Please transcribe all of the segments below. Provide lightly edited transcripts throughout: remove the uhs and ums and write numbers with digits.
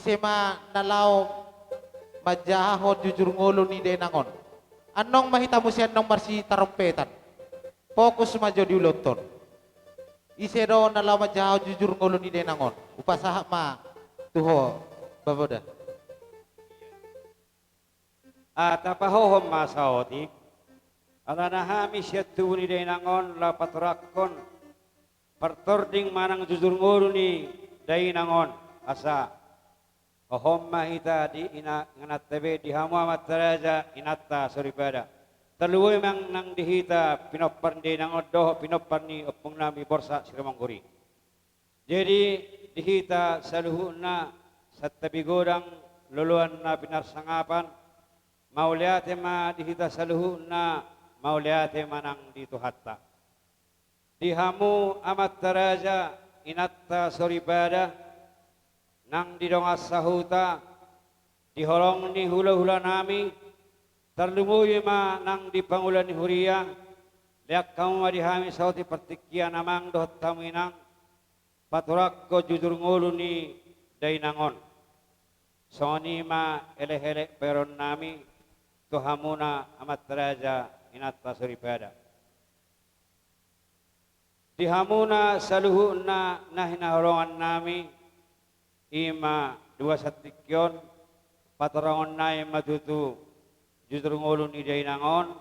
isema nalaw majahon jujur ngolo ni denangon. Anong mahita mo siya nung marsi tarumpetan? Fokus majo di uloton. Isero nalaw majahon jujur ngolo ni denangon. Upasaha ma tuho baboda. At napahohom masaoti. Alanahami siya tuho ni denangon lapatrakon. Partording manang jujur ngolo ni denangon asa. Ohom mahita di ina nganat tebe di hamu amat teraja inatta soribada. Terluwe mang nang dihita pinoppan di nang odoh pinoppan ni opung nami borsa siramangguri. Jadi dihita saluhuna sattabi godang luluan na pinarsangapan mauliate ma dihita saluhuna mauliate manang dituhatta. Di hamu amat teraja inatta soribada. Nang didongas sahuta diholong ni hula-hula nami terlumuy ma nang dipangulan ni huria liak kamu madihami sauti pertikian namang doh taminang paturak ko jujur ngulu ni dainangon soni ma ele-ele peron nami tuhamuna amat teraja inatta suripada dihamuna saluhuna nahina holongan nami ima dua satikyon patarangon na matutu jujur ngulun ni dainangon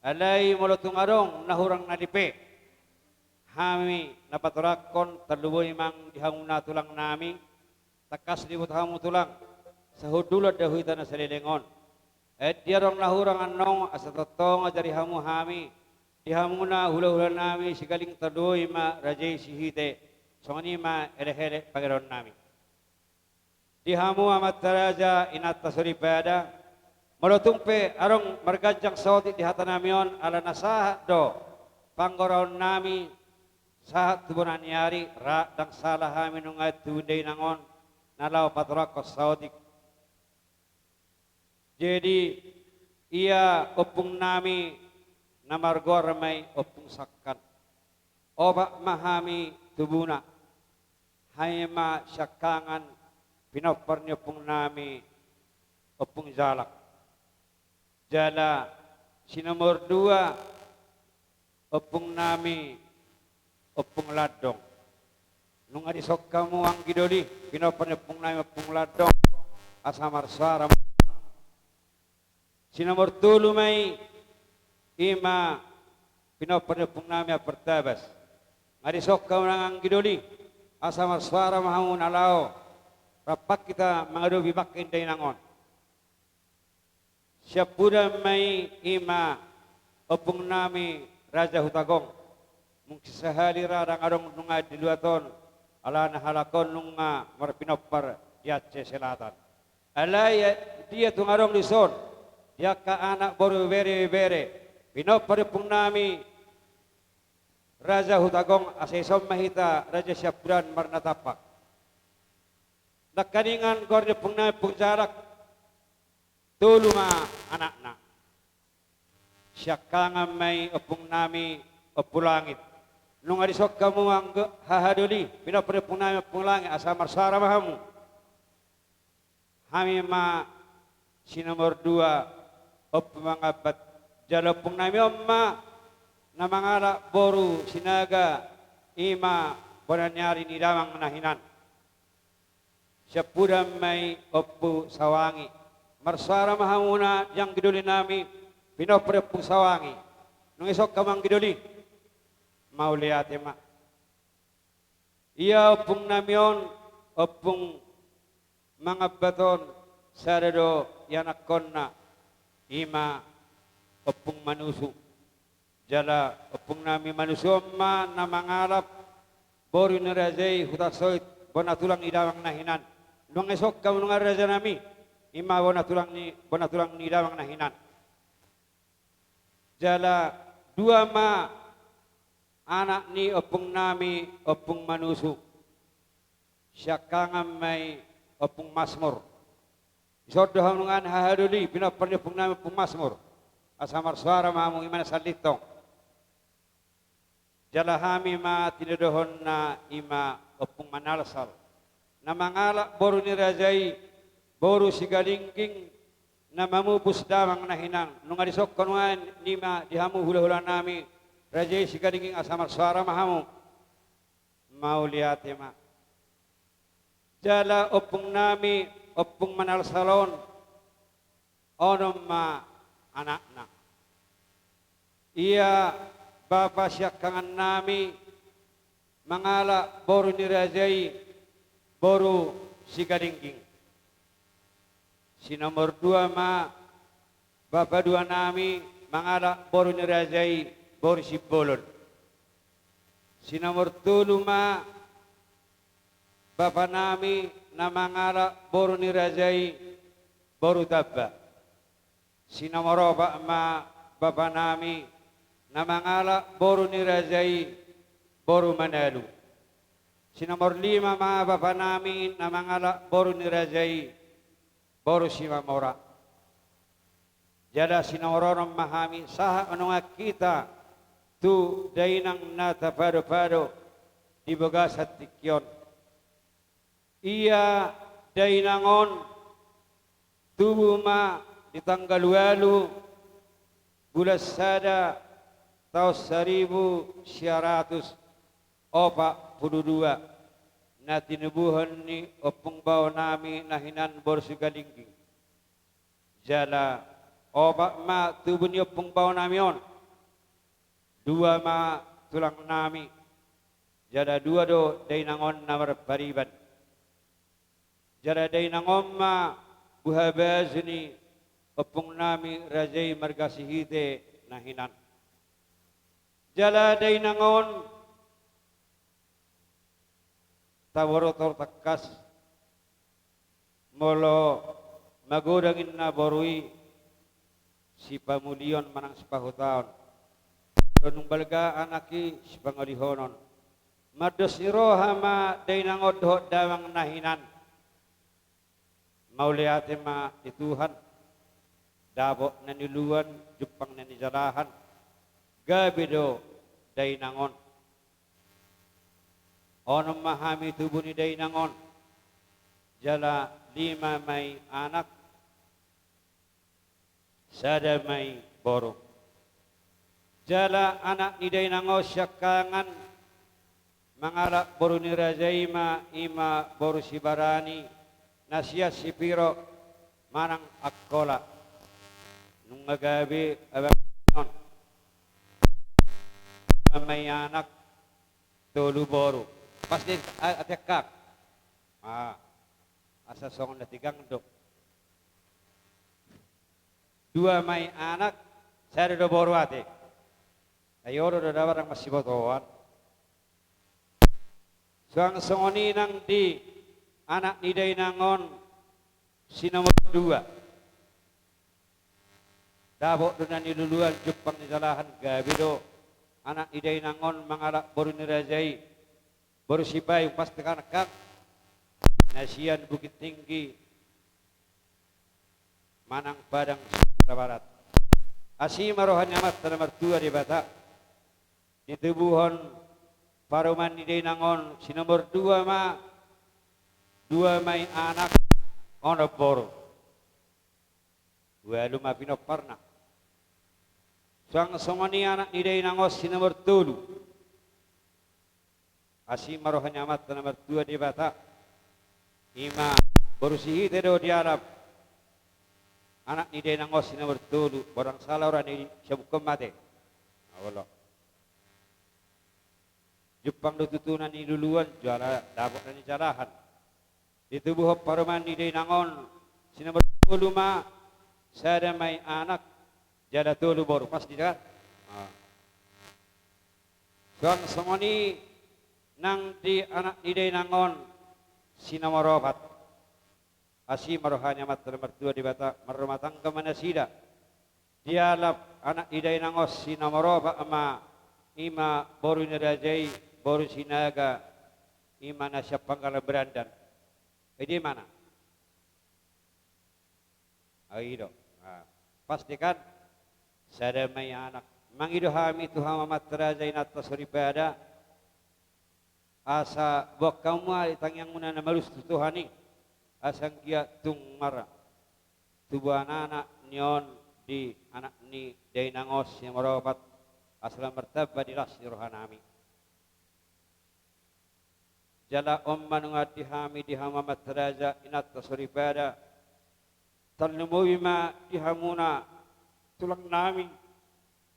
alay mulutung arong nahurang nadipe hami napaturakon terluboy mang dihanguna tulang nami takas libut hamu tulang sahudulad dahuita na salilingon diarong nahurang anong asatotong dari hamu hami dihamuna hula-hula nami sigaling terluboy ma rajay sihite songani ma ele-ele pagaron nami dihamu amat taraja inatta suribada malutungpe arong margajang sauti di hatanamion ala nasahat do panggoraon nami sahat tubunan yari ra dang salah hami nungat tunday nangon nalaw patrakos sauti jadi ia opung nami namargor may opung sakkan oba mahami tubuna hayma syakangan pinoparnya pung nami opung zalak jala si nomor 2 opung nami opung ladong nung adisok kamu ang gidoli pinoparnya pung nami opung ladong asamar suara si nomor 3 may ima pinoparnya pung nami apertabas adisok kamu ang gidoli asamar suara mahamun alao rapat kita mengadu bibak inday nangon. Siapura may ima opung nami Raja Hutagong. Mungkin sehari rarang arong nunga di luaton ala nahalakon nunga marpinopar di Aceh Selatan. Alay dia tungarong lison dia ka anak baru bere pinopar opung nami Raja Hutagong asesom mahita Raja Siapuran marnatapak. Nakaningan gornya pungnay pungjarak tulunga anak-anak syakangan may opung nami opulangit nung arisok kamu ang hahaduli pinapre pung nami opulangit asamar suara mahamu hami ma si nomor 2 opmangabat jalopung nami omma na mangala boru sinaga ima bonanyari ni damang nahinan Syapudam may opu sawangi. Marsara mahamuna yang giduli nami pinopre pu sawangi. Nung isok kamang giduli mauliate ma. Iya opung namion opung mga baton sarado yanakonna ima opung manusu. Jala opung nami manusu ma na mangarap boru nerajay hutasoit bonatulang idawang nahinan. Nung esok kamu nungar raja nami, ima bona tulang ni dawang nahinan. Jala 2 ma anak ni opung nami opung manusu. Syakangan may opung masmur. Isodohang nungan hahaduli pinaparni opung nami opung masmur. Asamar suara mamu imana salitong. Jala hami ma tinadohon na ima opung manalsal. na mangalak boru ni Rajai boru si galingking na mamupus damang nahinang nung arisok kanuan nima dihamu hula-hula nami Rajai si galingking asamar suara mahamu mau lihat ya ma jala opung nami opung manal salon onom ma anak-anak iya bapa syakangan nami mangala boru ni Rajai boru si gadingking si nomor 2 ma bapa dua nami mangala boru ni Rajai boru si bolon si nomor 3 ma bapa nami na mangala boru ni Rajai boru tabba si nomor 4 ma bapa nami na mangala boru ni Rajai boru manalu si nomor 5 ma bapa nami na mangala boru ni Rajai boru si mamora jada si nomor 6 mahami saha anong kita tu dainang nata pado-pado di bagasat tikyon iya dainangon tubuh ma di tanggal 8 bulan sada tahun 1942 na tinubuhan ni opong bawa nami nahinan borsu galingking jala opa ma tubuh ni opong bawa nami on 2 ma tulang nami jala 2 do dainangon namar pariban jala dainangon ma buhabazuni opong nami Rajai margasihite nahinan jala dainangon taworotor takkas molo magodangin na borui si pamulion manang sepahutaon donung balga anaki si pangalihonon mados iroha ma dainangod ho dawang nahinan mauliate ma di Tuhan dabo na niluan jupang na nijalahan gabido dainangon onom mahami tubuh ni dainangon jala 5 may anak sada may borong jala anak ni dainangon syakangan mangala boru ni Rajai ma ima boru si barani nasya si piro manang akkola nung magabi abang may anak tolu boru pasti atekak asa song na tigang dok 2 may anak saya do boru ate ayoro do dawarang masibotoan suang songoni nang di anak ni dainangon si nomor 2 dabo do na niluluan jupang ni jalahan gabido anak ni dainangon mangala boru ni Rajai boru sipay pasti kanakak nasian Bukit Tinggi manang Padang Sumatera Barat asima rohan nyamat nomor 2 di Batak di tubuhon paruman ni dainangon si nomor 2 ma 2 may anak ono boru walu ma pinoparna suang songoni anak ni dainangon si nomor 3 asima rohan nyamat nomor 2 di Batak ima berusihi tedo di Arab anak ni dainangon si nomor 3 borang salah orang ni sabukom mate Allah Jepang do tutunan ni duluan juara dapat ni jalahan di tubuh paruman ni dainangon si nomor 10 ma sada may anak jada tolu boru pas di kan suang songoni nang di anak ni dainangon si nomor 4 asi marohanya mat nomor 2 di Batak marumatang ke manasida dialap anak ni dainangon si nomor 4 ama ima boru ni Rajai boru sinaga ima nasya pangkala berandan di mana aido pastikan sada may anak mangido hami Tuhan Mamat Rajai natta suripada asa buat kamu itang yang muna na malus tutuhani asang kia tung mara tubuh anak nyon di anak ni day nangos yang merobat asal martaba di rasi rohanami jala manungat dihami dihama matraja inat tasuribada talnumuwi ma dihamuna tulang nami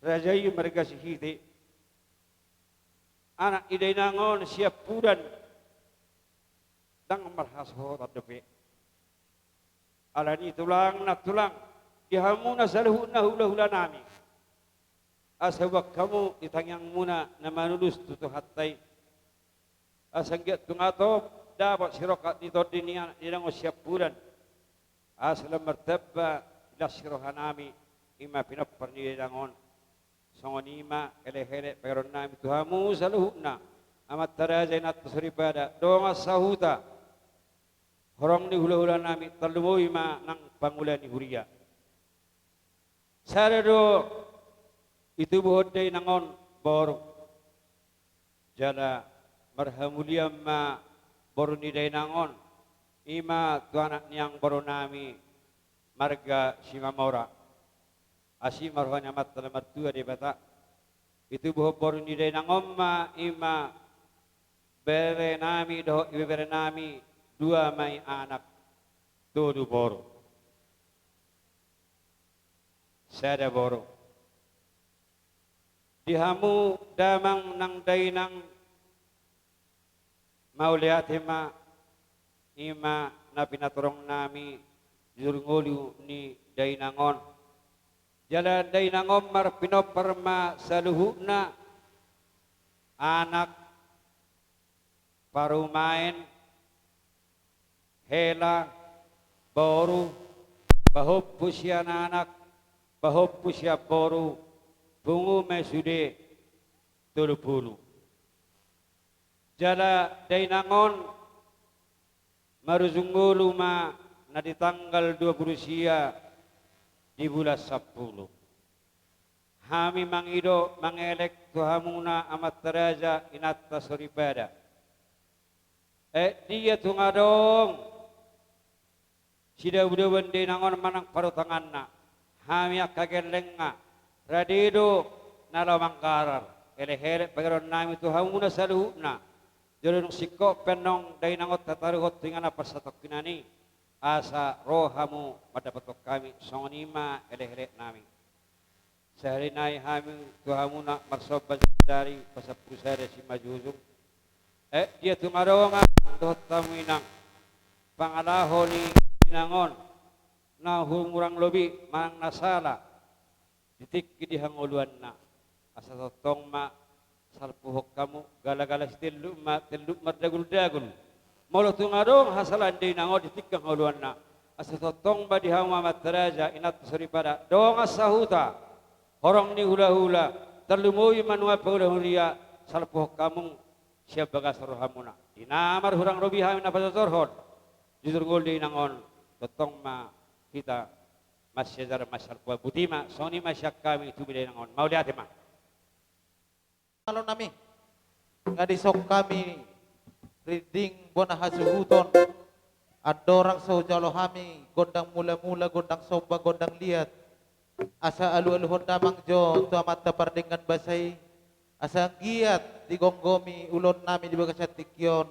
rajai mereka sihiti anak iday nangon siap pudan dang marhaso tadapi alani tulang na tulang dihamuna saluhuna hula-hula nami asawak kamu ditangyang muna na manulus tutuhatay asanggyat tungatop dapat sirokat nito dinian ilang siap pudan asal martaba ila sirohanami ima pinapar ni dangon songonima ele-ele peron nami tuhamu saluhuna amat taraja inat tasribada donga sahuta horong ni hula-hula nami talumoi ma nang pangulan ni huria sarado itu bohdai nangon boro jala marhamuliam ma boro ni day nangon ima tuanak niang boro nami marga simamora asi marhanya mat talamat tua di bata itu buah boro ni day nangon ma ima bere nami doh ibe bere nami dua mai anak tudu boro sada boro dihamu damang nang dainang mauliatima ima na pinaturong nami jurngulu ni dainangon jala dainangon mar pinoparma saluhuna anak parumain hela boru bahop pusya anak bahop pusya boru bungu mesude tulupulu jala dainangon maruzungulu ma na di tanggal 20 sia di bulan 10 hami mangido mangelek tuhamuna amat teraja inat tasuribada dia tungadong sida budawan dainangon manang parutanganna hami akagelenga radido nalamangkarar ele-hele pagaron nami tuhamuna saluhuna jalur sikko penong dainangot tataruhot dengan apa satok kinani asa rohamu madapatok kami songonima ele-hele nami sehari nai hami tuhamuna marsoban dari pasapusare si majuzung dia tungaronga doh tamuinang pangalaho ni dinangon na humurang lobi mang nasala ditik dihanguluan na asa totong ma salpuhok kamu gala-gala tillu mardagul-dagul molo tungarong hasalan di nango ditik hanguluan na asa totong ba dihama matraja inat suribada dong asahuta horong ni hula-hula terlumui manua pagulahulia salpuhok kamu siap bagas rohamuna dinamar hurang robi hamin apa torhon jujur gol di nangon totong ma kita masyajar masyarakat butima soni masyak kami itu beda nangon mau lihat mah kalau nami ngadisok kami reading bona hasuhuton ada orang sojalo kami gondang mula-mula gondang soba gondang liat asa alu-aluhon damang jo tu amat tapardingan basai asa giat digonggomi ulon nami di bagasat tikyon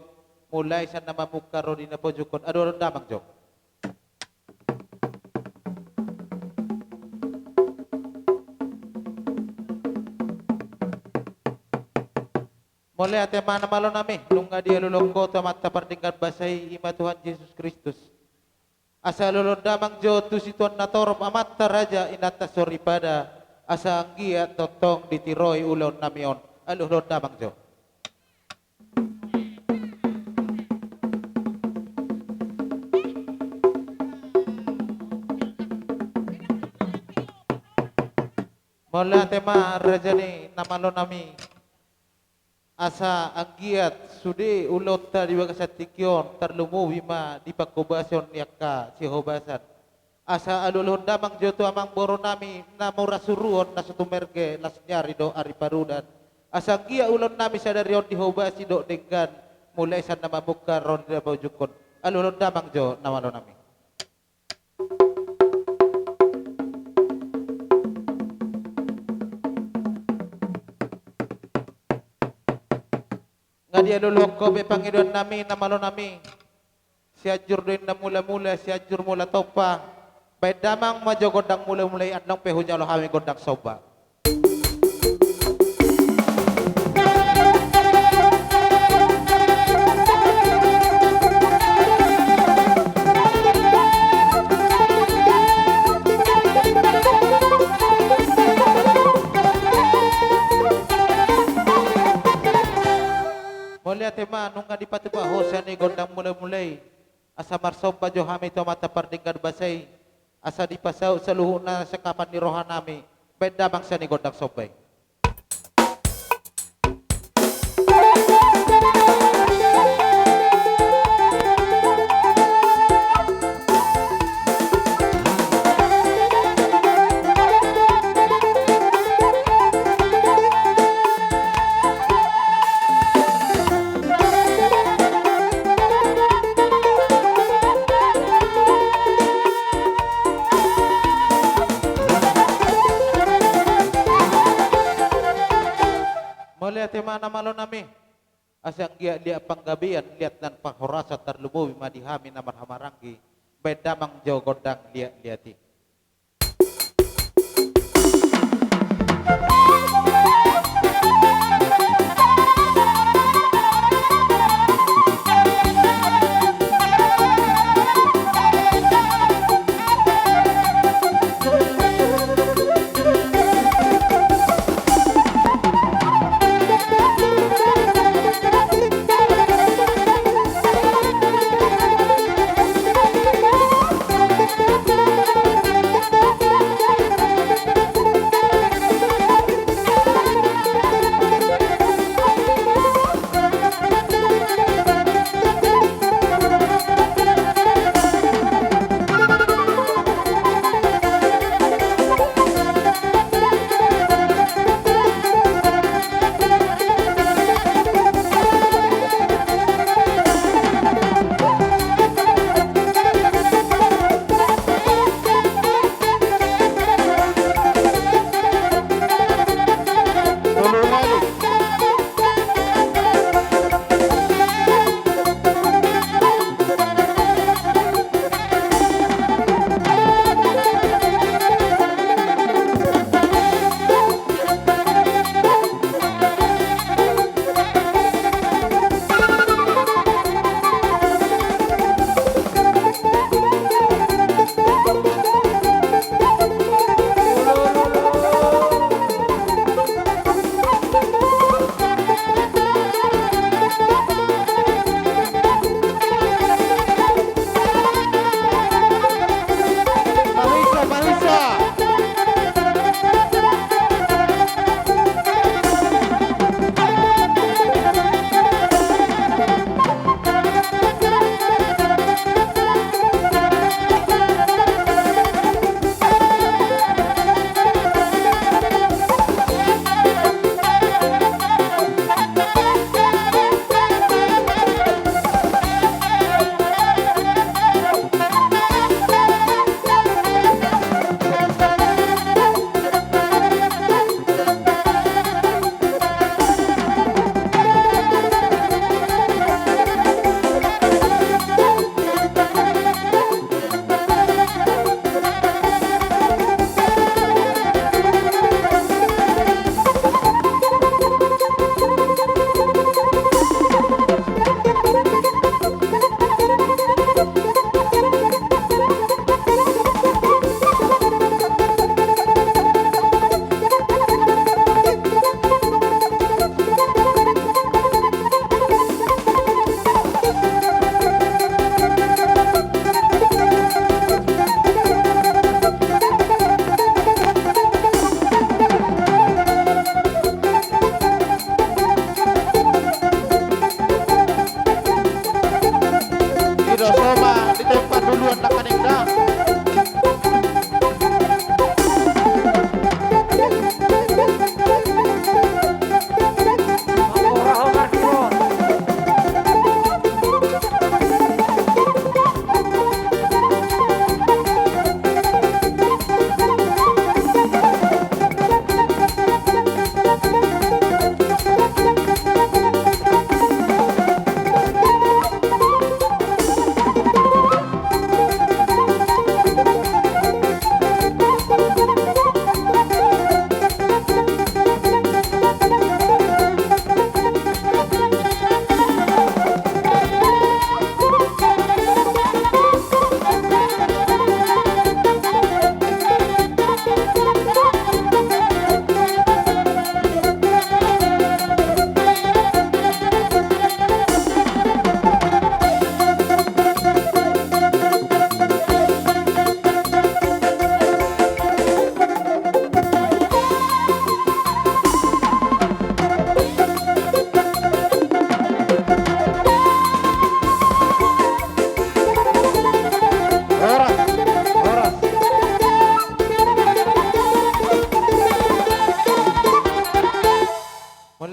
mulai sa namamukaro di napojukon ado damang jo mulai ate mana malo nami lunga dia lulongko to mata pardingkan basai ima Tuhan Yesus Kristus asa lulon damang jo tu situan natorop amat raja inata sori pada asa anggia totong ditiroi ulon namion alulon damang jo mulai ate raja ni namalo nami asa anggiat sudi ulot ta di bagasat tikyon terlumu wima di pakobasion yakka sihobasan asa alulun damang joto amang boro nami namurasuruon na sutumerge las nyari do ari parudan asa anggia ulon nami sadarion dihobasi do dengan mulai sa namabuka ron na baujukon. Alulod damang jo namalo nami. Nga di alulok ko be Panginoon nami namalo nami. Si ajur din na mula-mula, si ajur mula topa. Bay damang majo godang mula-mulay at nang pehunya lo kami godang soba. Mulai tema nung nga di pati pa hosa ni gondang mulai-mulai. Asa marsob pa jo hami to mata pardinggan basay. Asa di pasaw sa luho na sa kapan ni rohan nami. Beda bangsa ni gondang sobay. Mulai tema namalo nami. Asyang dia panggabian lihat dan panghorasa terlubuhi madihami namar hamarangi. Beda mang jauh gondang liati.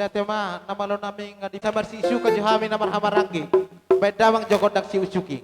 Ila tema nama lo nami ngadi sabar si isu ka johami namar hamaranggi. Bedamang jogodak si usuki.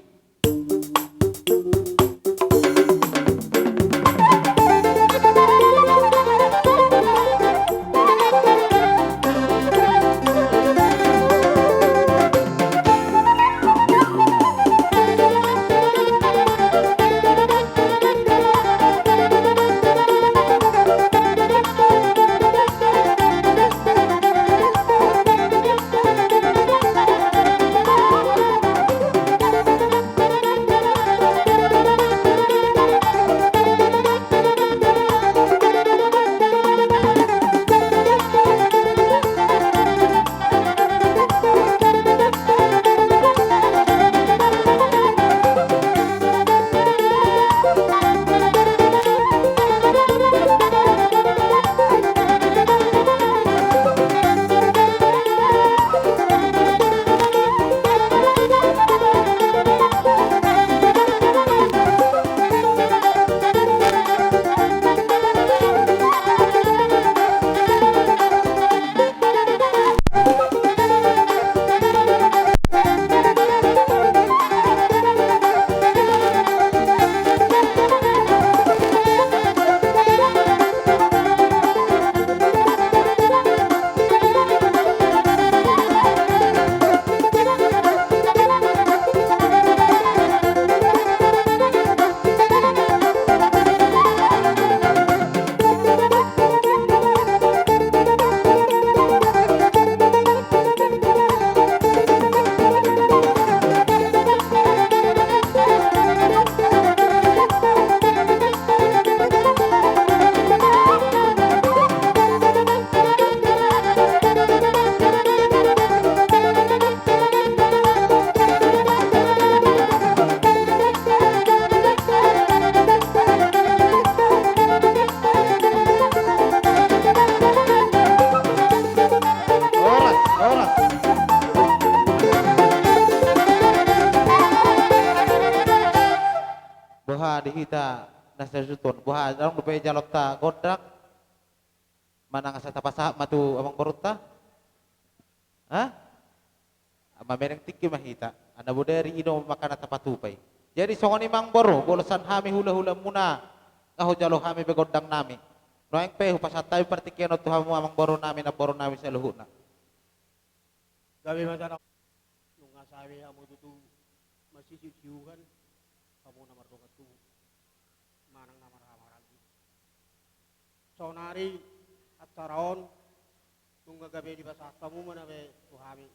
Buha dihita nasa sutun buha dalam lupa jalok ta godak mana ngasa tapasa matu amang koruta ha ama mereng tiki mahita anda buderi ino makana tapatupai jadi songoni mang boro bolosan hami hula-hula muna ngaho jalo hami begodang nami noeng pe hupasatay partikeno tu hamu amang boro nami sa luhuna gabi macam nung asabi amo tutu masisisiuhan kamu namar dongat tu manang namar hamaragi sonari at taraon nung gagabi di basa kamu manabe tuhami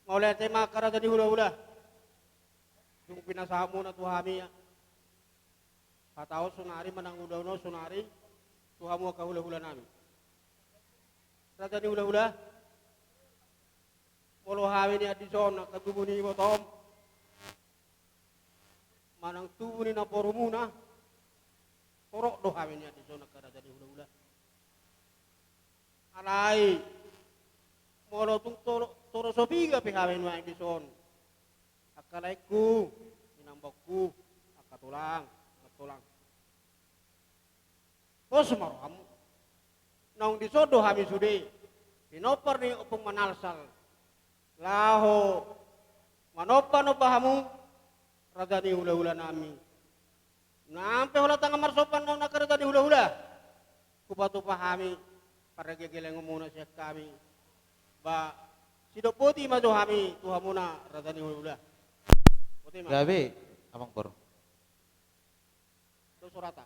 maulay tema karada di hula-hula nung pinasamu na tuhami ya katao sonari manang udaw sonari tuhamu ka hula-hula namin karada di hula-hula Walau hawi ni adison nak kagubuni mo tom manang tubuni na porumuna torok do hawi ni adison nak kada jadi hula-hula alai molo tung toro sobiga pe hawi ni adison akalaiku minambokku akatulang ngatulang kos maram nong disodo hami sude pinopar ni upung manalsal laho manopa no pahamu radani hula-hula nami nampe hula tanga marsopan nang nakaradani hula-hula kupatu pahami para gegeleng muna siya kami ba sidopoti majo hami tuhamuna radani hula-hula poti ma gabe amang boro do surata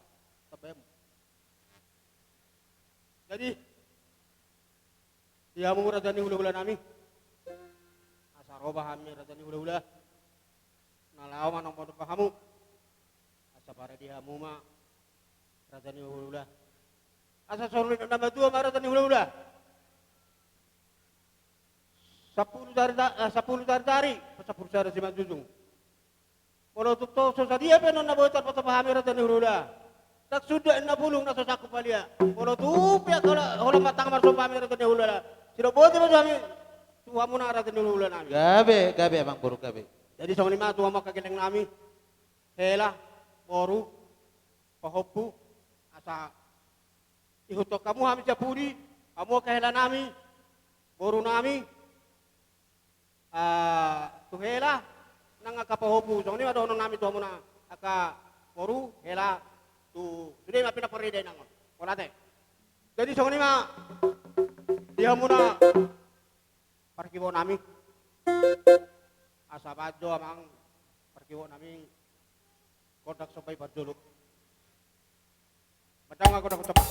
tabem jadi dia mu radani hula-hula nami Saroba hami radani hula-hula nalaw manong modo pahamu asa para dihamu ma radani hula-hula asa sorun nama dua ma radani hula-hula 10 dari 10 dari si manjujung kalau tukto sosadia penon na boitar patapahami radani hula-hula tak sudah na bulung na sosaku palia kalau tupia kalau matang marsopami radani hula-hula sino boti ma kami tuha mo na aratin ng ulan namin. gabe amang boro gabe Jadi sa lima, tuha mo kagilang namin. Hela, boru, pahopu, asa ihutok kamu hamin sa puri, Amo kahela nami, boru nami, tuhela, nang akapahopu. So, ni madono nami tuh muna, aka boru, hela, sudah ma pinapariday nangon. Wala te. Jadi so ni ma, dia muna, parkibo nami. Asa badyo amang, parkibo nami, kodak sabay badjuluk. Macam nga kodak cepat.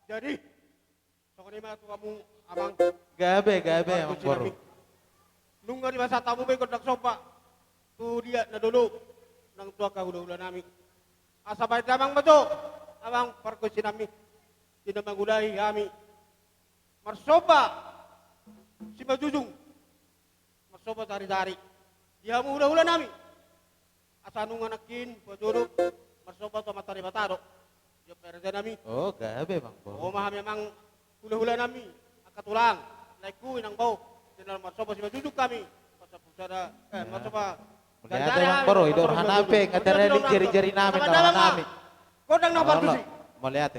Jadi, so ni ma tu kamu amang. Gabe ang boro. Nung nga di ba sa tamu may kodak sopa, tu dia na dulu, nang tua kahula-hula nami. Asabay damang mato, amang parko sinami, sinamagulay kami. Marsoba, si Majujung, marsoba dari-dari. Dia mo hula-hula nami. Asanung anakin, pajuruk, marsoba to matari bataro. Dia perda nami. Oh, gabe bang O boro. mahami amang hula-hula nami, akatulang, laiku inang bau, tinal marsoba si Majujung kami. Pasapusada, marsoba. Melihat bang boro, idor hanape, ngatereli jari-jari namin, orang namin. Kodang na partusi. Melihat.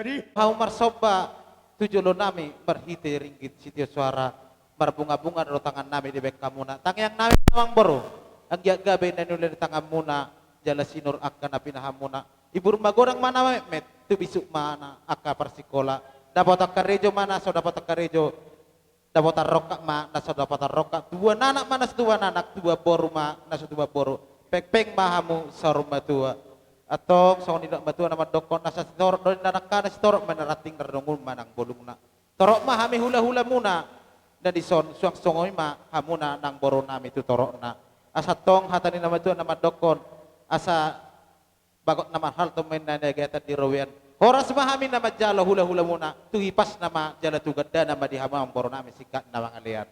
Jadi, Hau marsoba tujulo nami berhite ringgit sitio suara berbunga-bunga do tangan nami di bek kamuna. Tang yang nami namang boro. Ang gabe na nula di tangan muna jala sinur akka na pinahamuna. Ibur magorang mana met tu bisuk mana akka persikola. Dapat akka rejo mana so dapat akka rejo. Dapat roka ma naso dapat roka. Dua nanak mana dua nanak dua boru ma naso dua boru. Pek mahamu saruma tua. Atong song tidak batua nama dokon nasa sitorok do nanakana sitorok menerating nardungun manang bolungna. Torok mah hami hula-hula muna. Dan di son suang songoy ma hamuna nang boro nami tu torokna. Asa tong hatani nama tua nama dokon. Asa bagot nama hal to main nana gata di rawian. Horas mah hami nama jalo hula-hula muna. Tu hipas nama jala tu gadda nama di hamam boro nami sikat nama ngalian.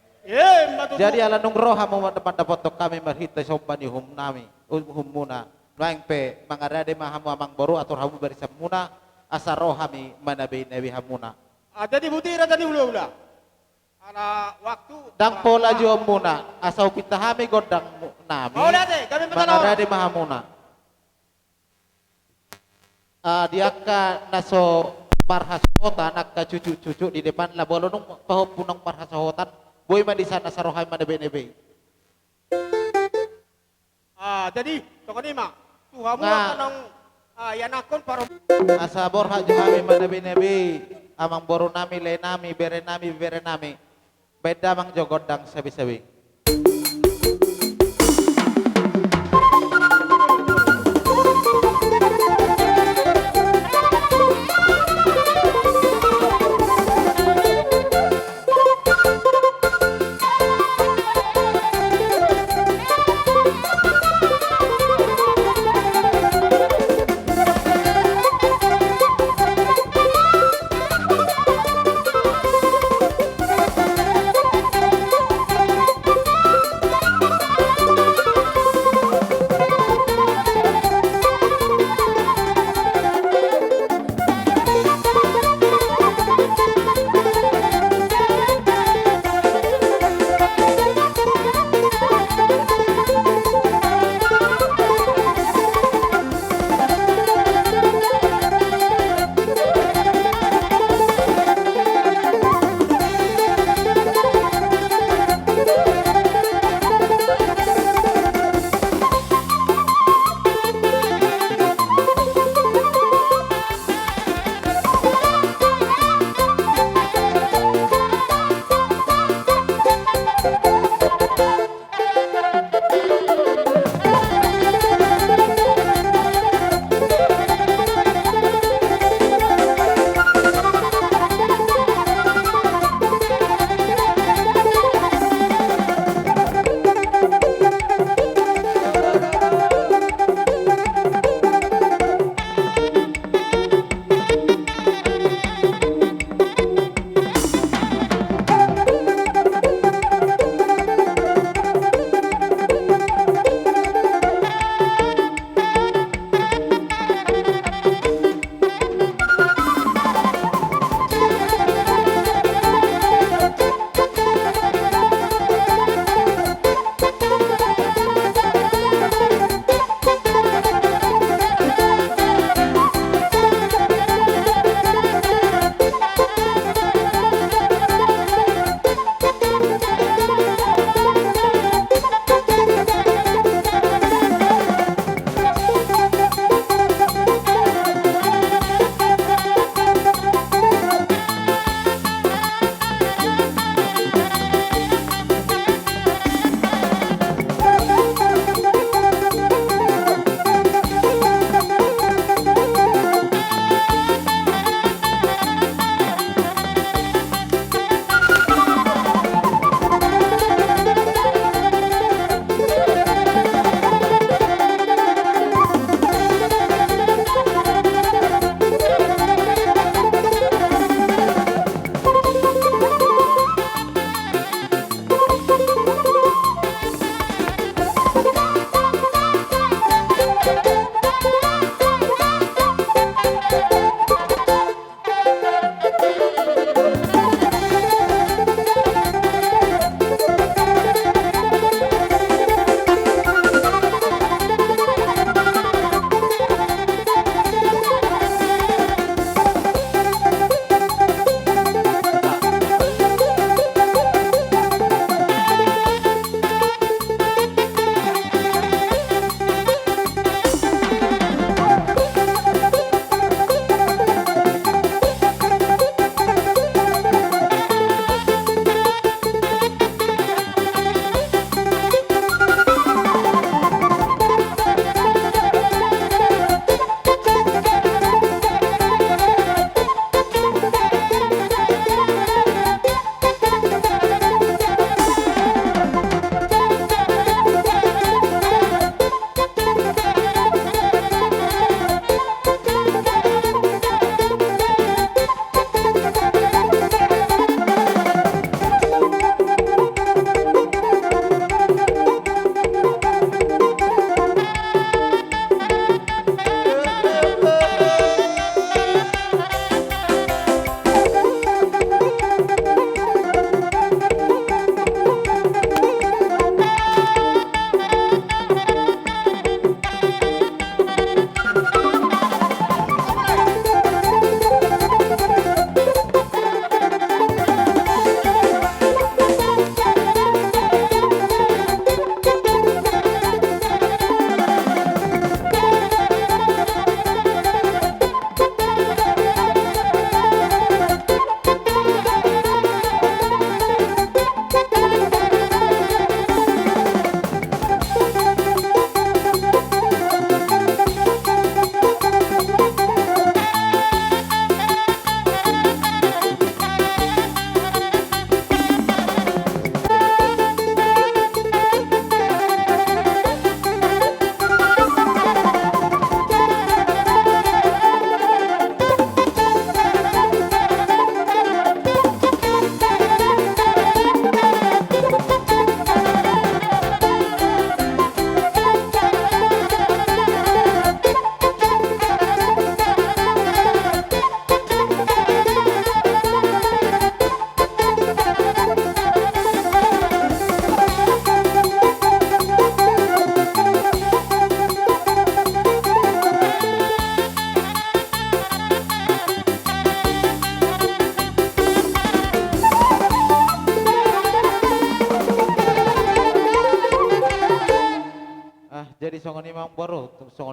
matutu. Jadi ala nung roh hamu dapat kami merhita sombani hum nami hum muna. Lain pe mangarade mahamu amang boru atau hamu berisam muna asa roh hami manabi nabi hamuna. Jadi butira tadi hula-hula. Ada waktu. Dang pola jo muna asa upita hami godang nami. Oh, lihat deh, kami betul. Mangarade mahamuna. Diaka naso parhasotan nakka cucu-cucu di depan lah bolo nung pahop punong parhasotan. Boy man di sana sa roh hami manabi. Jadi, toko ni mak. Tuhamu Nga. akan nang yanakon para Asa borha jo hami manabi amang boru nami le nami bere nami beda mang jo godang sabi-sabi.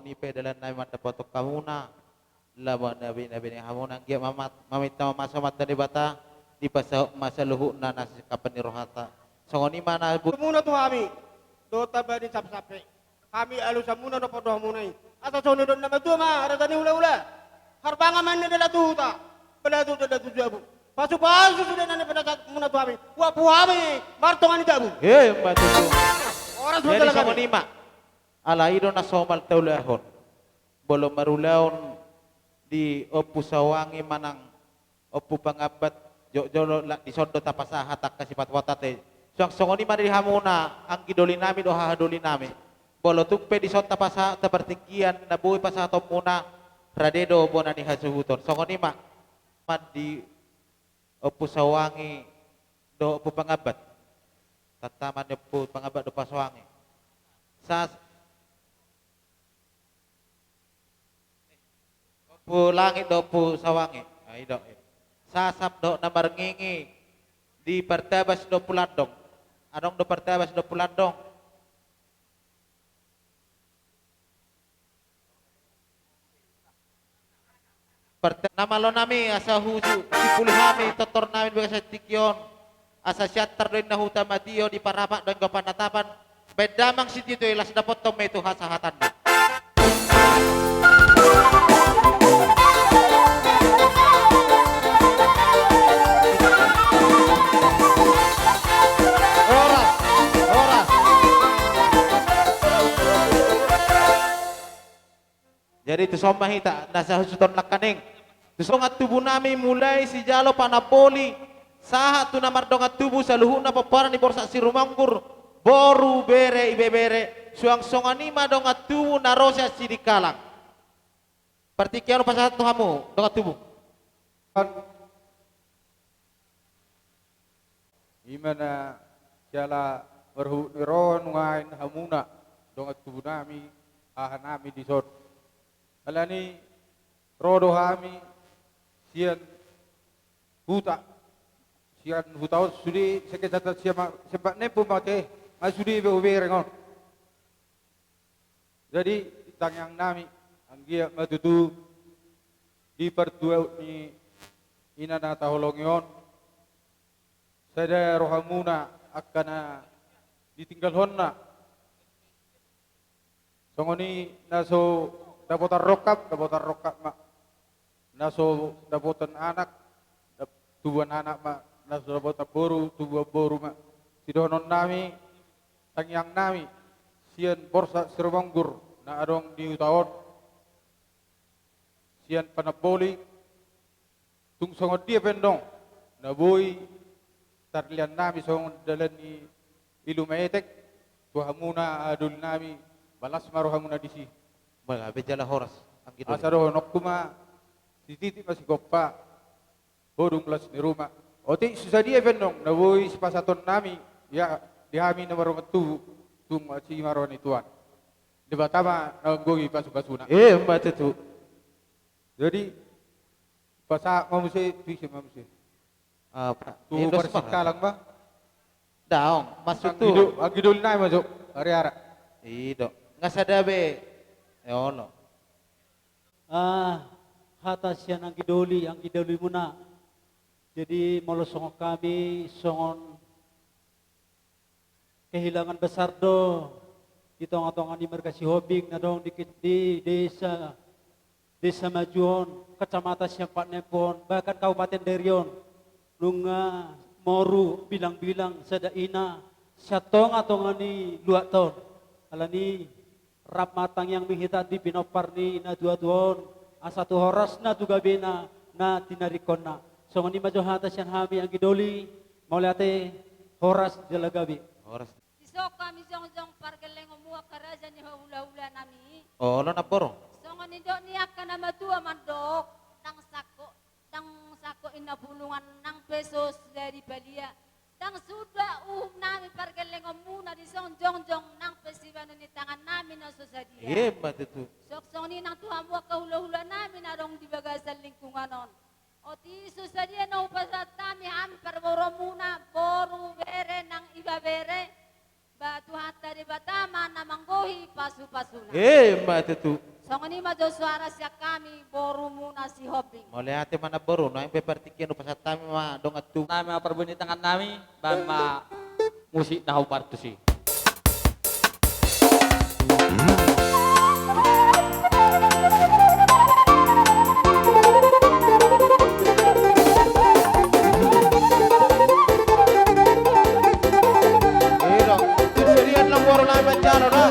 ni pedalan na matapotok kamuna. Laban nabi ni hamuna gia mamit na masamat na bata di masaluhu na nasa kapan ni rohata. So ni mana Muna to kami. Do taba di sapsape. Kami alu sa muna do podo munay. Asa sono do na maduma arada ni ula-ula. Harbanga man na dala tuta. Pala tu dala tu jabu. Pasu sudah nani pada muna to kami. Wa puami martongan jabu. matutu. Oras mo Jadi dala sa kami. nima. Alaido na somal taulahon. Bolo marulaon di opu sawangi manang opu pangabat jolo di sondo tapasaha tak kasipat watate songoni mari hamuna ang kidoli nami do hahadoli nami bolo tukpe di sonta pasa tapertikian nabui pasa topuna radedo bona ni hasuhuton songoni mad di opu sawangi do opu pangabat tataman opu pangabat do pasawangi sas pu langit do pu sawangi ay do sasap do na marngingi di pertabas do puladong anong do pertabas do puladong namalo nami asa husu sipul hami totor namin baga sa tikyon asa syatter do na huta matiyo di parapak do gapanatapan bedamang si tito ilas dapot to metu hasahatan na jadi itu somahita nasa husuton lakaning. Tusongat tubuh nami mulai si jalo panapoli saha tu namar dongat tubuh saluhu na paparan di borsa si rumangkur boru bere ibe bere suang songanima dongat tubuh narosa si dikalang. Partikian pasal tuhamu dongat tubuh. Imana jala berhu niron ngain hamuna dongat tubuh nami ahan nami di sot. Alani rodo hami sian huta sudi sekejata siapa sempat nepu mate masudi be rengon. Jadi tangyang nami anggia matutu di pertua ni ina na taholongion sada rohamuna akana ditinggal honna songoni naso dapotan rokap mak naso dapotan anak tubuhan anak mak naso dapotan boru tubuh boru mak sidonon nami tangyang nami sian borsa sirmanggur na adong di utaon sian panapoli tung songot dia pendong na boy tarlian nami songon dalan ni ilumetek tuhamuna adul nami balas maruhamuna disi Mga bejala horas ang kidoli. asaro nokuma tititi masih goppa bodung kelas ni rumah oti susah dia pendong na boy pasaton nami ya dihami na marungat tung si maron ituan di batama nanggogi pasu-pasuna Matutu. jadi pasa mamusi tuisi mamusi Apa? tu Indos persit pa. kalang ba Daong, masuk tu. ang gidol na masuk ari-ara Ido. Nga sa dabe. Eolo. Hatas yan ang gidoli mo na. Jadi molosong kami, songon kehilangan besar do. Itong-atong ni Markasi Hobing na dong di desa Majuon, kecamatan Siampat Nepon, bahkan Kabupaten Derion. Nunga moru bilang-bilang sadaina syatong ni luat ton. Alani rap matang yang mihita di pinopar ni na dua-duon asa tu horas na tugabena na tinarikon na so ngani majo hatas yan hami ang gidoli maulate horas jalagabi Horas. Iso kami jong pargeleng umua karaja ni hula-hula nami. Olo na poro. So ngani do niya ka na matua mandok nang sako inabulungan ng pesos dari Balia. Dang suda nami pargeleng umuna di song jong nang festival ni tangan namin na sosadia. Matutu. Sok ni nang tuha mo kahula-hula namin arong di baga sa lingkunganon. O ti sosadia na upasat kami ham parboro muna boru bere nang iba bere. Batu hatta di batama na manggohi pasu-pasuna. Matutu. Song ini maju suara siya kami boru muna si Hobing. Mulai hati mana baru, no yang bepertikian pasat kami mah dong atu. Nami perbuni tangan nami, bama musik nahu partu sih. Iro, keserian lang baru na manjano na.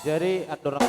Jadi adorang.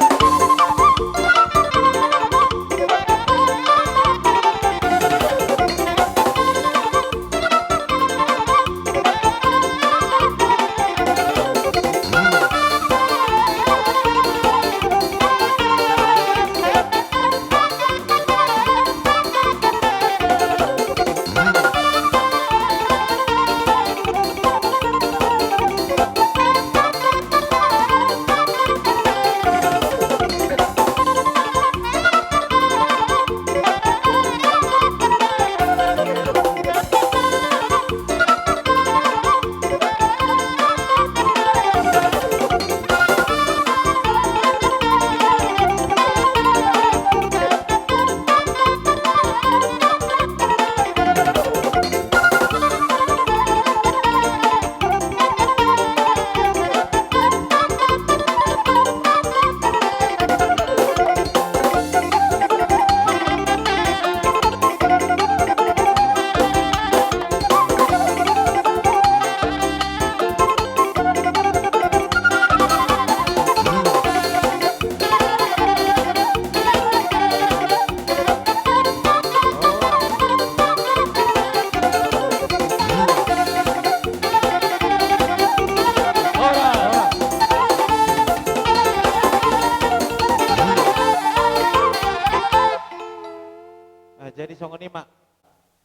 songoni mak.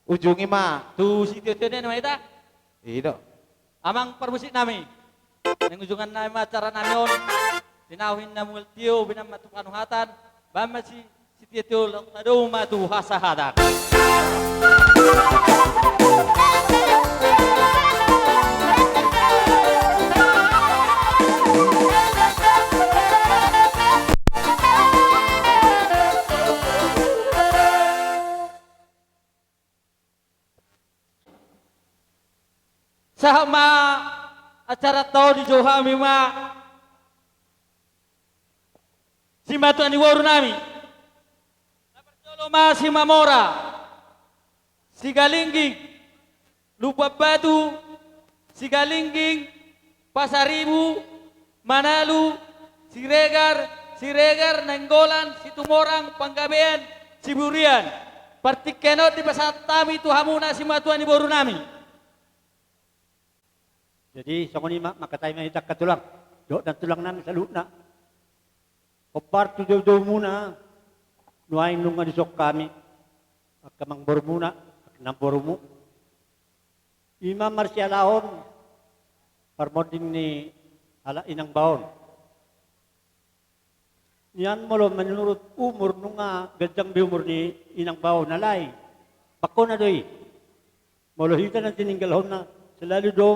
Ujungi mak. Tu si tio na ita. Ido. Amang permusik nami. Yang ujungan nami acara namion. Tinawin na multio binam matukan hatan. Bama si tio lado matu hasahadan. Sama acara tau di Johami ma si matu ani waru nami naperjolo ma si mamora si galingging lupa batu si galingging pasaribu manalu si regar nenggolan si tumorang panggabean si burian partikenot di pasat tami tu hamuna si matu ani waru nami. Jadi songoni makatay mahitak katulang. Do dan tulang namin sa luna. Koparto do muna. Nuain nung anisok kami. Kamang bor muna. Namporo mo. Ima marsialahon. Parmoding ni ala inang baon. Niyan mo lo menurut umur nunga gajang umur ni inang baon nalay. Bako na doy. Molohita na tininggalhon na. Selalu do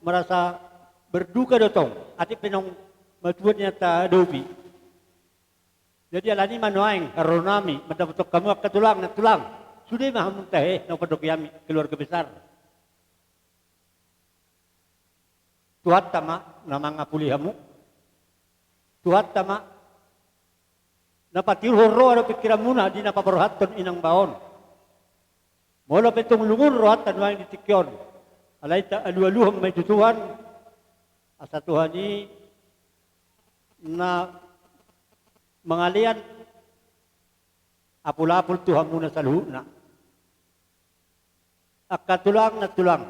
merasa berduka dotong ati penong matuan niya ta dobi jadi alani manuaing karonami madapatok kamu katulang na tulang sudah mahamong tahe no padok yami keluarga besar tuhat tama na mga pulihamu tuhat tama napatirhoro ano pikiran muna di napaparohaton inang baon molo petong lungun rohat tanuaing ditikyon alay ta alu-aluhang may tutuhan asa Tuhan ni na mangalian apul-apul Tuhan muna sa luho na akatulang na tulang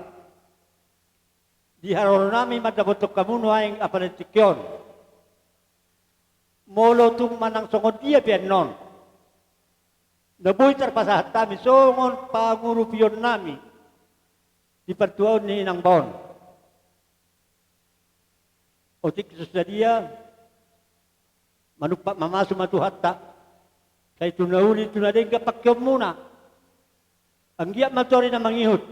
di haron namin madabotok kamuno ay apalitikyon molo tung manang songod iya pianon nabuhay tarpasahat kami songon pangurupiyon namin di pertuan ni nang baon. Otik susadia manupak mamasu matuhatta. Kay tunahuli tunadeng kapakyo muna. Ang giyak matori na mangihut.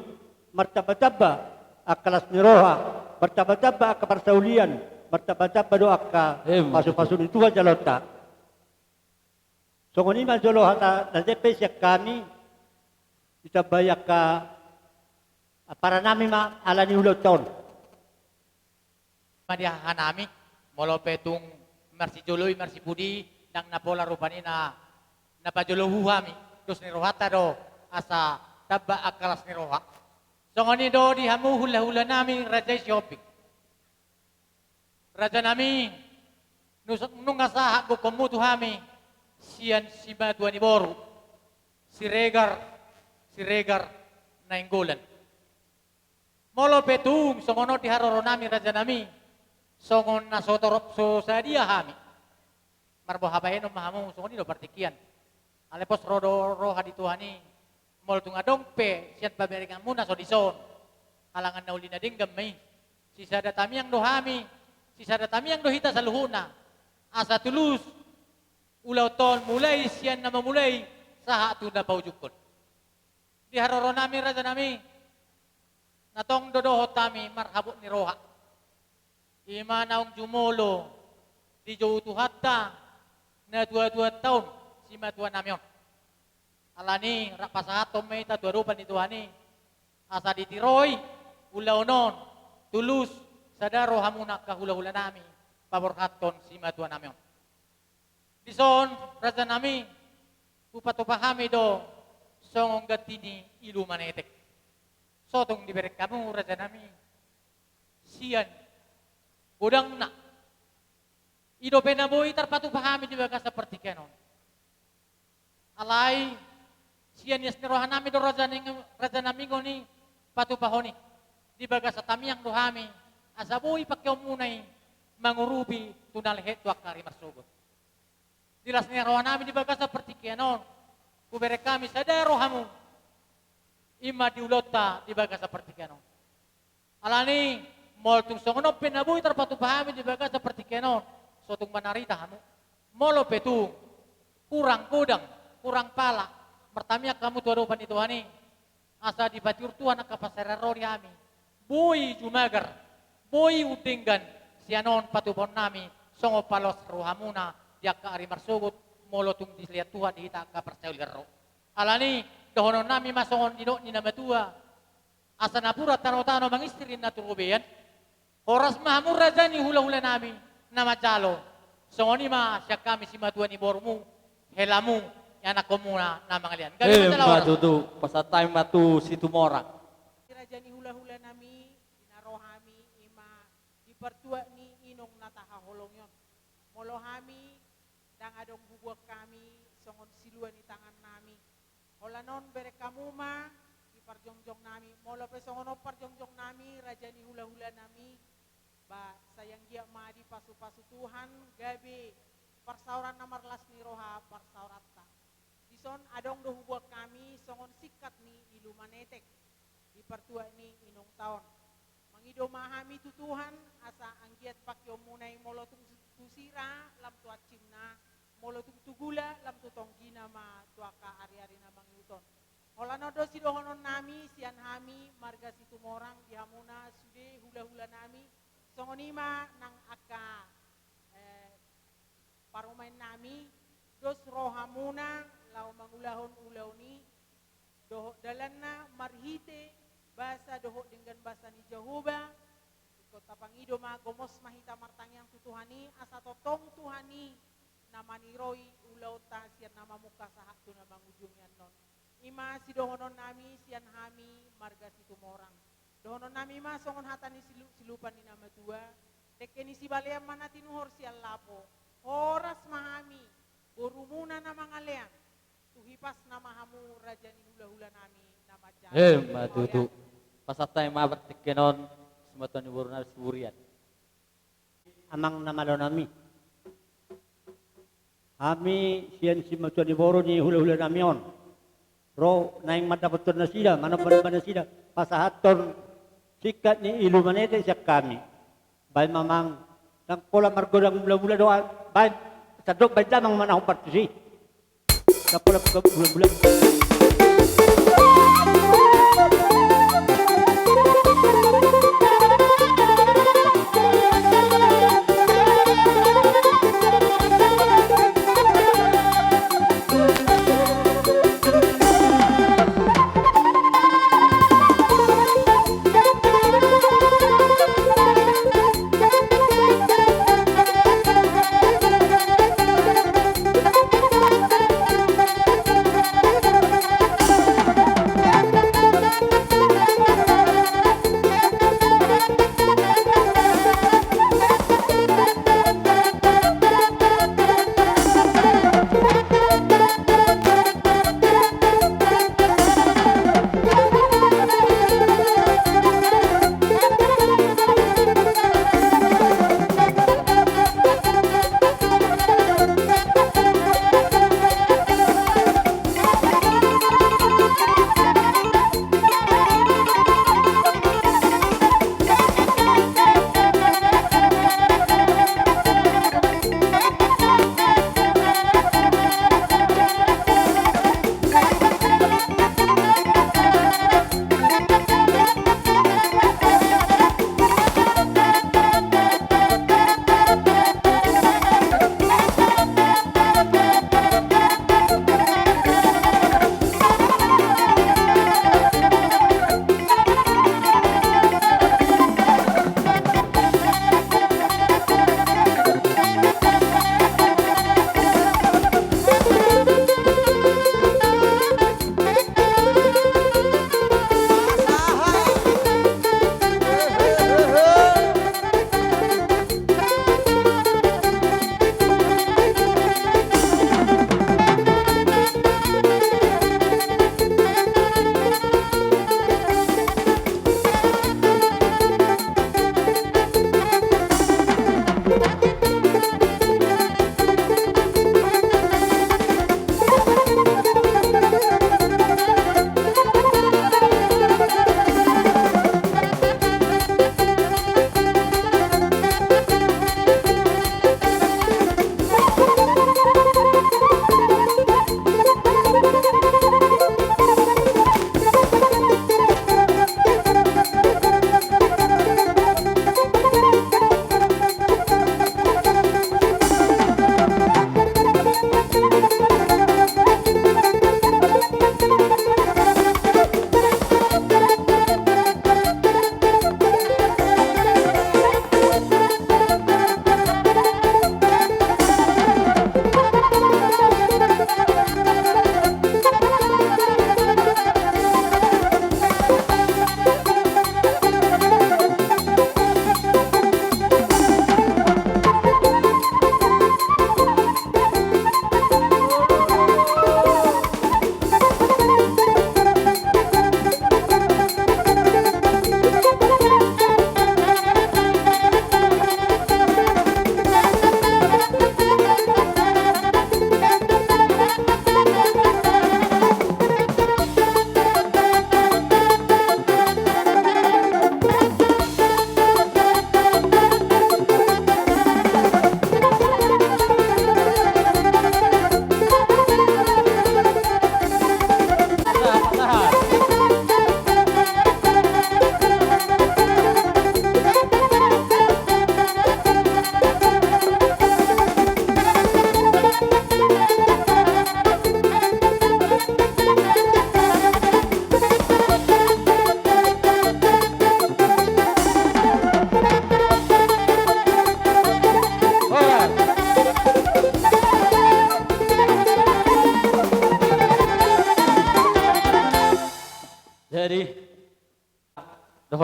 Martaba-taba akalas ni roha. Martaba-taba akaparsaulian. Martaba-taba do akka pasu-pasu ni Tuhan jalota. So ngoni majolo hata nadepe siya kami. Itabayak ka para namin ala ni ulot taon. Madiahan nami molo petung mersi joloy mersi pudi dang napola rupani na napajolo huhami terus ni rohata do asa tabba akalas ni roha. So ngoni do di hamu hula-hula nami raja shopping. Raja nami nung asaha ko komutu hami sian si Matuan ni Boru si regar na inggolan. Molo petung songono di haroro nami raja nami songon na sotorop so sa dia hami marbo habahen no mahamu songon do partikian alepos rodo roha di tuhani mol tunga dongpe siat baberingan muna so dison halangan na uli na dinggam may sisa datami yang do hami sisa datami yang do hita sa luhuna asa tulus ulaw ton mulai sian na mamulai saha tu na paujukon di haroro nami raja nami natong dodohot kami marhabot ni roha. Ima naong jumolo di jautu hatta na 2 tahun si Matuan namyon. Alani rapasahatom may tatuarupan ni Tuhani. Asa ditiroy ulaw non tulus sadaro hamuna kahula-hula nami paborhaton si Matuan namyon. Dison raja nami upatupahami do songong gatini ilu manetek. Sotong diberi kamu raja nami sian bodang na ido penaboy tarpatu pahami juga seperti kenon alai sian yes nerohan nami do raja nami ngoni patu pahoni di baga sa tamiyang dohami asaboy pakyaw munay mangurubi tunalhet wakari marsugot dilas nerohan nami di baga seperti kenon kubere kami sadaro hamu ima diulota di baga seperti kenon. Alani moltung songono penabui terpatu pahami di baga seperti kenon. Sotung manarita hamu. Molo petung kurang kodang, kurang pala. Pertamanya kamu tuh adopan itu hani. Asa di batir tuan kapasarerori kami. Boy jumagar, boy udinggan sianon patupon nami. Songo palos ruhamuna dia ka ari marsugut molotung dislihat Tuhan dihita ka percayul gero. Alani dohonon nami masongon dino ni nama tua. Asa napura tano-tano mangistirin na turubeyan. Horas mahamur rajani hula-hula nami nama jalo. Songoni ma siya kami si matua ni bormu helamu anak komuna na mangalian. Gabi matalaw. Matutu pasatay matu situ morang. Rajani hula-hula nami inarohami ima di pertua ni inong natahaholong yon. Molohami dang adong bubuak kami songon siluan di tangan nami. Holanon bere kamuma di parjongjong nami. Molo pe songono parjongjong nami rajani hula-hula nami. Ba sayang dia ma di pasu-pasu Tuhan gabe parsauran namarlas ni roha parsaurata. Dison adong do bubuak kami songon sikat ni ilu manetek. Di pertua ni inong taon. Mangido mahami tu Tuhan asa anggiat pakyo munay molotung tusira lam tu acimna molotung tugula lam tu tonggina ma tuaka ari-ari na mangiuton. Holano do si dohonon nami sian hami marga situ morang di hamuna sude hula-hula nami songonima nang aka parumain nami dos rohamuna lau mangulahon ulau ni doho dalanna marhite bahasa doho dengan bahasa ni Jehovah ikut tapangido ma gomos mahita martangyang tutuhani asa totong tuhani nama ni roi ulau ta sian nama muka sahak tu nama ujungnya non ima si dohonon nami sian hami marga situ morang dohonon nami ma songon hatani silupan ni nama tua dekeni si baleam mana tinuhor sian lapo horas mahami borumuna nama ngalean tuhipas nama hamu rajani hula-hula nami nama jalan Matutu pasatay mabatikenon sematan ni boruna surian. Amang namalo nami. Ami sian si matuan ni boro ni hula-hula nami on. Ro naing madapaton na sila, manapan na sila. Pasahaton sikat ni ilu manete siya kami. Bay mamang nang pola margodang mula-mula doa. Bay sadok bay damang manahong partisi. Sa pola mula-mula.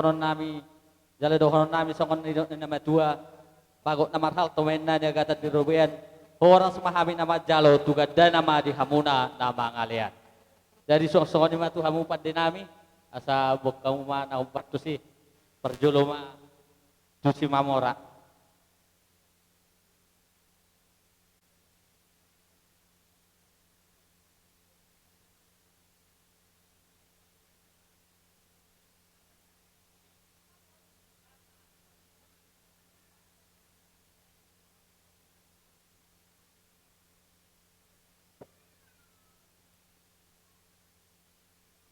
dohonon nami jale dohonon nami songon ni nama dua pagot nama hal tomenna dia gatat di robean orang semahami nama jalo tuga dan nama di hamuna nama ngalian jadi songon ni matu hamu pad nami asa bok kamu ma na umpat tu si perjuluma tu si mamora.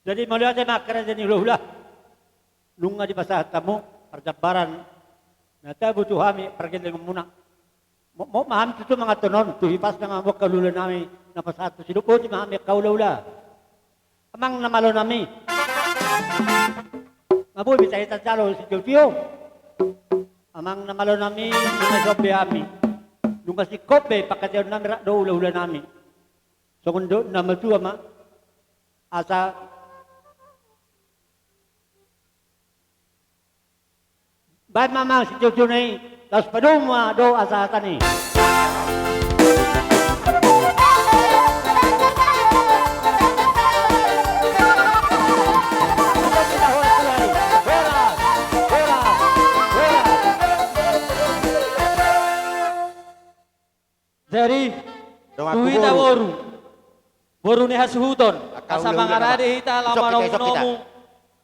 Jadi melihat makara jadi hula-hula. Nunga di pasah tamu perjabaran. Nata butuh kami pergi dengan muna. Mau maham itu mga tonon. Tuhi pas na mga kalula nami. Napasatu sinupo di maham kaula-ula. Amang namalo nami. Maboy bitay tatsalo si Jolpio. Amang namalo nami nunga sobe kami. Nunga si kope pakatyaw nami do ula-ula nami. So kundo nama tu ama asa baik mamang si cucu ni, tas paduma do asa tani. Dari tuwita boru ni hasuhuton asa mangarade hita lama nomu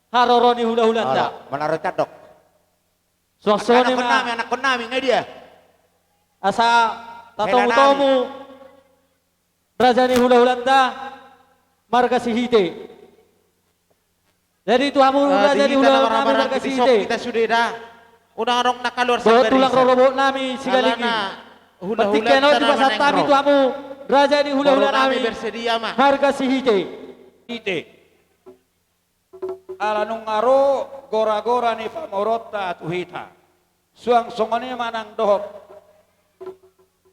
haroroni hula-hulanda. Menaro cadok. Suasana anak konami ngai dia. Asa tatomu Raja ni hula-hulanda marga sihite. Jadi itu hamu Raja ni hula-hulanda marga sihite. Kita sudah dah. Unang arong nakaluar sa garis. Tulang robot nami sigaligi. Hula-hula di pasar tami itu hamu Raja ni hula-hula nami bersedia mah. marga sihite. Ite. Ala nung aro gora-gora ni pamorota tuhita. Suang songoni manang dohop.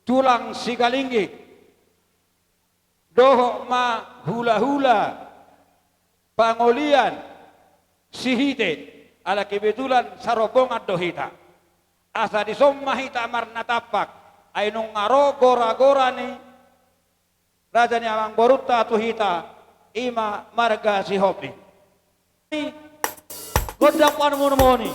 Tulang sigalinggi. Dohop ma hula-hula. Pangolian. Sihite. Ala kebetulan sarobongan dohita. Asa disomahita marna tapak. Ay nung aro gora-gora ni Raja ni amang boruta tuhita. Ima marga si hopi. Godang panu moni.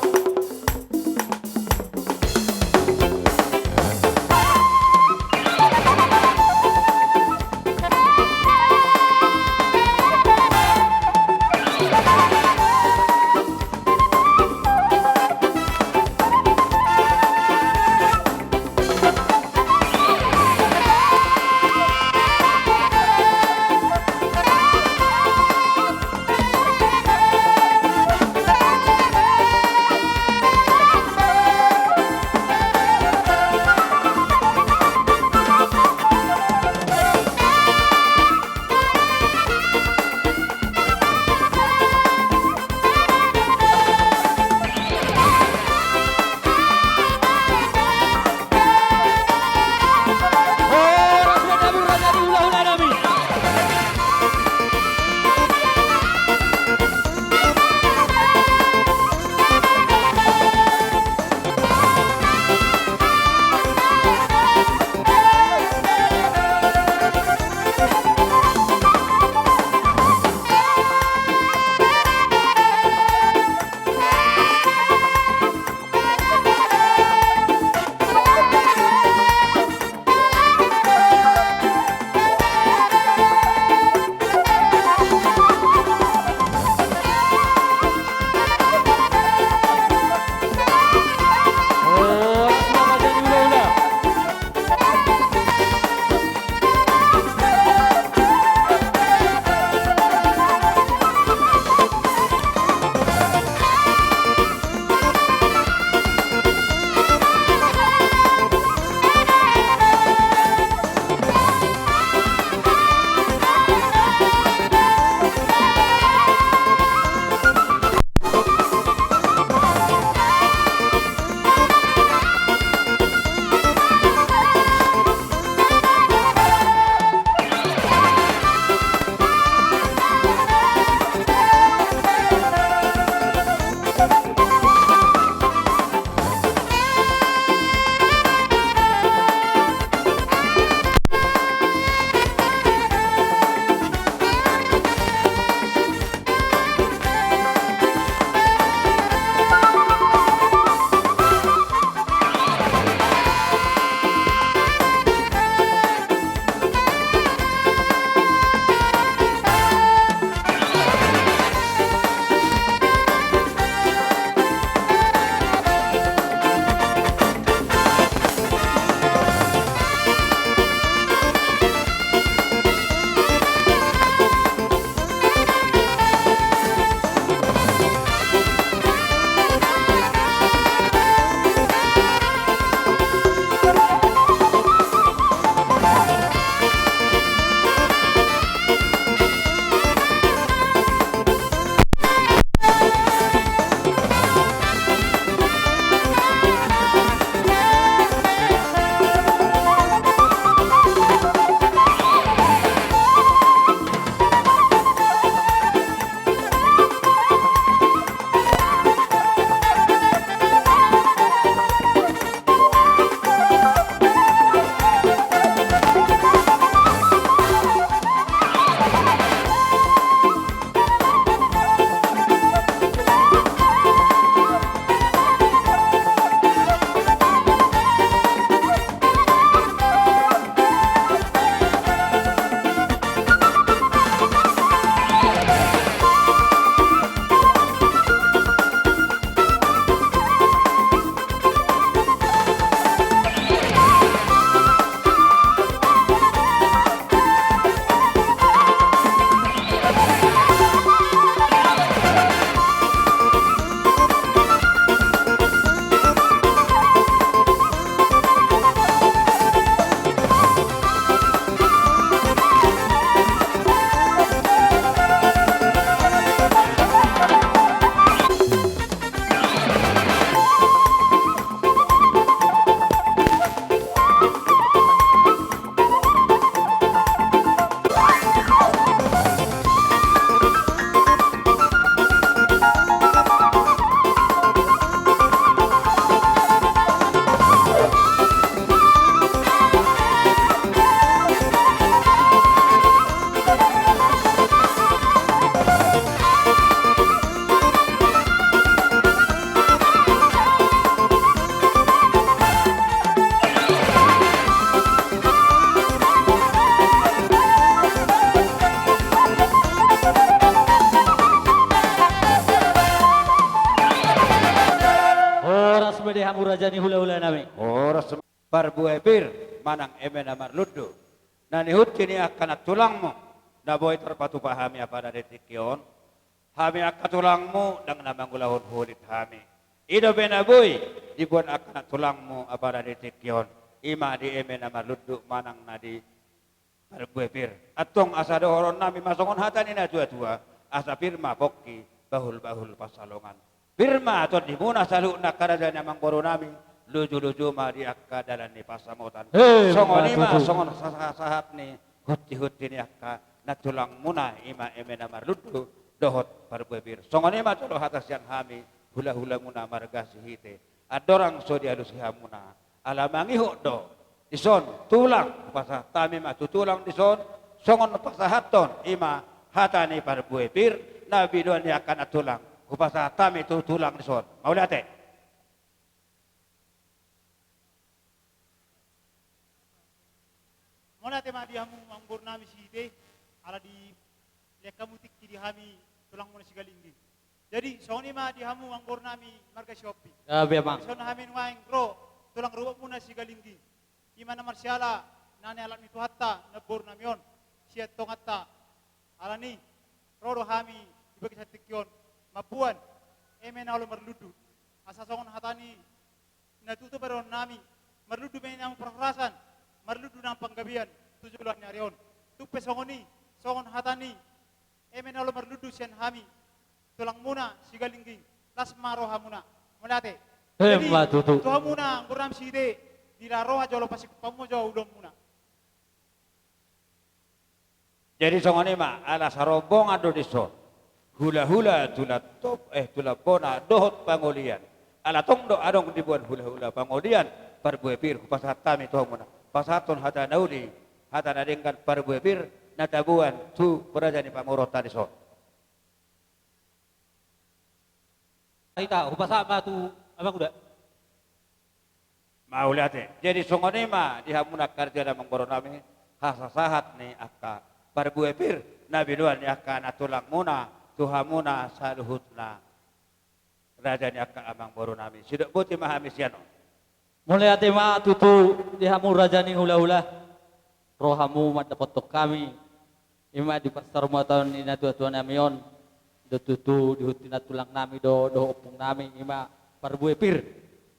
parbuepir manang eme namar ludu nanihut kini akan tulangmu na boy terpatu pahami apa ada detikyon hami akan tulangmu dang namang ulahun hulit hami ido benaboy dibuat akan tulangmu apa ada detikyon ima di eme namar ludu manang nadi parbuepir atong asa dohoron nami masongon hatani na tua-tua asa firma pokki bahul-bahul pasalongan firma atau dimuna salu nak karada namang boro nami luju-luju mari akka dalan ni pasamutan songon ima songon sahat ni huti-huti ni akka natulang muna ima eme namar ludu dohot parbuepir songon ima tolo hatas yang hami hula-hula muna marga sihite adorang so dialus hamuna alamangi do dison tulang pasah tami ma tutulang dison songon pasahaton ima hatani parbuepir nabi doan ni akan atulang kupasa tami tutulang dison mau lihat Mona tema di hamu mangbor nami side ala di lekamu tikki di hami tulang mona sigalinggi. Jadi soni ma di hamu mangbor nami marga Shopee. Memang. Sona hamin waing bro tulang ruwak muna sigalinggi. Imana marsyala nane alat mitu hatta nebor namion siat tongatta ala ni rodo hami dibagi satikyon mapuan emena olo merludu asa songon hatani na tutu baron nami merludu mena perkerasan marludu ng panggabihan tujulan nyarion tupe songoni songon hatani emen alo marludu sian hami tulang muna sigalingging las maroha muna mulate Tutu. tuha muna buram side dilaroha jolo pasik pamojo udom muna jadi songon ima ala sarobong ado dison hula-hula tula bona dohot pangolian ala tongdo adong dibuat hula-hula pangolian parbuepir kupasat tami tuha muna pasaton hata naudi hata nadengkan parbuepir natabuan tu berajani pamurota di son. Kita upasa ma tu abang udah. Mau lihat jadi songonema di hamuna karja dan mengboro nami hasasahat ni akka parbuepir nabi doan ni akka natulang muna tuhamuna saluhutna rajani akka amang boro nami sidak buti mahami siano. Mulai tema tutu dihamu rajani hula-hula rohamu madapotok kami ima di pasar tahun ina tua-tua namion do tutu dihutina tulang nami do opung nami ima parbuepir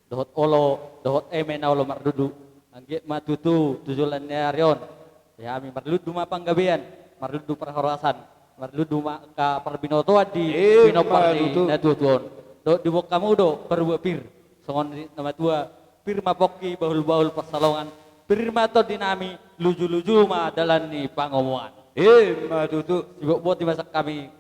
dohot olo dohot emena olo mardudu angge ma tutu tujulan nyarion ya ami mardudu ma panggabean mardudu perharasan mardudu ma ka perbinotoan di binopar di natutuon do di kamu do parbuepir songon nama tua firma pokki bahul-bahul pasalongan firma to dinami luju-luju ma dalan ni pangomongan Ma tutu sibuk buat dimasak kami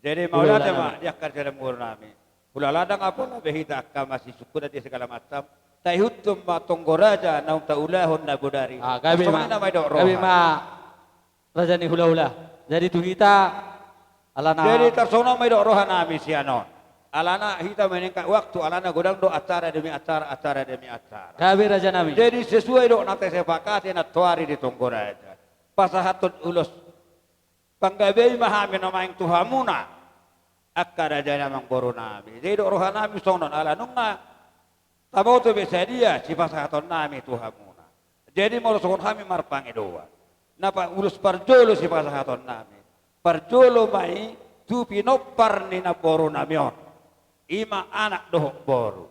jadi mau lihat ma dia kerja dalam boro nami hula ladang apa na behita akka masih syukur di segala macam taihutum ma tonggoraja naung taulahun na bodari gabi ma raja ni hula-hula jadi tu kita alana jadi tersono mai do roha nami sianon alana hita meningkat waktu alana godang do acara demi acara demi acara gabi raja nami jadi sesuai do nate sepakati na tuari di tonggoraja pasahatun ulus panggabei mahami no maing tuhamuna akka raja namang boro nami jadi do roha nami sonon ala nunga tabo to bisa dia si pasahatun nami tuhamuna jadi mau songon hami marpangi doa napa ulus parjolo si pasahatun nami parjolo mai tu pinopar ni na boro namion ima anak dohok boru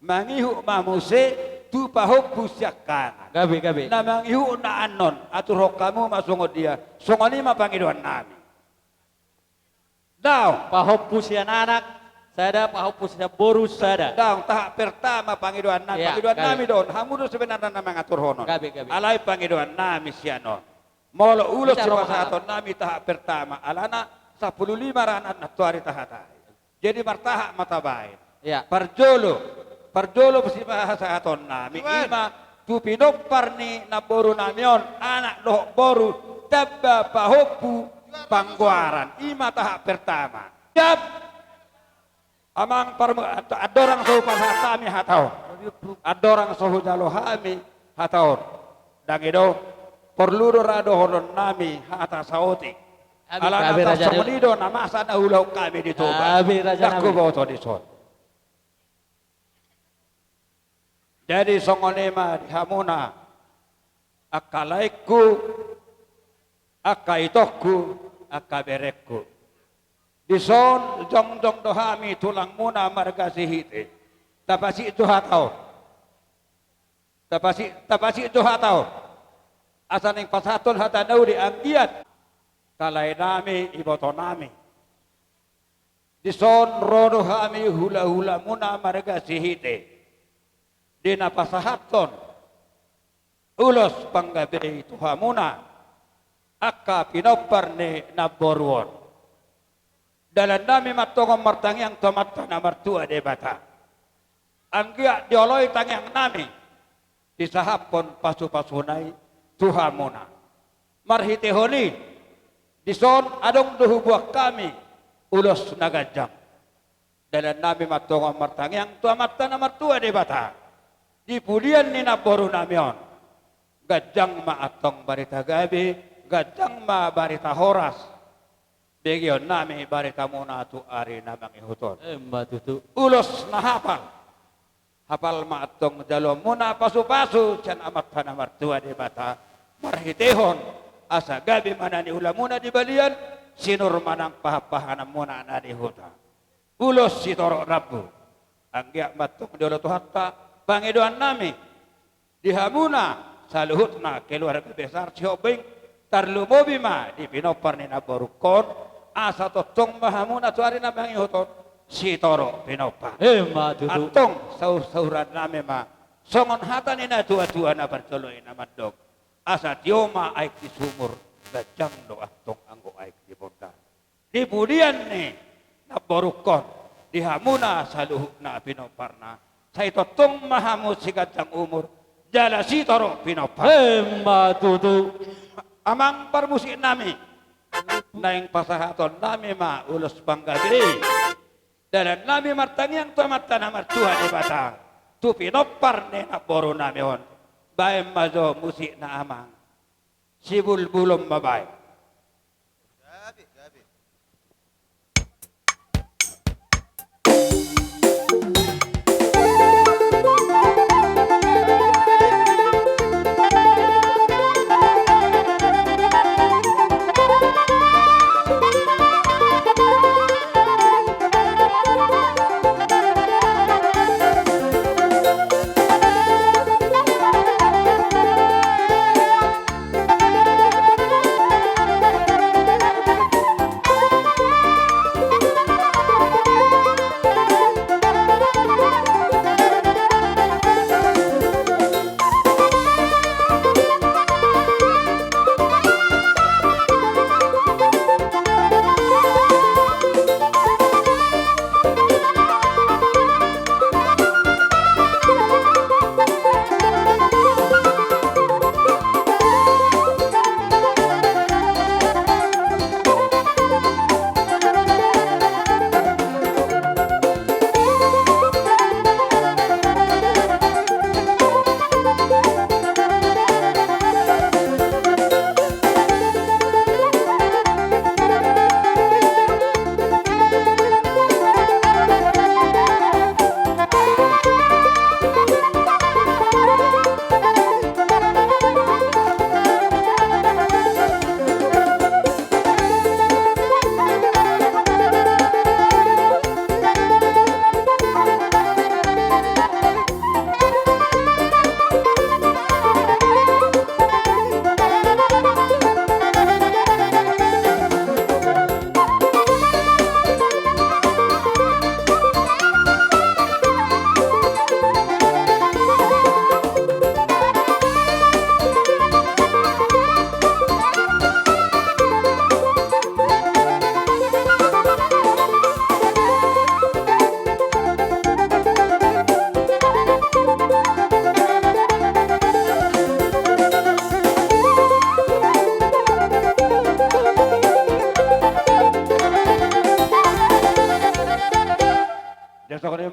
mangihu mamuse tu pahok busyakana gabi na mangihu na anon atur kamu masungod dia songoni ma pangiduan nami daw pahok pusian anak sada pahok pusian boru sada daw tahap pertama pangiduan nami pangiduan nami don hamudu sebenarnya na mengatur honon gabi alai pangiduan nami sianon molo ulos si pasahaton nami tahap pertama alana 15 ranat na tuari tahatai jadi martaha mata baik. Ya. Parjolo besi bahasa aton nami ima tu pinopar ni na boru namion anak doh boru tabba pahopu pangguaran ima tahap pertama. Siap. Amang adorang sohu pasatami hataon. Adorang sohu jalo hami hataon. Dangido perlu rado horon nami hata saoti. Ala nata somenido nama sana ulau kami ditoba. Aku bawa to dison. Jadi songonema di hamuna akalaiku, akaitokku, akaberekku. Dison jong dohami tulang muna marga sihite. Tapasi itu hatau. Tapasi itu hatau. Asaning pasaton hatanau di anggiat. Kalay nami iboto nami. Dison rodo hami hula-hula muna marga sihite. Dina pasahaton ulos panggabi tuhamuna akka pinoparne naborwon dalam nami matongom martangyang tomatta na martua de bata anggia dioloy tangyang nami disahapon pasu-pasunay tuhamuna marhitehoni dison adong duhubuak kami ulos nagajang dalam nami matongom martangyang tomatta na martua de bata di pulian ni naboru namion gajang ma atong barita gabi gajang ma barita horas begion nami barita muna tu ari namang ihuton Tutu. ulos na hapal ma atong jalom muna pasu-pasu can amat panamartua di bata marhitehon asa gabi manani ulam muna di balian sinur manang pahapahanam muna na di huta ulos si torok rabu anggiak matong diolo tuhatta pangiduan nami di hamuna saluhutna keluarga besar Ciobeng tarlumobima di pinopar ni naborukon asa totong mahamuna tuari na mangihuton si toro pinopar Tutu. atong sauran nami ma songon hata ni na tua-tua na bertoloy na mandog asa tioma aik di sumur gajang do atong anggo aik di bonda di budian ni naborukon di hamuna saluhutna pinoparna saya totong mahamut si gajang umur jala si toro pinopar Tutu. amang parmusik nami naing pasahaton nami ma ulos panggabiri dalam nami martangyang tuamata na martuha di bata tu pinopar ni naboru nami on baem mazo musik na amang si bulbulom mabay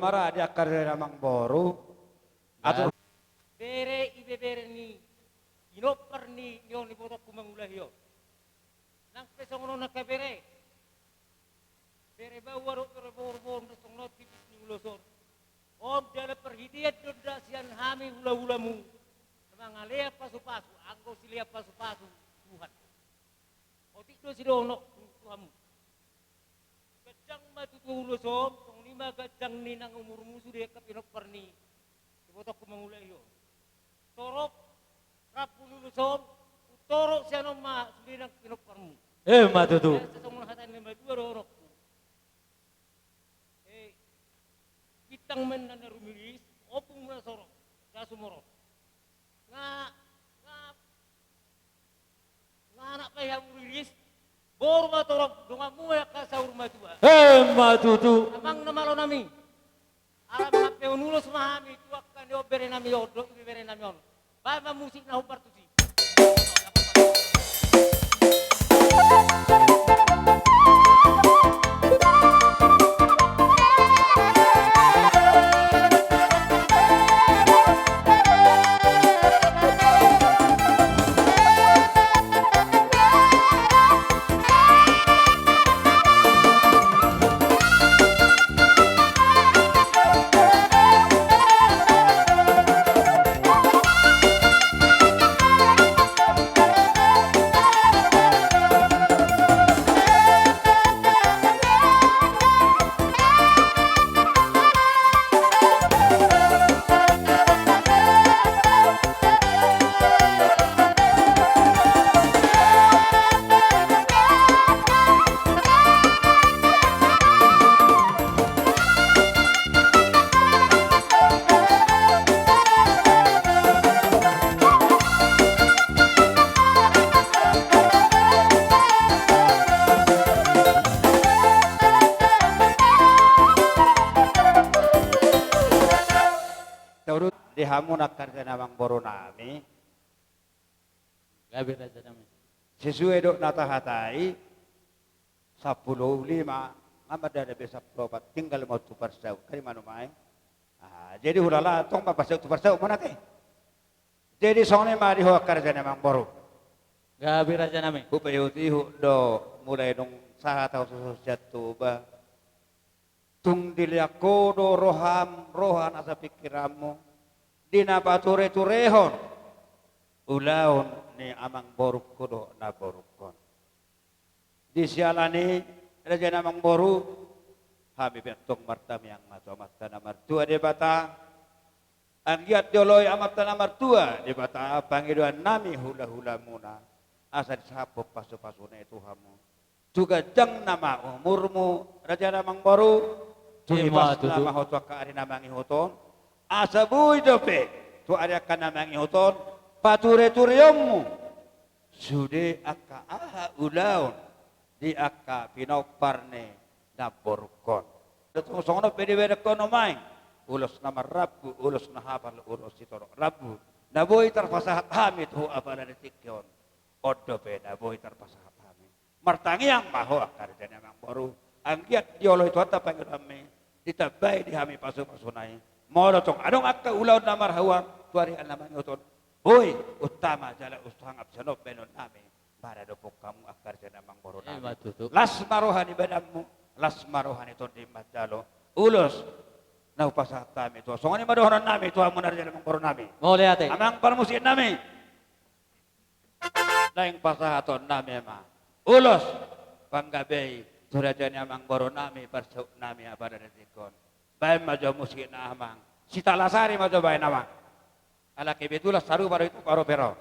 mara dia karena mang boru atau bere ibe bere ni inoper ni nyon ni botok kumangulah yo nang pesongono nakabere bere bawa bor bor bor tong not tipis ni uloson om dala perhidiat dodasian hami nami hula-hulamu. Mangalea pasu-pasu, anggo silia pasu-pasu Tuhan. Otik do si donok Tuhanmu. Gajang matutulo som, tong lima gajang ni nang umurmu sudah kapinok perni. Ibotok ko mangulay yo. Torok, rapululo som, torok siya no ma sudah nang pinok permu. Matutu. Sa tong lahatan ni madua rorok. Kitang men na narumilis, opong mo na sorok, sa sumorok. Nga anak pa yang rilis, bor matorok, dunga mo ya ka sa urma tua. Matutu. Amang namalo nami. Ara mga peunulos mahami, tuwak ka ni obere nami odro, ibere nami on. Ba musik na hupar tusi. Dihamu nak karja namang boro nami. Gabi raja nami. Sesuai dok natahatai 15 ngamad ada besap propat tinggal mau tu persau kari manu mai. Jadi hulala tong pa persau tu persau mana ke? Jadi sone mari ho karja namang boro. Gabi raja nami. Upayuti hu do mulai dong saha tau susus jatuh ba. Tung diliako do rohan asa pikiramu. Dina pature-turehon ulaon ni amang boruk kudo na borukon di sialani raja namang boru habi bentong martam yang mato martana martua di bata anggiat dioloi amartana martua di bata pangiduan nami hula-hula muna asa disapo pasu-pasune Tuhanmu juga jang nama umurmu raja namang boru tulibas nama hotua kaari namangi hoton asabuy dope tu ada kana mangihoton pature-tureyommu sude akka aha ulaon di akka pinoparne naborkon datong songono pede wede kono main ulos nama rabu ulos na hafal ulos itoro rabu naboy tarpasahat hamit hu abala detikyon oddo pe naboy tarpasahat hamit martangi yang maho akar jana mang boru anggiat diolo itu hatta pangirame ditabai di hami pasu-pasunai Moro tong adong akka ulaw na marhawan tuari ang naman uton. Hoy, utama jala ustangap sanop benon nami. Para dopok kamu akar sa namang boro nami. Las marohan ibadammu, las marohan ito di madalo. Ulos na upasat kami to. So ngani madohanan nami to amo na namang boro nami. Mole ate. Amang parmusin nami. Laing pasahaton nami ma. Ulos panggabay turajan namang boro nami parsuk nami abada detikon. Baik majo musik na amang. Si talasari majo baik namang. Ala kebetulan saru baru itu baru pero.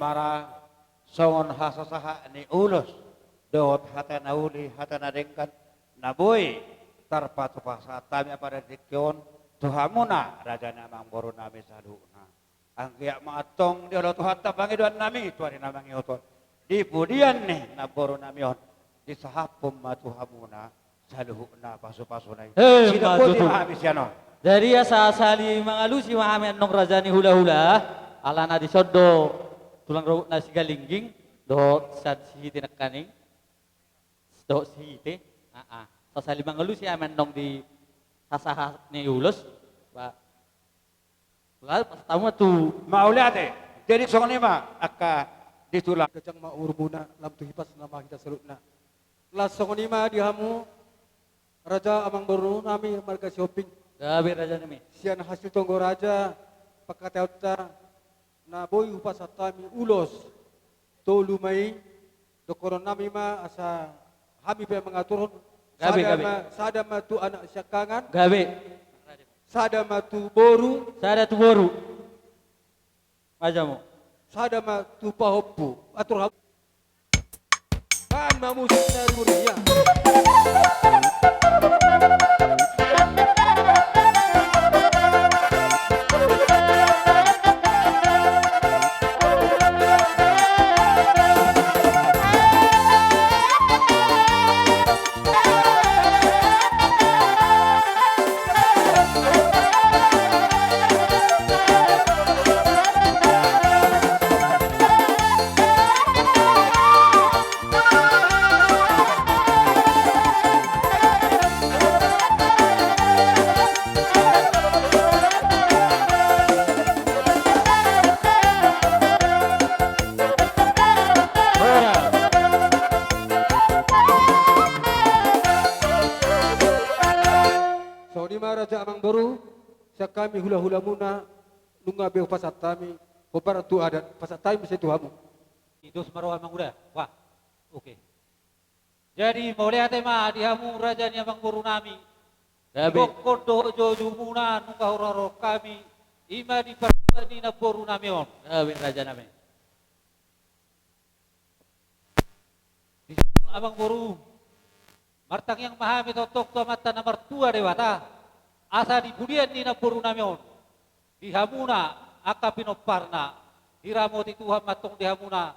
mara songon hasasaha ni ulos dot hatana uli hatana dengkan naboy tarpat pasa tami pada dikyon tuhamuna raja namang boru nami saluna angkia matong dia lo tuhatta bangiduan nami tuari namang yoton di pudian nih naboru nami on di sahapum matuhamuna saluhuna pasu-pasunai sida pudi habis ya no. Dari asal-asali mangalusi mahamen nong rajani hula-hula alana di sodo tulang robot nasi galingging do sad si tinakaning do si te sasali mangalusi amen nong di hasaha ni ulus ba lalu pas tamu tu Maulate jadi songon ma aka ditulang kajang maur muna lam tu hipas nama kita selutna las songonima dihamu raja amang baru nami marga shopping gabe raja nami sian hasil tonggo raja pakatauta na boy upas atami ulos tolu mai dokoron nami ma asa hami pe mengatur sadama tu anak syakangan gabe sadama tu boru sada tu boru majamu sadama tu pahopu atur kan mamusik dari dunia. Raja amang baru kami hula-hula muna nunga beu pasatami kobar tu adat pasatami bisa tuhamu Dos maroha mang udah wah oke jadi mau lihat tema dihamu raja ni amang baru nami kodo jojo muna nunga hororo kami ima di perni na baru nami on raja nami abang baru martang yang mahami totok to mata nomor 2 dewata asa di budian ni na puru namion di hamuna akapino parna di ramoti Tuhan matong di hamuna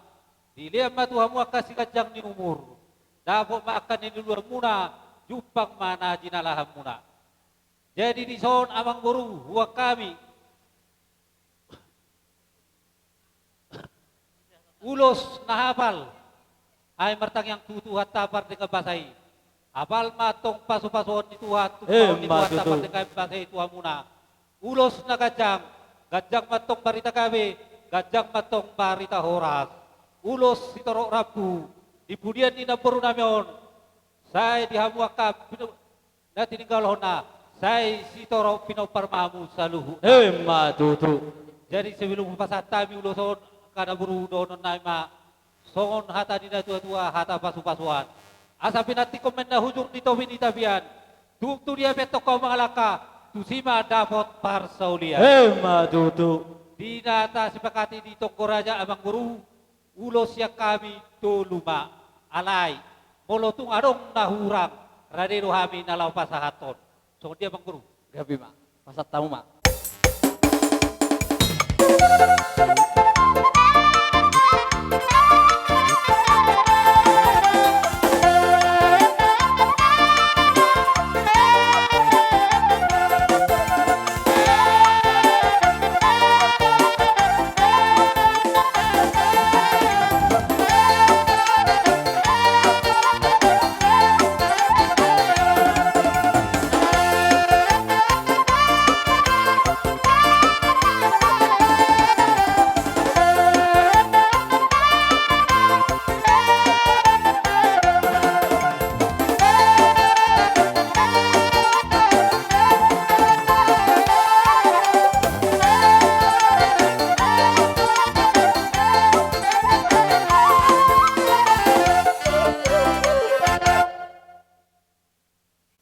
di liam matuhamu akasi kajang ni umur dapot maakan ni luar muna jupang mana jinalahan muna jadi di son amang buru huwa kami ulos nahapal ay martang yang tutu hatapar dengan basai apal matong pasu-pasuan itu hatu itu dapat dengan bahasa itu amuna ulos na gajang matong barita kabe gajang matong barita horas ulos sitorok rabu di budian ni na baru namion saya dihamuaka na tininggal hona saya sitorok pinoparmamu saluhu tutu jadi sebelum pasatami uloson kada buru donon naima songon hata dina tua-tua hata pasu-pasuan asa pinati komen na hujur dito binitabian tu dia beto kau mangalaka tu sima dapot parsaulia tutu di nata sepakati dito koraja abang guru ulos ya kami toluma alai molotung adong nahurang radero hami nalau pasahaton so dia bang guru gabi ma pasat tamu ma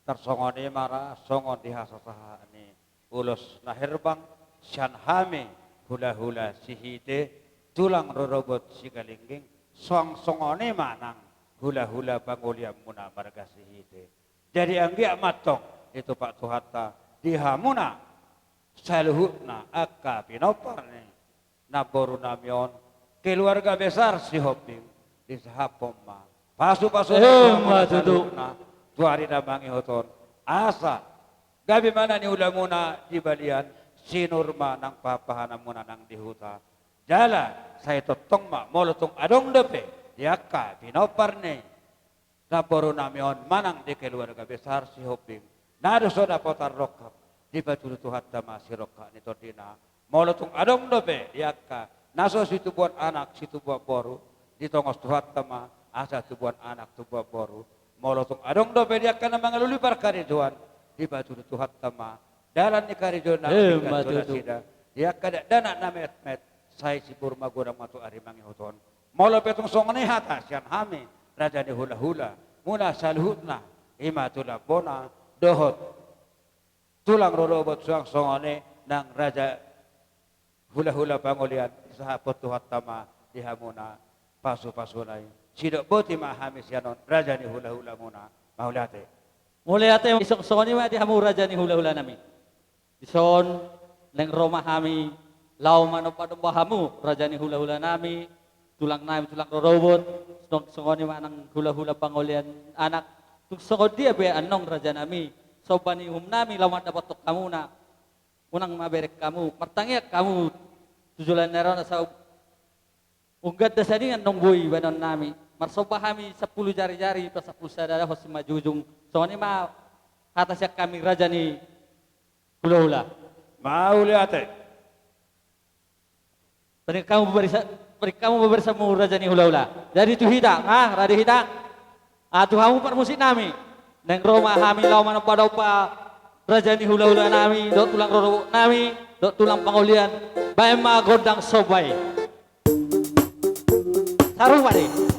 tersongoni mara songon dihasasaha ni ulos nahirbang syanhame hula-hula sihide tulang rorobot sigalingging song-songone manang hula-hula panguliam muna margasihide. Jadi anggia matong itu Pak Tuhatta dihamuna saluhutna akka pinoparne naboru namion keluarga besar si Hoping di sahapomma pasu-pasu na tuari namangi hoton asa gabi mana ni ulamuna di balian sinurma nang papahana muna nang dihuta jala saya totong ma molotong adong depe diaka pinoparne naboru namion manang di keluarga besar si Hoping nado soda potar rokap di batu Tuhatta masih rokak ni tordina molotong adong depe diaka naso situ buat anak situ buat boru di tongos Tuhatta ma asa tu buat anak tu buat boru molotong adong dope dia kana mangaluli par karijuan di batu Tuhatta ma dalan ni karijuan na sida dia kada dana na met sai si burma gorang matu ari mangi hoton molo petong songone hata sian hame raja ni hula-hula muna salhutna imatula bona dohot tulang rolobot suang songone nang raja hula-hula pangulian sahapot Tuhatta ma dihamuna pasu-pasunay sidok boti mahami sianon raja ni hula-hula muna mahulate Muliate isok-sokon ni mati hamu raja ni hula-hula nami. Ison neng Roma hami lau manopadong bahamu raja ni hula-hula nami tulang nami tulang robot sokon ni manang hula-hula pangulian anak sokon dia be anong raja nami sobani nami lau dapat tok kamu na unang maberek kamu pertangnya kamu tujulan neron sa unggat dasadingan nong boy banon nami marsopahami 10 jari-jari plus 10 sadara hos majujung soalnya mah atasnya kami raja ni hula-hula mau lihat beri kamu bersama raja ni hula-hula jadi tu hita radi hita tu kamu permusik nami neng Roma kami lau mana pada raja ni hula-hula nami dot tulang roro nami dot tulang pangulian bae ma godang sobai taruh pade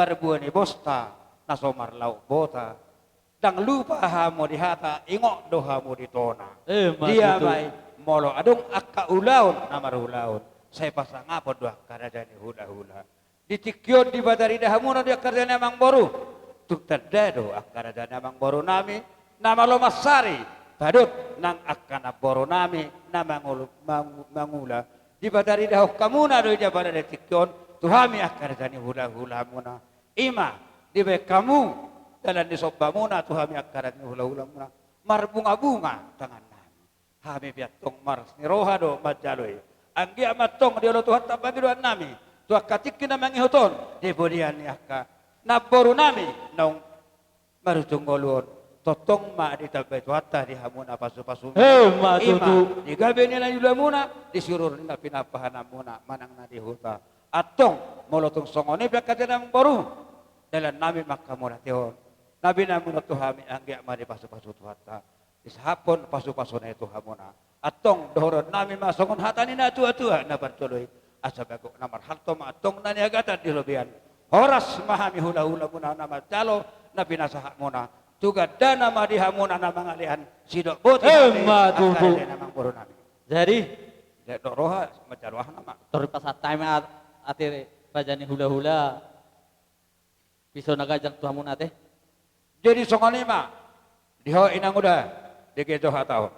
barbuani bosta nasomar lau bota dang lupa hamu di hata ingok dohamu di tona dia mai molo adung akka ulaun namar ulaun saya pasang apa doa karadani hula-hula ditikyon di badari dahamuna dia karadani amang boru tuk terdado akaradani amang boru nami nama lo masari badut nang akkana boru nami nama mangula di badari dahok kamuna do dia badari tikyon tuhami akaradani hula-hula muna ima di kamu dalam di sobbamuna tuhami akaradani hula-hula muna marbunga-bunga tangan nami hami biatong mars ni roha do majaloy anggi amatong di lo tuhat tabagiluan nami tuak katikin na mangihuton di bodian ni akka naboru nami naung marutunggolon totong ma di tabay tuhatta di hamuna pasu-pasu ima di gabi nila yula muna disurur nila pinapahanam muna manang na di huta atong molotong songoni biakati namang boru dalam nami makamuna tihon nabi namuna tuhami anggi ma di pasu-pasu tuhatta ishapon pasu-pasu na itu hamuna atong dohoron nami masongon hatani na tua-tua na bartuloy asabako namar halto ma atong naniagatan di lobian horas mahami hula-hula muna na majalo na pinasaha muna tuga dana madiha muna na mangalihan sidok buti akare namang puro nami Jadi dok roha majaluah nama tori pasatay ma atire pajani hula-hula piso nagajang tuhamu nate jadi songonima diho inang udah dikejo hatao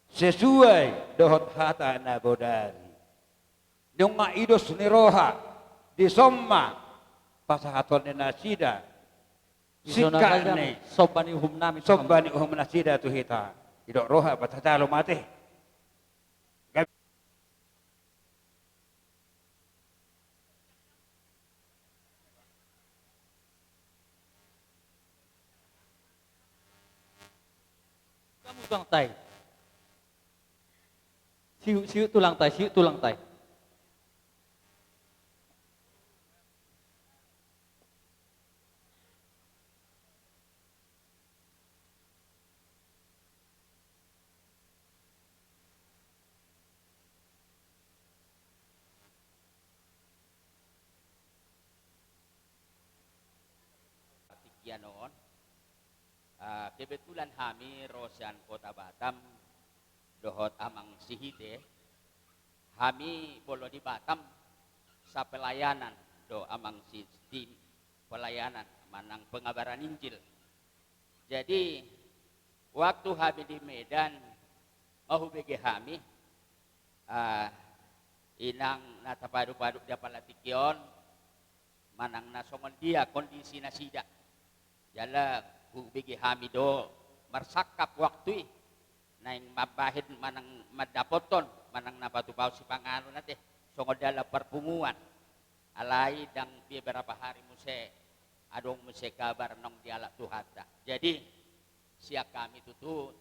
sesuai dohot hata na bodari yung maidos ni roha di somma pasahaton ni nasida sikane sobani uhum nami sobani uhum nasida tu hita idok roha patatalo mate kamu tulang tay siu tulang tay siu tulang tay noon. Kebetulan kami Rosyan Kota Batam dohot amang sihite kami bolo di Batam sa pelayanan do amang sistem pelayanan manang pengabaran Injil. Jadi waktu kami di Medan mau bagi kami inang natapadu-padu dia palatikyon manang nasongon dia kondisi nasida jala bigi kami do marsakap waktu naing mabahid manang madapoton manang napatupaw si pangano nate songod dala perpunguan alay dang beberapa hari muse adong muse kabar nong dialak tuhata jadi siap kami tutut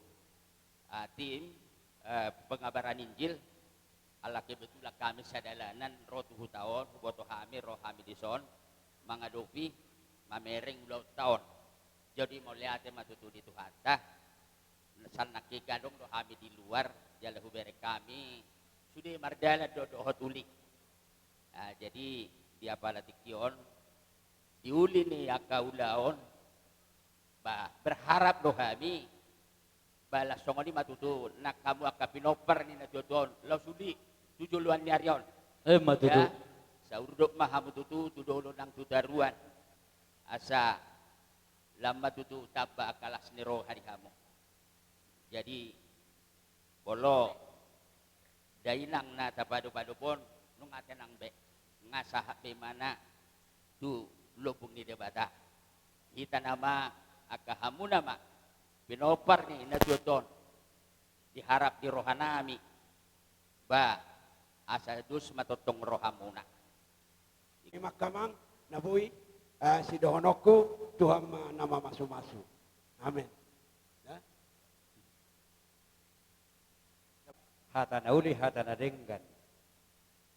tim pengabaran Injil ala kebetulan kami sadalanan rotuhu tahun boto kami roh kami dison mangadopi mamereng ulau tahun jadi mau lihat matutu di tuhata san nakikadong do kami di luar jala hubere kami sudah mardala do hotuli jadi dia pala tikyon diuli ni akaulaon berharap do kami balas songoni matutu nak kamu akapinoper ni na jodon law sudi tujuluan ni aryon matutu sa urdok mahamu tutu tudolo nang tudaruan asa lama tutu taba akalas niro hari kamu jadi bolo dainang na tapado-pado pon nung aten ang be ngasah be mana tu lubung ni debata kita nama akahamu nama pinopar ni najuton diharap di rohanami ba asa dus matotong rohamuna ini makamang nabui si dohonoko Tuhan nama masu-masu amin hata nauli hata nadenggan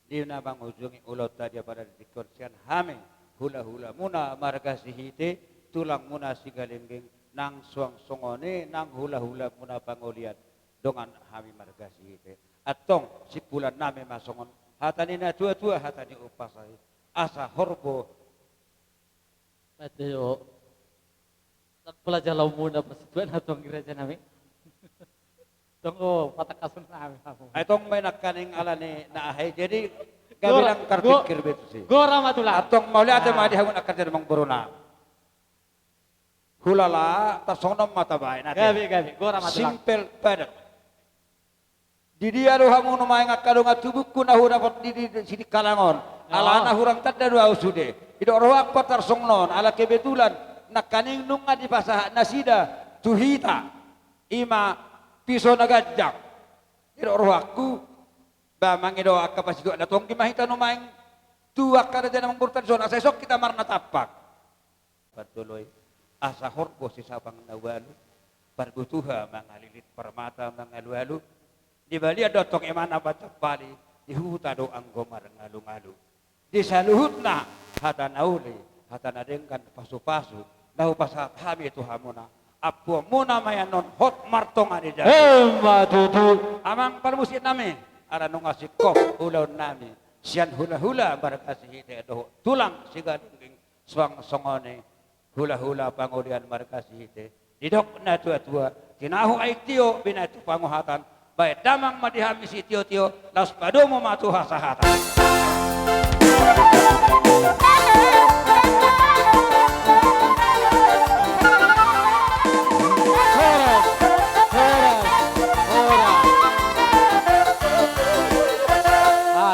di nabang ujungi ulot tadi pada dikorsian hame hula-hula muna marga sihite tulang muna sigalingging nang suang songone nang hula-hula muna pangulian dongan hami marga sihite atong sipulan nami masongon hata ni na tua-tua hata ni upasai asa horbo Ayo. Pelajar lau muna pasituan atong gereja nami. Tunggu patah kasun nami. Itong may nakaning ala ni naahay. Jadi kabilang kartikir beto si. Gora matulah. Atong mauli ate madi hangun akan jadi mang buruna. Hulala tasonom mata bae nate. Gabi. Gora matulah. Simple padat. Di dia do hangun may ngakadong atubuk kuna hura pot di sini kalangon. Ala na hurang tadda do ausude. Ido roak patar songnon ala kebetulan nakaning nunga di pasah nasida tuhita ima piso nagajak. Ido roakku ba mangido akka pasigo na tong kimahita no maing tuak kada jana mangburtan zona sesok kita marna tapak. Patuloy asa horbo si sabang nawalu pargutuha mangalilit permata mangalu-alu di bali adotong emana baca bali di huta do anggomar ngalu-ngalu di saluhutna hata nauli hata nadengkan pasu-pasu lahu pasat hami itu hamuna apu muna mayanon hot martong adi jadi Matutu. amang parmusit nami ara nung ngasih kop ulaun nami sian hula-hula barakasih ite do tulang sigading swang songone hula-hula pangulian barakasih ite didok na tua-tua tinahu ay tiyo binatu panguhatan baik damang madihami si tiyo-tiyo las padomo matuha sahatan.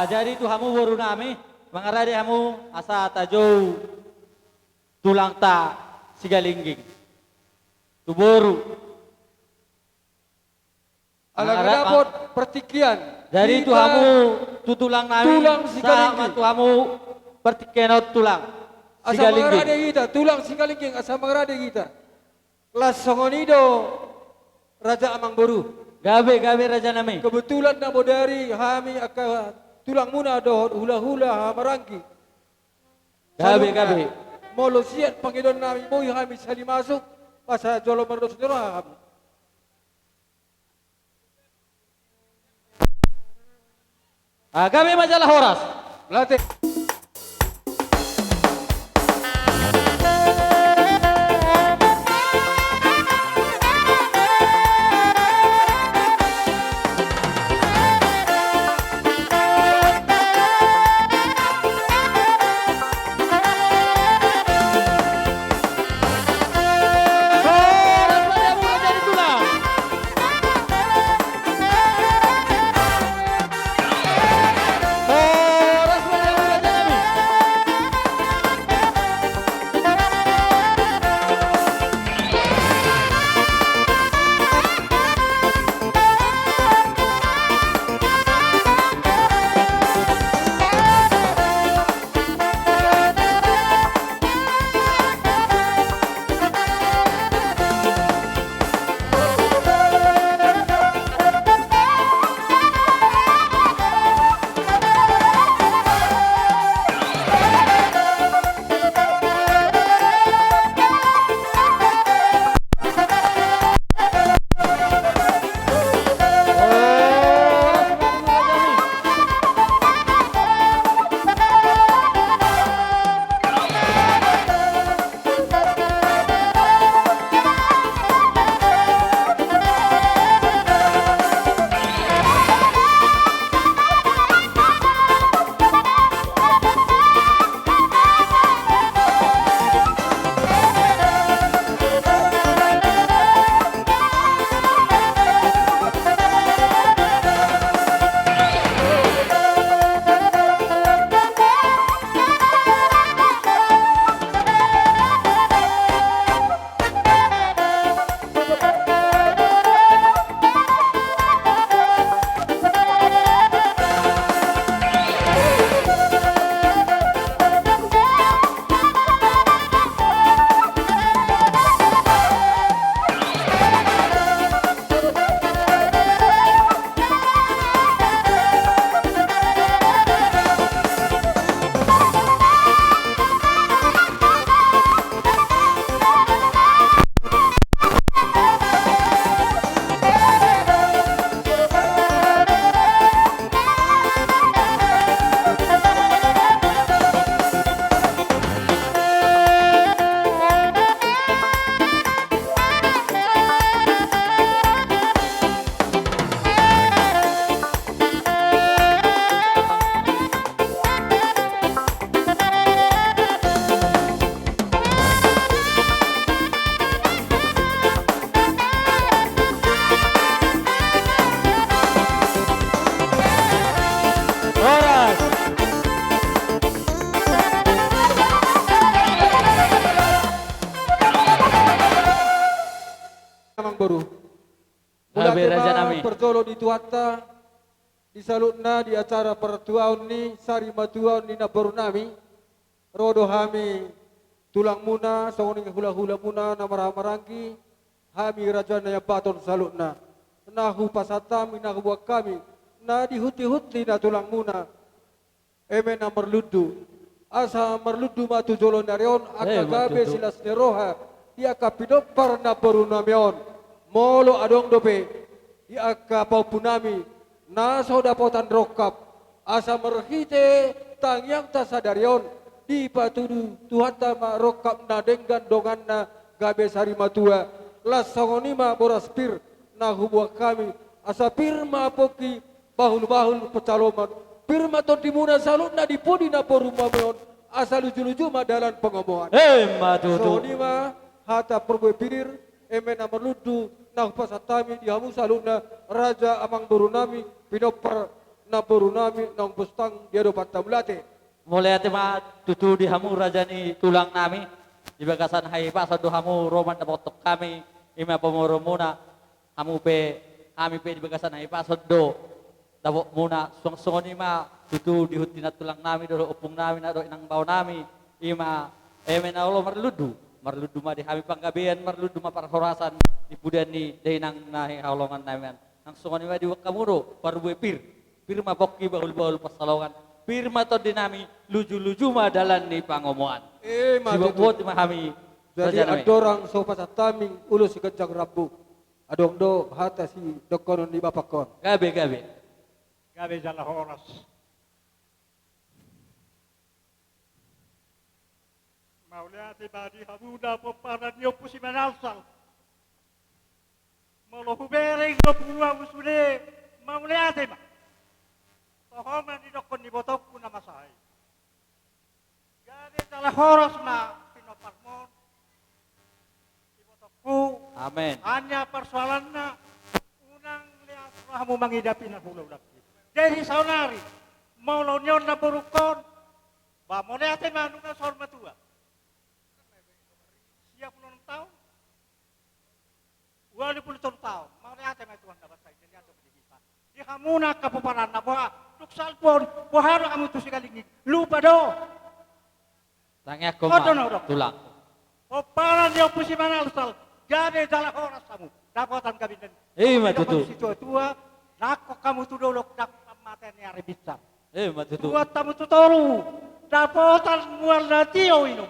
Jadi itu hamu baru nami mengarade hamu asa tajau tulang ta sigalingging tu baru Alang dapat pertikian. jadi itu hamu tu tulang nami Tulang sigalingging. sama tu hamu pertikian tulang Asa sigalingging mengarade kita, tulang sigalingging asa mengarade kita. Kelas songonido Raja Amang Boru. gabe raja nami Kebetulan namo dari kami akan tulang muna dohor hula-hula marangki. gabe Molo siat pangidon nami boy kami sali masuk pasal jolo merdos dora kami. gabe majalah Horas Latih. Horas pada baru. Gabe Raja Nami. Perjolo di Tuhatta, di salutna di acara pertuaun ni, sari matuaun ni na baru nami, rodo hami tulang muna, sawani hula-hula muna na marang-marangki, hami raja na yabaton salutna. Nahu pasatami na buat kami, na dihuti-huti na tulang muna, eme na merludu. Asa merludu matu jolo narion, akagabe silas neroha, ia kapidopar na baru namion. Molo adong dope, ia kapau punami, na saudapotan rokap, asa merhite tangyang tasadarion, di patudu tuhata ma rokap na denggan dongan na gabe sari matua, las songonima boraspir, na hubuah kami, asa pirma poki bahul-bahul pecaloman, pirma ton dimuna salut na dipudi na poruma meon, asa lucu-lucu madalan pengomongan. Matutu. Songonima hata pergue pirir, emena merludu nah pasatami dihamu saluna raja amang burunami pinopar na burunami nang bustang diado patamulate. Mulai ati ma tutu dihamu raja ni tulang nami di bagasan hai pasado hamu roman na botok kami ima pemoro muna hamu pe kami pe di bagasan hai pasado dabok muna song ni ma tutu dihuti na tulang nami dolo upung nami na do inang bau nami ima emena Allah marludu ma di hami panggabean marludu ma parhorasan di pudan ni dainang nahi haulongan naman ang sungon ni ma di wakamuro parbu pir ma bokki bahul pasalongan pir ma to dinami luju ma dalan ni pangomoan sibuk ma hami jadi adorang so pasataming ulo si kejang rabu adong do hata si dokonon di bapakon gabe jala horas. Mauliati badi hamuda popara niyo po si Manalsal. Malohubering no puwa musude. Mauliati ma. Tohoman ni dokon ni botok ko na masahay. Gade tala horas ma pinoparmon. Di botok ko. Amen. Hanya persoalan na unang lihat mo mangidapi na hulaw lagi. Jadi saunari. Maulonyon na burukon. Ba mo liatin ma nung na sorma tua. 36 tahun, 20 tahun, mau lihat yang Tuhan dapat saya lihat seperti kita. Di hamuna kapuparan na buha, tuksal pun, buharo kamu tu sikaling lupa do. Tanya koma tulang. Paparan yang pusi manalsal, jadi jalan horas kamu, dapatan kami dan. Matutu. Tua, nako kamu tu dulu dapat materi yang bisa. Matutu. Buat kamu tu toru, dapatan mual natio inum.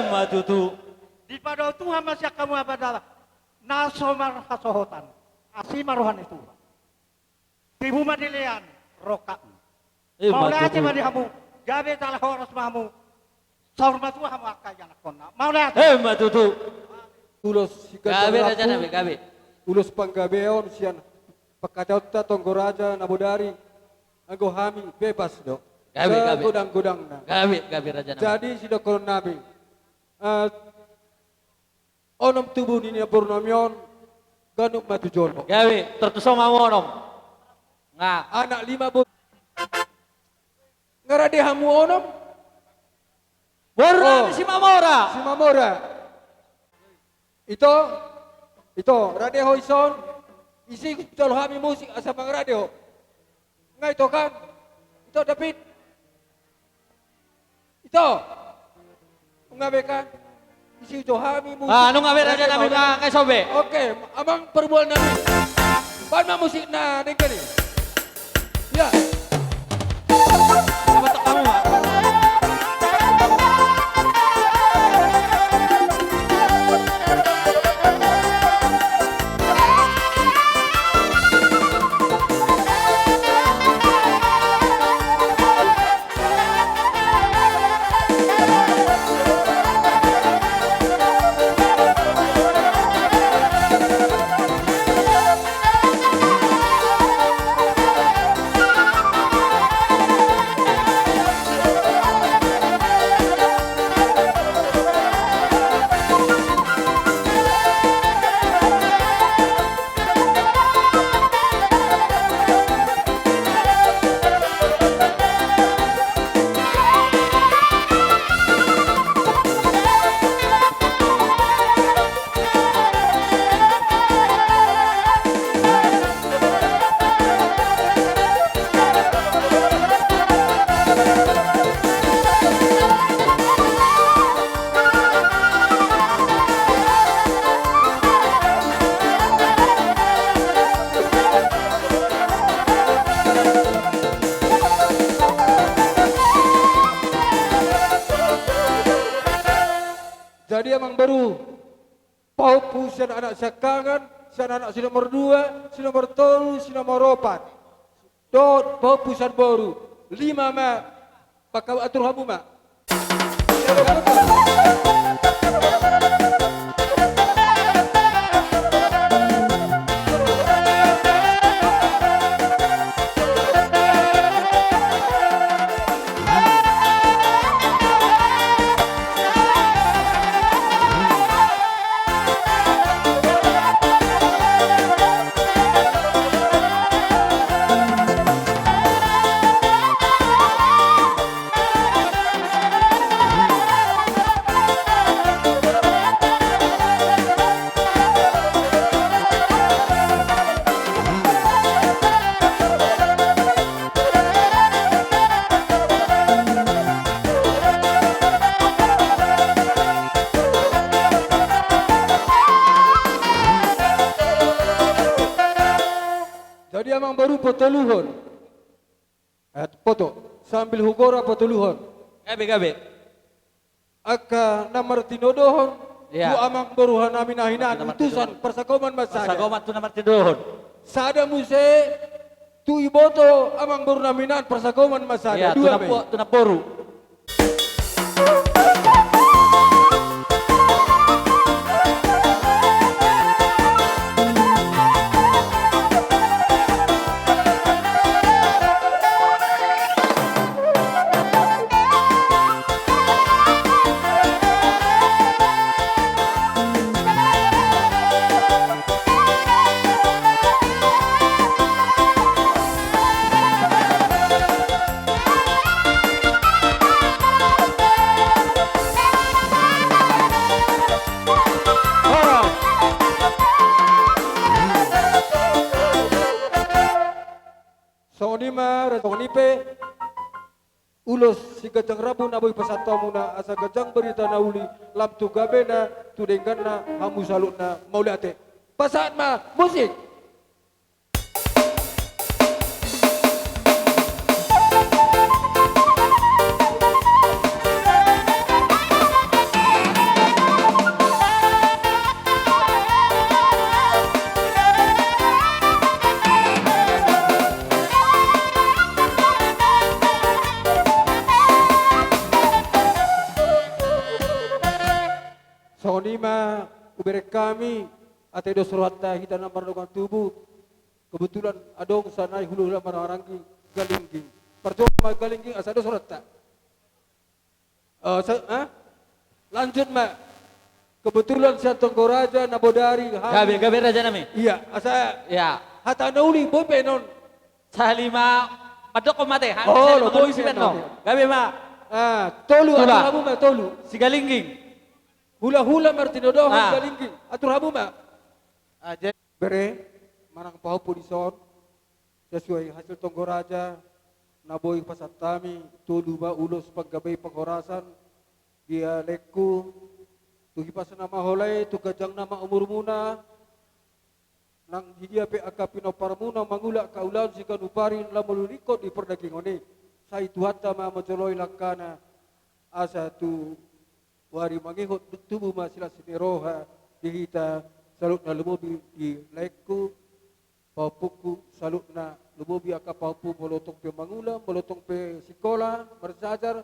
Matutu. Di pada Tuhan masih kamu abadalah nasomar hasohotan asimarohan itu tibu madilian roka mau lihat madi kamu gabe talah horas mamu sorma tu kamu akaya nakona mau lihat matutu ulos gabe raja nabi gabe ulos panggabeon sian pakatauta tonggoraja nabodari anggo hami bebas do gabe gudang na gabe raja nabi jadi sido koron nabi onom tubuh ni purnamion ganuk matu jono. Gawe tertusong mau onom. Nga anak 5 ngarade hamu onom. Borra si Mamora. Si Mamora. Ito rade hoison isi tol hami musik asa mang radio. Nga ito kan. Ito David. Ito. Ngabe kan. Isi Johami musik. Ano nga raja namin kay Sobe? Oke, amang perbual namin. Paano musik na dengar ni? Ya. Batak kamu ma. amang baru. Paupu siya anak siya kangan, siya anak si nomor 2, si nomor 3, si nomor 4. Dot paupu siya baru. 5 ma, pakaw atur hamu ma. Jadi amang baru potoluhon. Foto sambil hugora potoluhon. Gabe. Aka namar tinodohon. Iya. Tu amang baru hanamin ahinan utusan persakoman masada. Persakoman tu namar tinodohon. Sada muse tu iboto amang baru naminan persakoman masada. Iya, Dua tu naporu. Sonipe ulos si gajang rabu na boy pasata muna asa gajang berita na uli lam tu gabe na tu denggan na hamu salut na maulate pasat ma musik. Sonima uberek kami ate do surata hita namar dokan tubuh kebetulan adong sanai hulu la mararanggi galinggi percuma galinggi asa do surata lanjut ma kebetulan saya Tenggoraja Nabodari Gabe raja nami. Iya asa Ya. hata nauli boy penon Salima madok mate. Oh, lo boy si penon. Gabe ma. Tolu Tula. atur habu ma tolu Si galingging. hula martino dohon Ah. galinggi atur habu ma Jadi bere manang pau pulison sesuai hasil Tenggoraja naboy pasatami tulu ba ulos paggabay panghorasan dia leku tuhi pas nama holay tu gajang nama umur muna nang hidia pe aka pinopar muna mangula kaulan si kanuparin lamululikot di perdaging oni sai tuhata ma majoloy lakana asa tu wari mangihot tubuh masila siniroha dihita salut na lumobi di leku paupuku salut na lumobi aka paupu molotong pe mangula molotong pe sikola bersajar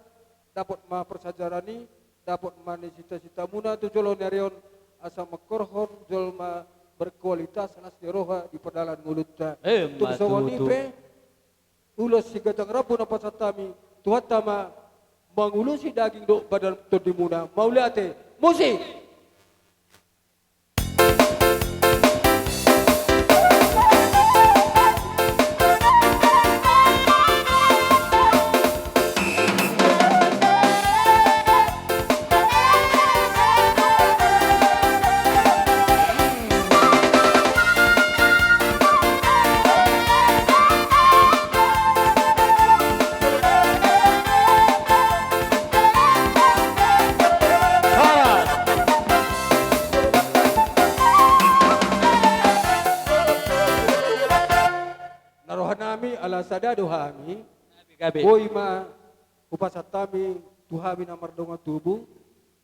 dapat ma persajarani dapat mani cita-cita muna tu jolo nerion asa makorhon jolma berkualitas alas niroha di pedalan ngulutnya tu sawani pe ulos si gajang rabu na pasatami tuhatama mengulusi daging do badan todimuna maulate musik. Sada dohami, boy ma upasatami tuhami namar donga tubuh,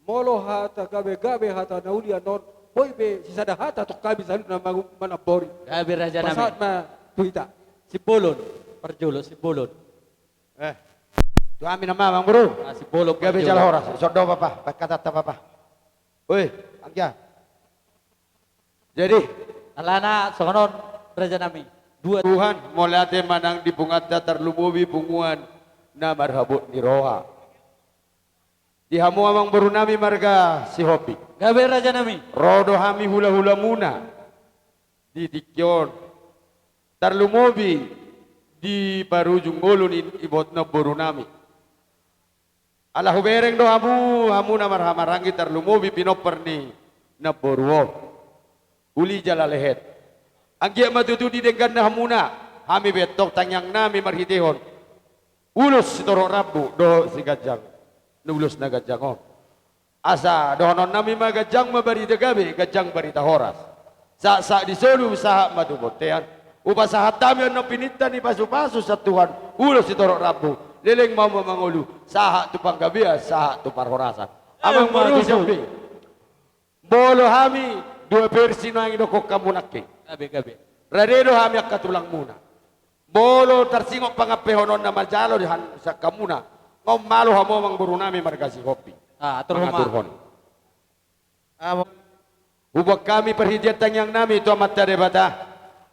molo hata gabe hata nauli anon boy be sisada hata to kami salu na manabori. Gabi raja nami. Pasat ma tuita. Si Bolon, perjulo si Bolon. Tu amin nama Mang Bro. Si Bolon Gabi perjulo. jal horas, sodo papa, kata papa. Oi, angja. Jadi, Alana songonon raja nami. Dua Tuhan molate manang di pungat datar lumubi punguan na marhabut ni roha. Di hamu amang baru nami marga si hobi. Gabi raja nami. Rodo hami hula-hula muna. Di dikyon. Tarlumubi di barujung ngulun ibot na baru nami. Ala hubereng do hamu na marhamarangi tarlumubi pinoper ni na boruo. Uli jala lehet. Ang giya matutu di denggan na hamuna. Hami betok tanyang nami marhitihon. Ulos si toro rabu do si gajang. Nulos na gajang on. Asa dohonon nami magajang mabarita gabi, gajang barita horas. Sa di solu usaha matubotean. Upasaha tami no pinita ni pasu-pasu sa Tuhan. Ulos si toro rabu. Leleng mau mangulu. Saha tu panggabia, saha tu parhorasan. Amang baru siambi. Bolo hami dua versi na ang inokok kamunake. Gabi. Radedo hami akatulang muna. Bolo tarsingok pangapehonon na majalo dihan sa kamuna. Ngom malo hamo mang buru nami marga si kopi. Atur hon. Hubak kami perhidian tangyang nami itu amat bata.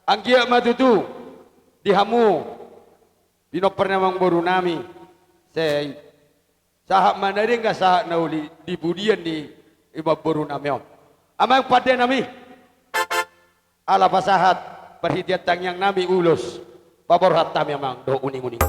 Ang giya matutu dihamu pinoper na mang buru nami. Say sahak manaring ka sahak na uli di budian ni iba buru nami om. Amang pada nami ala pasahat perhidian tangyang nami ulos babor hatam yang mang do uning-uning.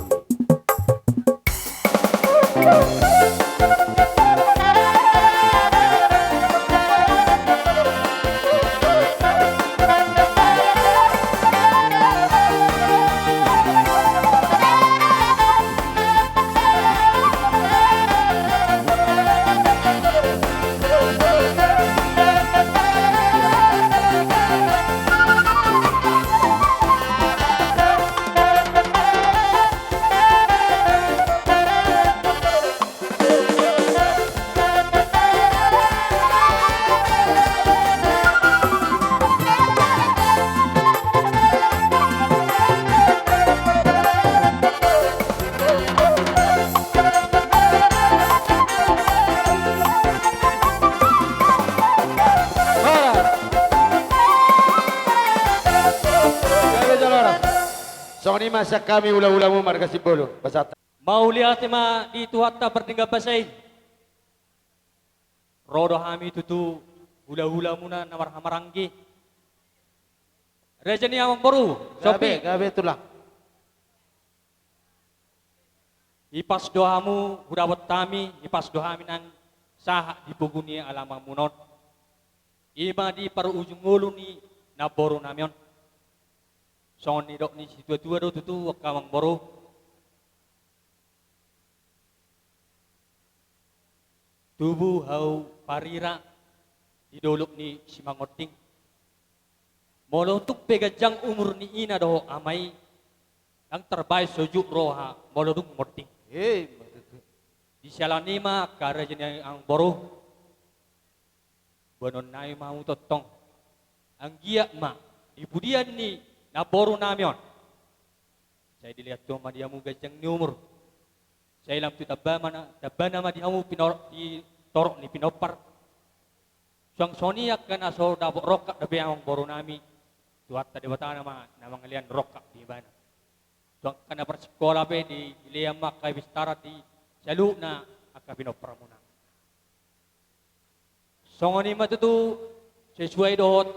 Soni masa kami ula-ulamu marga si Bolo. Pasata. Mau lihat ma di tuhatta bertinggal pasai. Rodo hami tutu hula-hula muna namar hamaranggi. Rejeni amang boru. Gabe tulang. Ipas doamu hudawat tami, ipas doami nang saha dibuguni alamang munot. Ima di paru ujung ngulu ni naboru namion. Songon ni dok ni si tua-tua do tutu wakamang boru. Tubuh hau parira idolok ni si mangoting. Molo untuk pegajang umur ni ina do amai ang terbaik sojuk roha molo duk ngoting. Di sialani ma karajan ang boru. Bonon nai mau totong. Ang giyak ma ibudian ni naboru namion. Saya dilihat tuh ma diamu gajang ni umur. Saya lam tu tabana ma diamu pinor di torok ni pinopar. Suang soni akan aso dabok rokak dabe ang boru nami. Tuat tadi batana ma namang alian rokak di bana. Suang kana persekolah be di liam mak kai bistara di salu na aka pinopar muna. Songoni ma tu sesuai dohot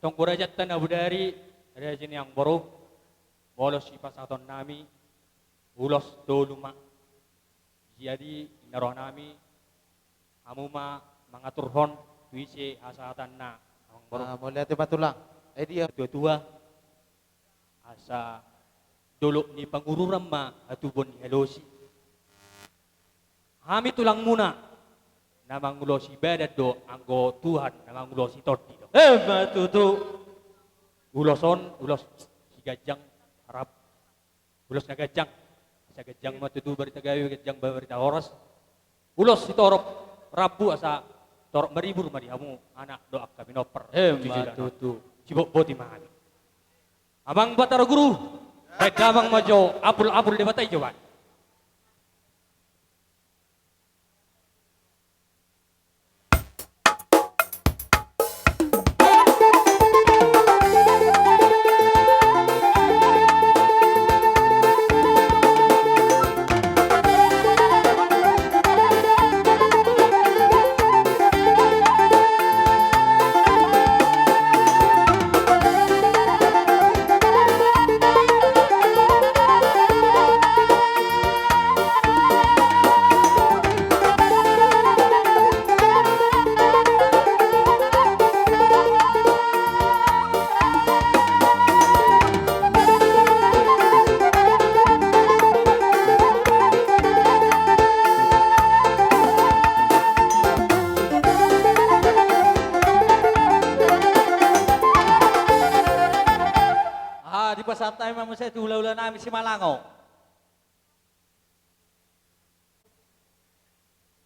tong kurajatan abu dari rejin yang baru bolos si pasaton nami ulos doluma jadi naroh nami amuma mengatur hon tuise asatan na ang baru Mulai tempat tulang. dia tua-tua asa dolok ni pangururam ma atubon ni helosi kami tulang muna namang ulosi badat do anggo Tuhan namang ulosi torti do matutu ulos si gajang harap ulos na gajang sa gajang matutu berita gawi gajang berita horas ulos si torop rabu asa torok meribur madihamu anak doa kami noper. Matutu. Cibok boti mahani. Abang Batara Guru. Baik damang majo apul-apul di batai coba. Di pasar tayo mo sa hula-hula namin si Malango.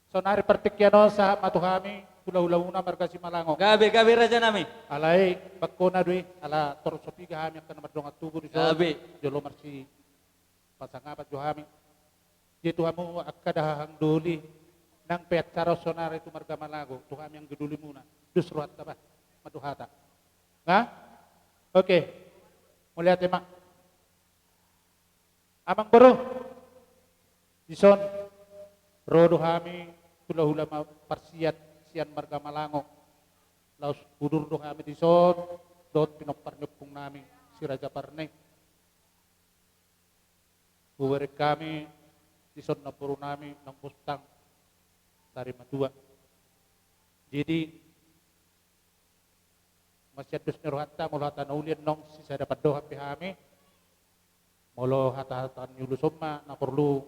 So nari pertikyan sa matuhami, hula-hula muna marga si Malango. Gabi raja namin. Alay, pagkona dui, ala torosopi gahami ang kanamardong at tubo ni Gabi. Jolo marsi pasangapat johami. Dito hamo akadahang duli nang pet caro sonare tu marga Malango. Tuhami ang geduli muna. Dusruhat ka ba? Maduhata. Nga? Okay. Mulia tema. Amang bro. Dison. Rodo hami hula-hula parsiat sian marga Malango. Laos budur do kami dison. Dot pinopar-nyopong namin si Raja Parne. Uwerik kami dison na puro namin ng pustang dari Madua. Jadi masyadus nirohata molo hata naulian nong si saya dapat doha pihami molo hata-hata nyulusoma na perlu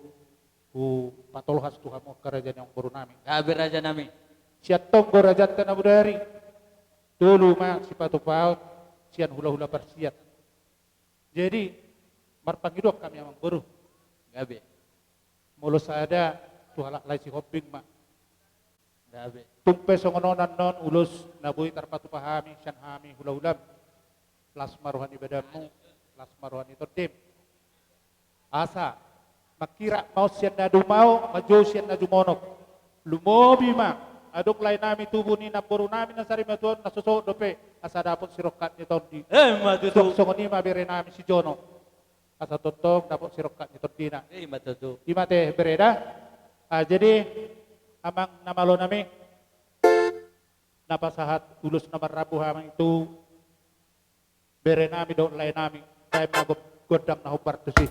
ku patolhas tuha mo kerajaan yang baru nami. Gabi raja namin. Siat tonggo rajat tanah budari. Dulu ma si patupaut sian hula-hula persiat. Jadi marpangidok kami amang baru. Gabi. Molo sada tuhalak lai si hobbing ma. Gabi. Tumpe songononan non ulus nabuhi tarpatu pahami sian hami hula-hulam. Plasma rohani badamu, plasma rohani todim. Asa makira mau sian na dumau, maju sian na jumonok. Lumobi ma, aduk lain nami tubuh ni napuru nami na sari matuan na susok dope. Asa dapot sirokat ni tondi. Matutu. Songoni ma bere nami si Jono. Asa totong dapot sirokat ni tondina. Matutu. Imate bereda. Jadi amang namalo nami napasahat ulus nomor rabu hamang itu bere nami do lain nami tayo mga godang na hupar to si.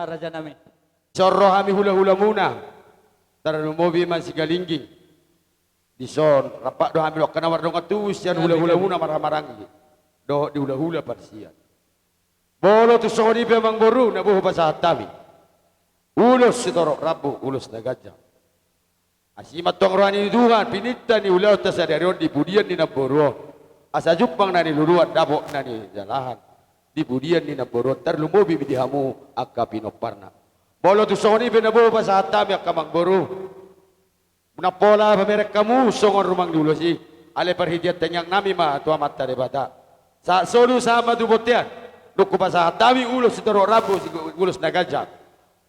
Raja namin. Sorro kami hula-hula muna. Taranong mobi man si Galingging. Dison, rapak do kami wakana wardong atus yan hula-hula muna maramarangi. Do di hula-hula parsian. Bolo tu soni pe mang boru na buho pasahat kami. Ulos si torok rabu, ulos na gajah. Asimat tong rohani Tuhan, pinita ni ulau ta sadarion di budian ni naboro. Asa jupang na ni luluan dabok na ni jalahan. Di budian ni naboro terlumobi bidihamu akka pinoparna. Bolo tu soni pe na buho pasahat kami akka mang boru. Munapola pamerek kamu songon rumang dulu si ale perhidiat tenyang nami ma tua mata debata. Sa solu sama tu botian. Nuku pasahat kami ulos si torok rabu si ulos na gajah.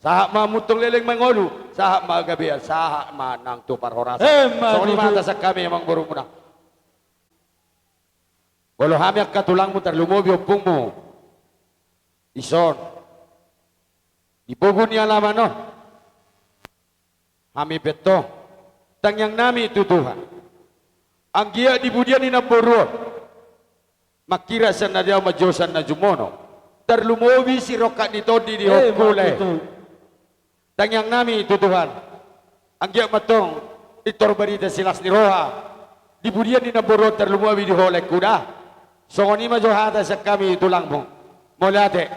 Sahak ma mutong leleng mangolu, sahak ma gabian, sahak ma nang tu parhorasa. Soni mata sa kami emang boru muna. Bolo hami akka tulangmu terlumobi opungmu. Ison. Dipogun ni alaman no. Hami beto tang yang nami itu Tuhan. Anggia dibudian ina borot. Makira sanadia majosan na jumono. Terlumowi si rokat ditodi di hokule. Tang yang nami itu Tuhan. Anggia matong itor barita silas ni roha. Dibudian ina borot terlumowi di holek kuda. Songoni majohata sa kami tulang mo. Molate.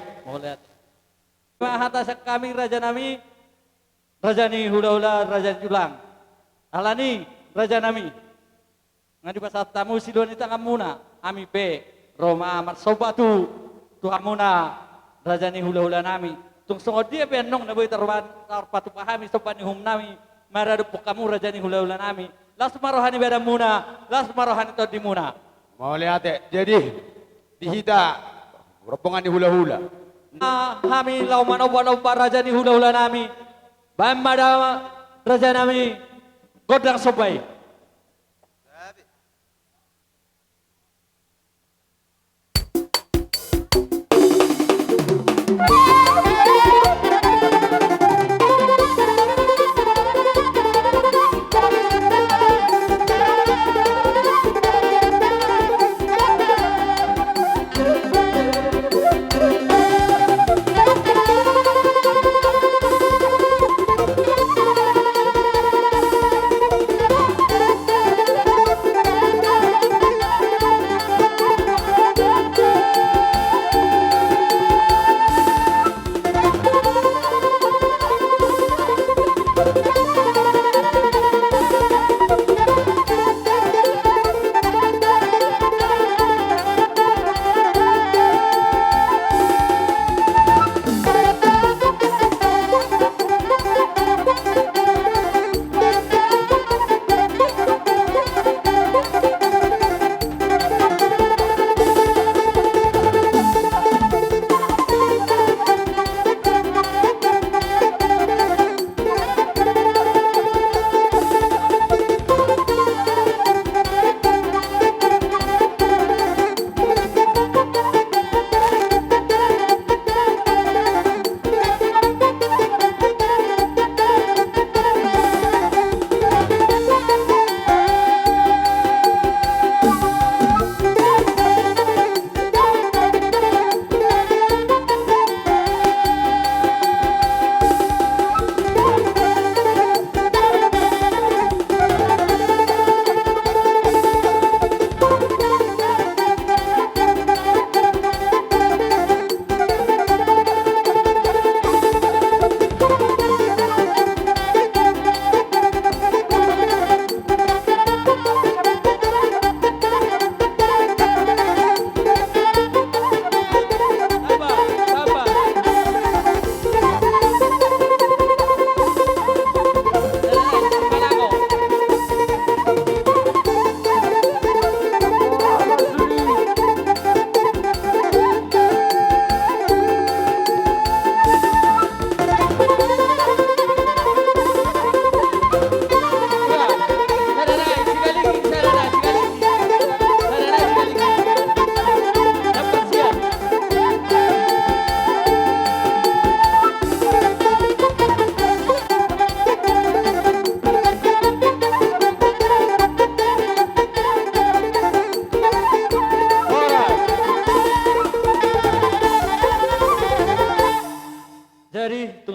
Mahata sa kami raja nami. Raja ni hula-hula raja julang. Alani raja nami. Ngadi pasal tamu siluan itu muna. Ami pe Roma amat sobatu Tuhan muna raja ni hula-hula nami. Tung songod dia pe nong naboy tarban tarpatu pahami sopan ni hum nami. Maradupok kamu raja ni hula-hula nami. Las marohani beda muna. Las marohani to di muna. Mau lihat jadi dihita rombongan ni hula-hula. Kami lau manoba-noba raja ni hula-hula nami. Bambada raja nami godang sobai.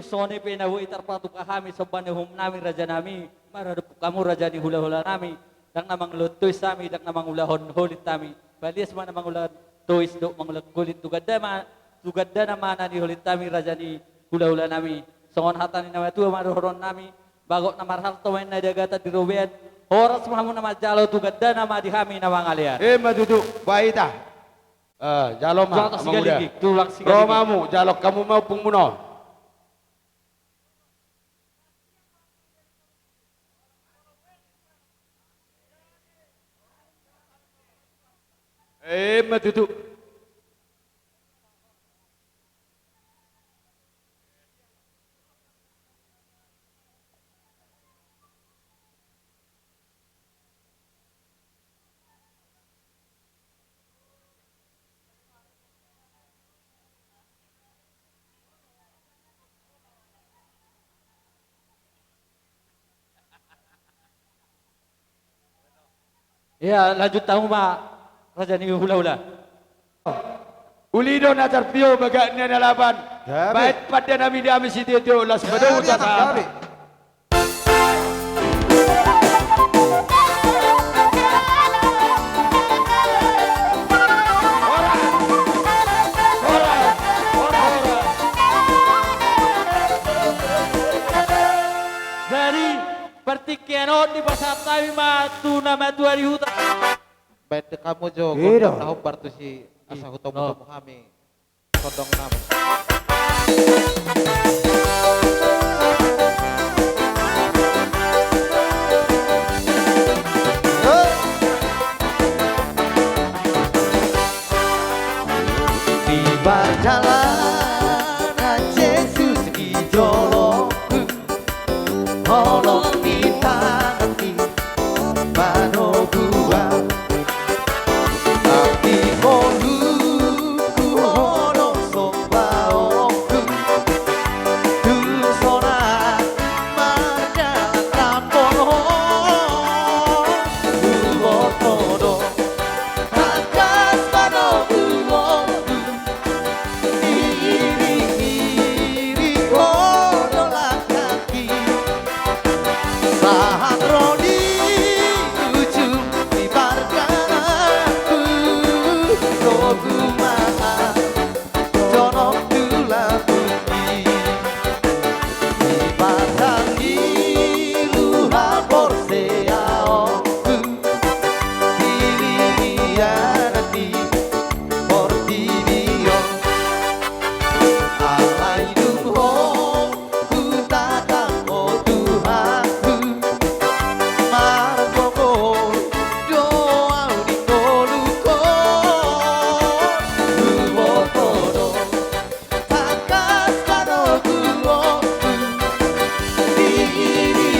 sone penawu itar patu kami sobane hum nami raja nami maradu kamu raja di hula-hula nami dang namang lutoy sami dang namang ulahon holit tami balias man namang ulah tois do mangulag kulit tugadda na mana ni holit tami raja ni hula-hula nami songon hatan ni nama tua maruhoron nami bagok na marhal tawen na dagata di ruben oras mahamu nama jalo tugadda nama di hami nawang alian maduduk baita jalo mah tulak romamu jalok kamu mau pungmuno maduduk Ya, lanjut tahu mak. Raja ni hula-hula. Ulido na tarpio baga na nalaban. Bait pada nami dami si Tio las badau tata. Dari pertikian di pasar tawi matu nama tua di hutan. Baik kamu jo, Iya. tahu bartu si asa hutomu kami. Kodong nama. Di perjalanan Yesus dijolong, holong ditangani pano buah, tapi koluku holong sombaongku, dulu sona marjalan tampono, uwotono, takas pano uwongku. Iri-iri kodolah kaki Sahat roni ujung di barganaku Togu maha jonok dula bumi Di batangi luha borseaongku Iri-irianati portivion Alaidung hong ku tatang o Tuhanku Margogo doa di koluko Uwotono takas pano guongku Iri-iri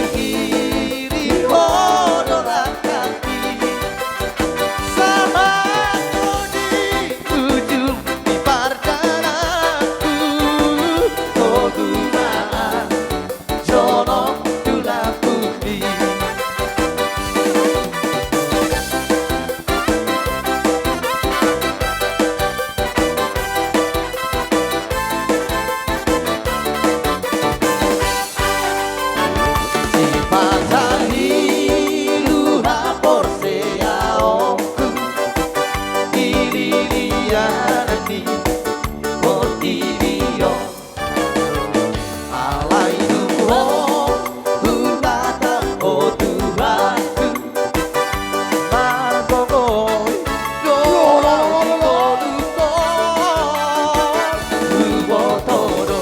hodolah kaki Sama kodi ujung di pardanaku Togumaan jonok dula putih Si patahi luha porseaongku Iri-irianati portivio Alaidung hong ku tatang o Tuhanku Margogoy doa di koluko Uwotono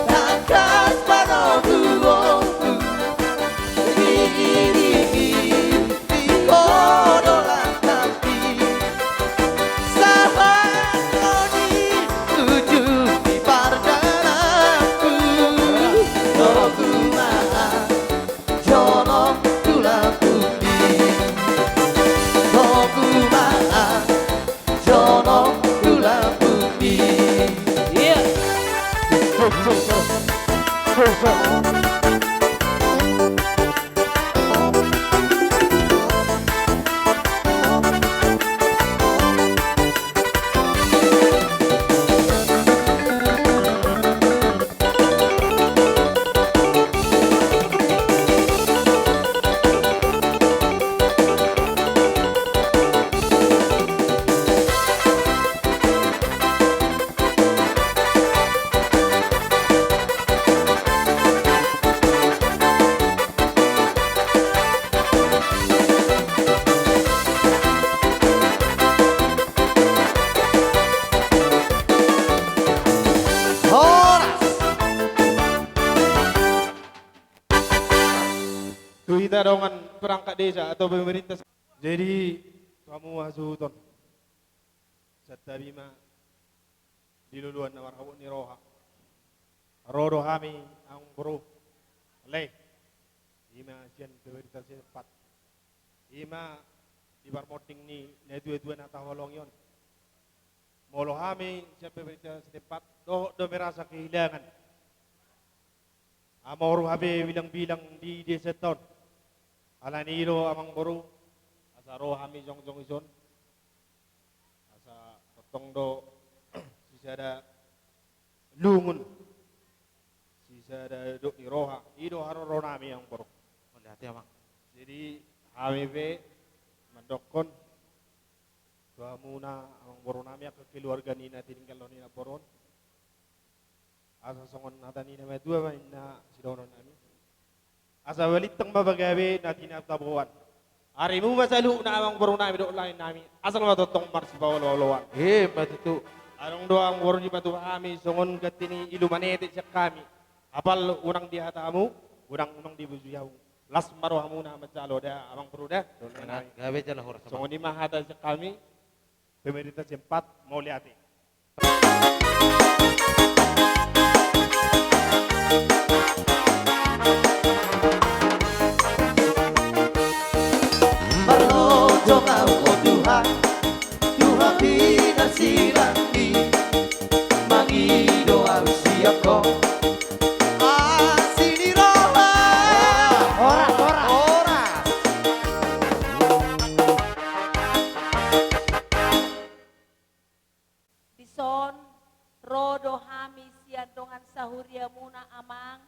takas pano guongku Iri-iri kodolah kaki Sahabat koni ujung di pardanaku Togu maha jonok dula putih Togu maha jonok dula putih Iya Kita dongan perangkat desa atau pemerintah. Jadi kamu hasuton. Satta bima diluluan na marhabu ni roha. Rodo kami ang bro. Leh. Ima sian pemerintah sepat. Ima di barmoting ni na dua-dua na taholong yon. Molo kami sian pemerintah setempat do merasa kehilangan. Amor habe bilang-bilang di desa ton. Alaniro amang boru asa roh kami jong ison, asa totong do sisa lungun, sisa do iroha, ido haro roh nami yang borok. Hati amang. Jadi kami be mendokon dua muna ang boron nami ke keluarga nina tinggal lo nina boron. Asa songon nata nina may dua may na sidonon nami. Asa walitang mabagabe na tinatabuan. Ari mo masalu na amang boron nami do lain nami. Asa nga matotong marsi bawal-walawan. Matutu. Anong do ang boron di batu kami songon gatini ilumanete siya kami. Apal unang dihatamu, unang di bujuyaw. Las maro hamuna macalo da amang peruda. Gabe jala horas. Songon di mahata siya kami. Pemerintah sempat mau lihat. Marlojo ngau Tuhan, Tuhan binar silangi, mangi doa siap kau. Asini roha, ora. Dison rodo hami sian dongan sahuria muna amang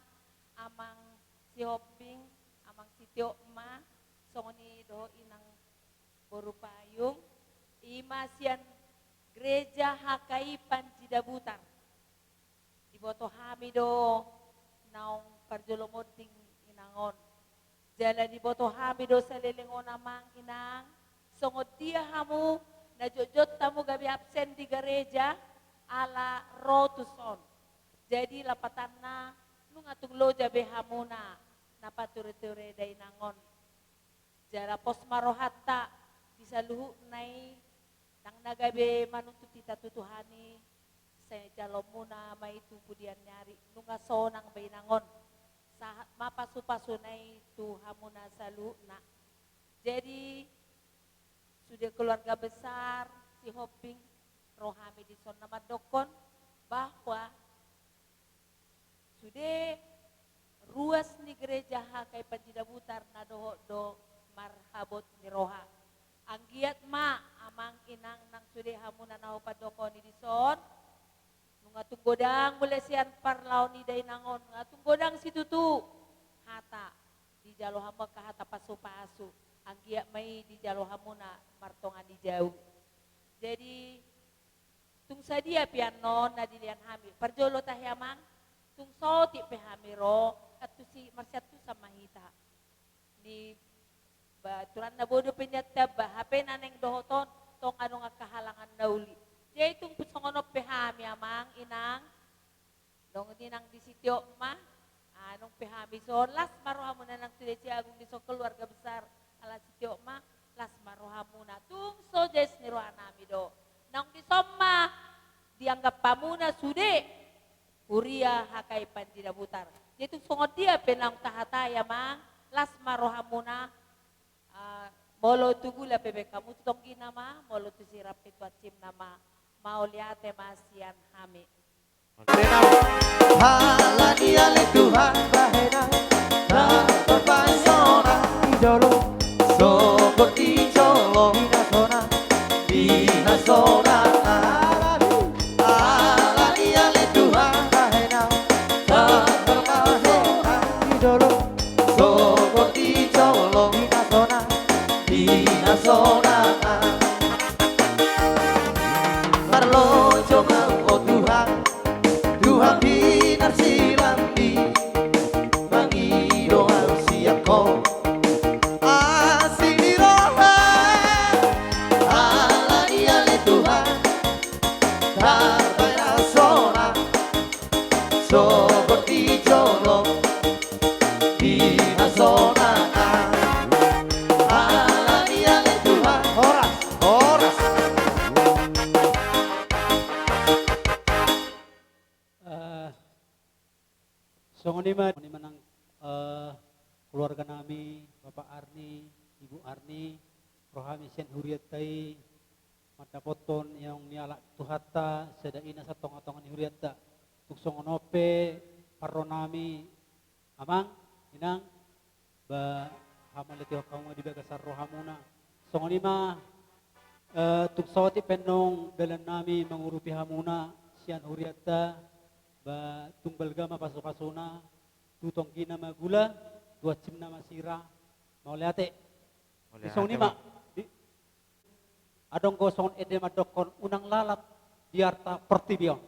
si Hoping, amang si Tio Ma, songoni do inang boru payung, ima sian gereja Hakai Panjidabutar. Di boto hami do naong parjolomoding inangon. Jala di boto hami do salilingon amang inang, songod dia hamu najojot tamu gabi absen di gereja ala rotuson. Jadi lapatan na nung atung loja behamuna napature-ture day nangon. Jara pos marohata bisa luhu nai nang nagabe manuntut kita tutuhani saya jalom muna may tubudian nyari nunga sonang bay nangon. Sahat mapasu-pasu nai tuhamuna salu na. Jadi sudah keluarga besar si Hoping rohami di son nama dokon bahwa sudah ruas ni gereja Hakai Panjidabutar na do marhabot ni roha anggiat ma amang inang nang sudah hamuna na padokon ni di son nungatung godang mulai sian parlaw ni day nangon ngatung godang si tutu hata di jalo hamba ka hata pasu-pasu anggia mai di jalo hamuna martongan di jauh. Jadi tung sadia pianon na dilian hamil. Parjolo tahyamang tung soti pe hamiro at tu si marsyat tu sama hita. Di baturan na bodo penyata ba hape naneng dohoton tong ano nga kahalangan na uli. Jadi tung pusongonop pe hami amang inang dong dinang di sityo ma anong pe hami so las maroha mo na nang tulisi agung di so keluarga besar ala sityo ma las maroha muna tung so jes ni roha nami do nang di somma dianggap pamuna sude Huria Hakai Panjidabutar. Jadi songot dia penang tahataya mang las maroha muna molo tugula bebe kamu tong ginama molo tu sirap itu acim nama mau liate masian hami. Halani ale Tuhan bahena tak terpasona idolo sokot ijolo dinasona halani ale Tuhan bahena tak terpasona idolo sokot ijolo dinasona Marlojo ngau Tuhan Tuhan binar silambi mangi doa siap kau asini roha alani ale Tuhan tak berasona seperti jolo di nasona alani ale Tuhan horas Songon lima nang keluarga nami, Bapak Arni, Ibu Arni, rohami sen huriat tai, mata poton yang nialak tuhata, sedaina satong-atongan huriat ta, tuk songon ope, parro nami, amang, inang, ba hamal itiwa kamu di bagasar rohamuna, Songon ima tuksawati penong dalan nami mengurupi hamuna sian huriatta ba tungbal gama pasukasuna tutong kina magula dua cimna masira mauliate songon ima adong gosong ede madokon unang lalat diarta pertibion.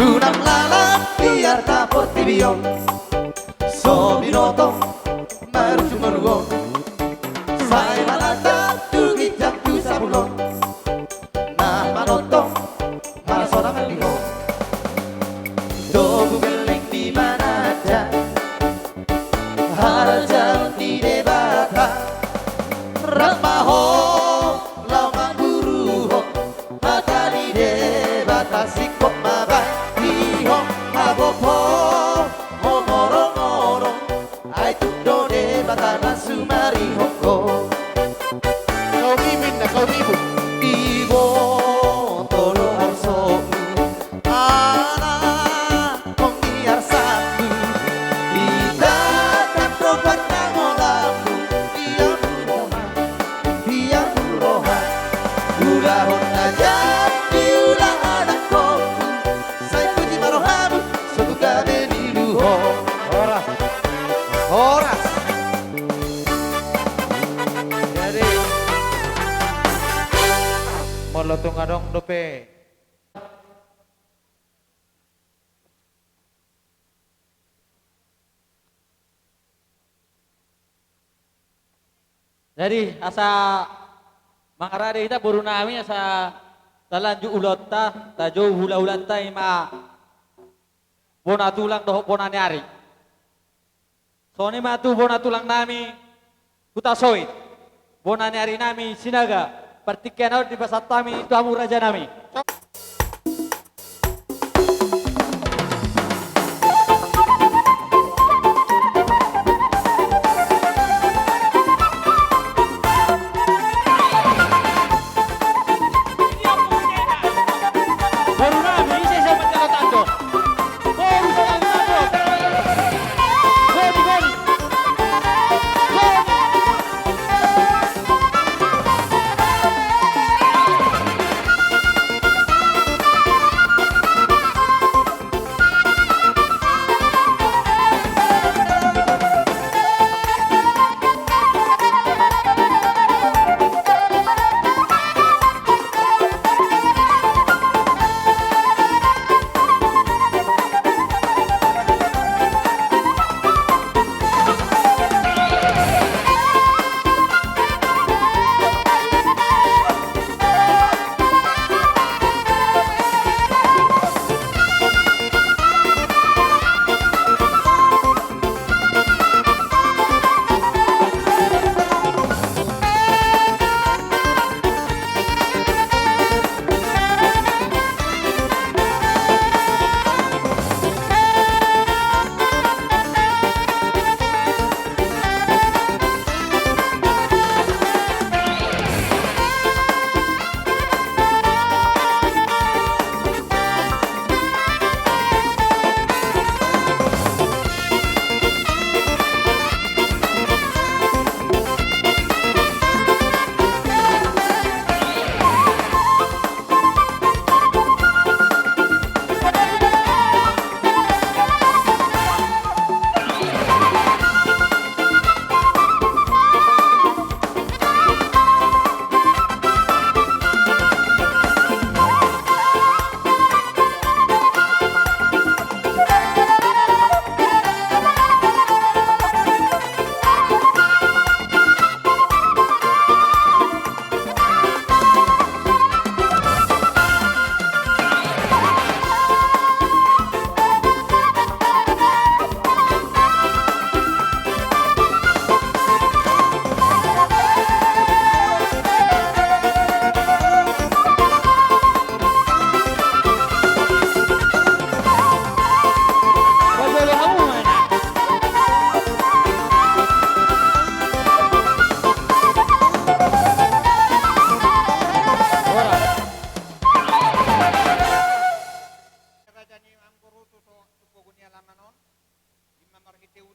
Unang lalat biar tak portibion so binoto marusu merugo sai malata tugi jakku sabulon nah manoto marasona mendiho dobu geleng di mana aja harajal di debata ramaho lawan buruho mata di debata sikok mabai iho habopo momoro-moro ai tutto debata na sumari hoko kau mimin na kau mibu ibo tolo arso ana kongiar satu kita kan tobat nangolamu dia buroha ulahon aja diulah anakku saya puji marohamu suatu kami diluho horas horas Jadi molotung adong dope. Jadi asa mangarade kita buru nami asa talanju ulotta tajo hula-hulanta ima bona tulang doh bona nyari. Sone matu bona tulang nami hutasoit. Bona nyari nami sinaga partikian di basatami itu amu raja nami.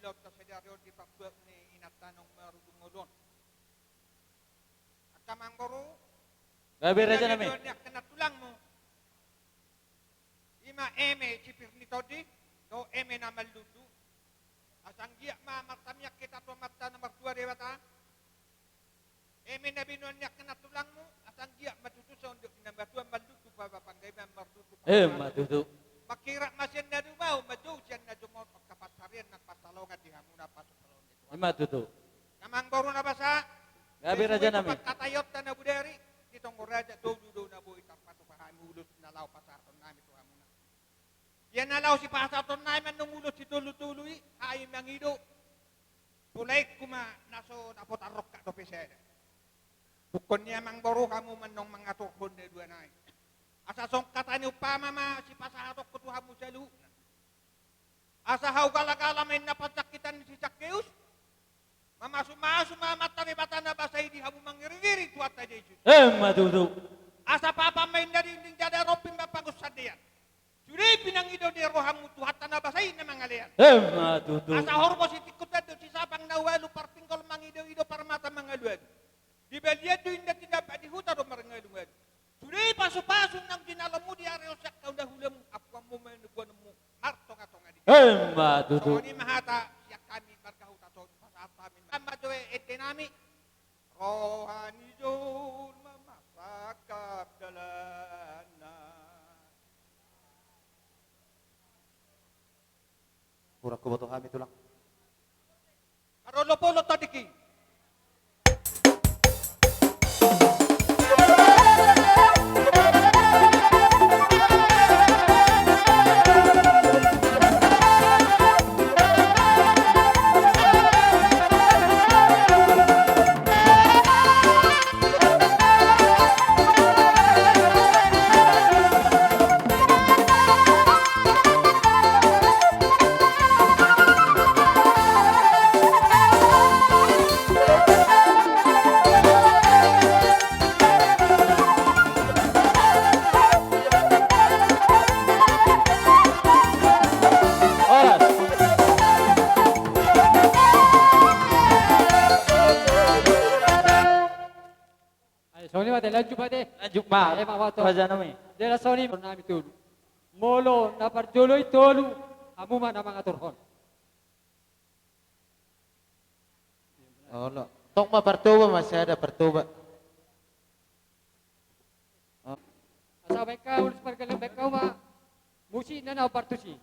daw ta sedaryo di pakbuat ni inatanong marudung modon. At kamanggoro, Gabi Raja Nami. kena tulang mo. Ima eme cipir ni todi, do eme na maludu. Asang giyak matamyak kita to mata nomor 2 dewata. Eme na binon niya kena tulang mo, asang giyak matutu sa untuk nomor 2 maludu pa papanggay maludu. Matutu. Makira masyan na dumaw, madu siyan na dumot o kapasarian ng pasalongan di hamuna pasalongan ito. Matutu. Kamanggoro na basa? Gabi Raja Nami. Pagkatayot na buderi, ditong raja do na buhay tapat upahan mulus na law pasaton namin ito hamuna. Yan na law si pasaton namin numulus si tulo-tuloy, ay mangido. Pulay kuma naso napot arok ka do peseda. Bukon niya manggoro kamu manong mga tukon na dua na. Asa song katani upama ma si pasahatok ko tuhan mo sa luho. Asa haw galagala may napatsakitan si Zacchaeus. Mamasu-masu mamata ni bata na basay di hamu mangirigiri tuat na Jesus. Matutu. Asa papa may narinding jada ropin mapagos sa diyan. Suri pinangido di rohamu tuhat na basay na mangalian. Matutu. Asa hormo si tikot na si sabang nawalu partingkol mangido-ido para mata mangaluan. Di balian do inda tinda di huta do marangaluan. Sudah pasu-pasu nang dinalamu mo di areo sak kau dahulu apa mo menuguan mo hartonga-tonga di. Matutu. So ni mahata siyak kami berkahuta to pasat kami. Amma to etenami rohani jun mamasakap dalana. Kurang ko boto kami tulang. Karolo-polo tadiki. Soni mate lanjut mate. Lanjut ma. Raja Nami. Dela soni nami tulu. Molo na parjoloi tolu amuma na mga turhon. Oh, no. Tok ma pertuba masih ada pertuba. Asa beka ulus perkelang beka ma musi na na partusi.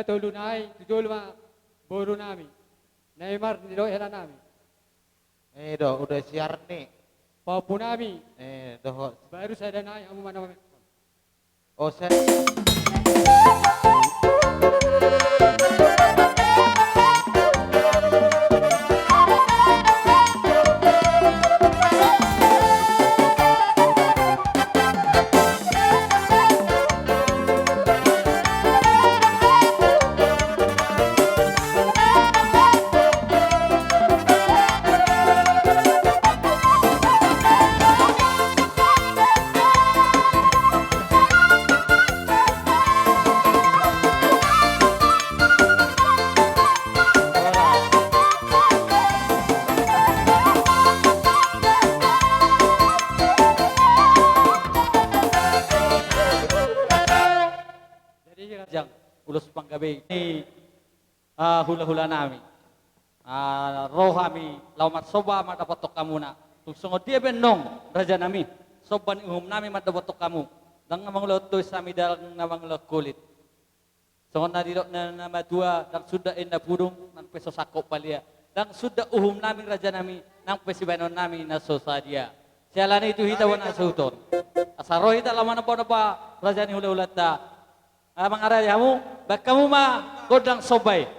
Tulu nai tujul ma boru nami. Neymar di doa hela nami. Do udah siar nih. Papu nami. Doh. Baru saya nai amu mana. Oh saya. Jang ulus panggabi ni hula-hula nami. Roh kami laumat soba madapat kamu na. Tungsungod dia benong raja nami. Soban umum nami madapat kamu. Dang ngamang lotoy sami dalang ngamang kulit. Songon na dilo na namadua dang sudah enda pudung nang peso sakop palia. Dang sudah uhum nami raja nami nang pesibanon nami na sosadia. Jalan itu hitawan asuton. Asaro hita laman apa raja ni hula ta. Amang ara yamu bakamu ma godang sobay.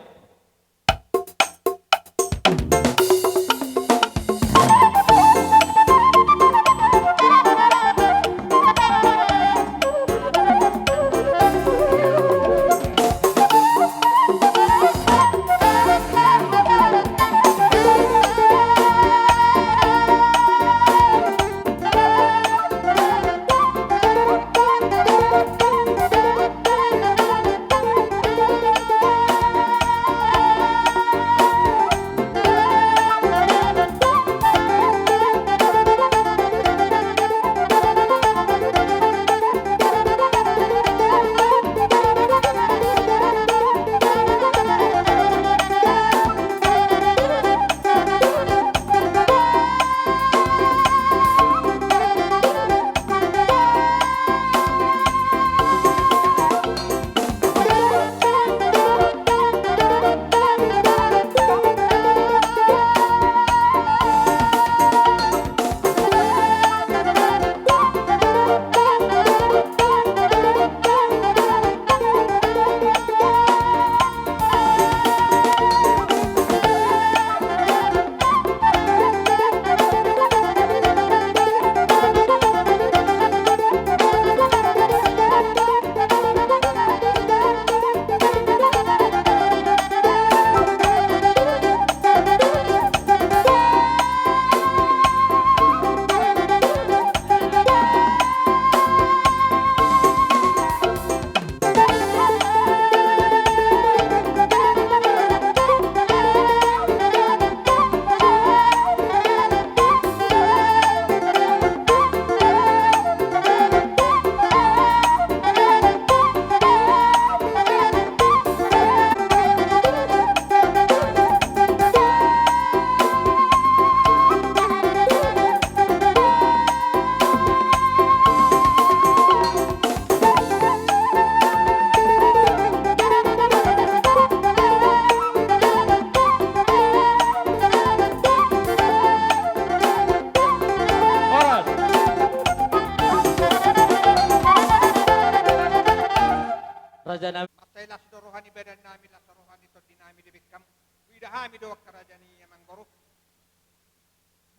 Raja namin. Matay las dorohani badan nami las dorohani to dinami dibikam. Widahami do kerajani yamang goro.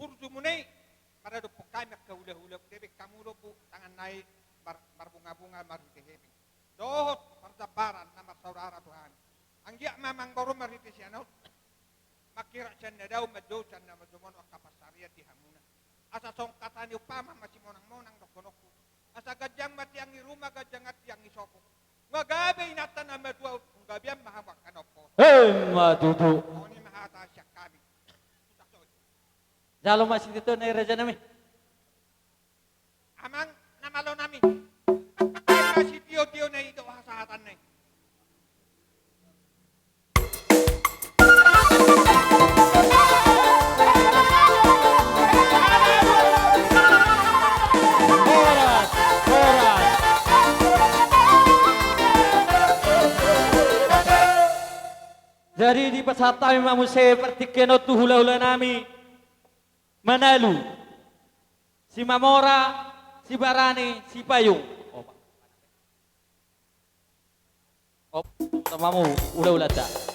Burju munai pada do kami kaula-ula debik kamulo bu tangan naik berbunga-bunga maritehebi. Dohot perjabaran nama saudara Tuhan. Anggia mamang goro maritesiano. Makira canda daw maddo canda madumon o kapasaria di hamuna. Asa songkatani upama masih monang-monang dokonoku. Asa gajang mati ang iruma gajang at yang isoko. Magabi inatan na madwa gabi ang mahawak kanopo. Madudu. Oni mahata siya kami. Jalo masih dito na raja namin. Amang namalo namin. Ay si Dio na ito hasahatan na. Jadi di pasata memang seperti kenot tu hula-hula nami Manalu, si Mamora, si Barani, si Payung. Oh, namamu hula-hula tak?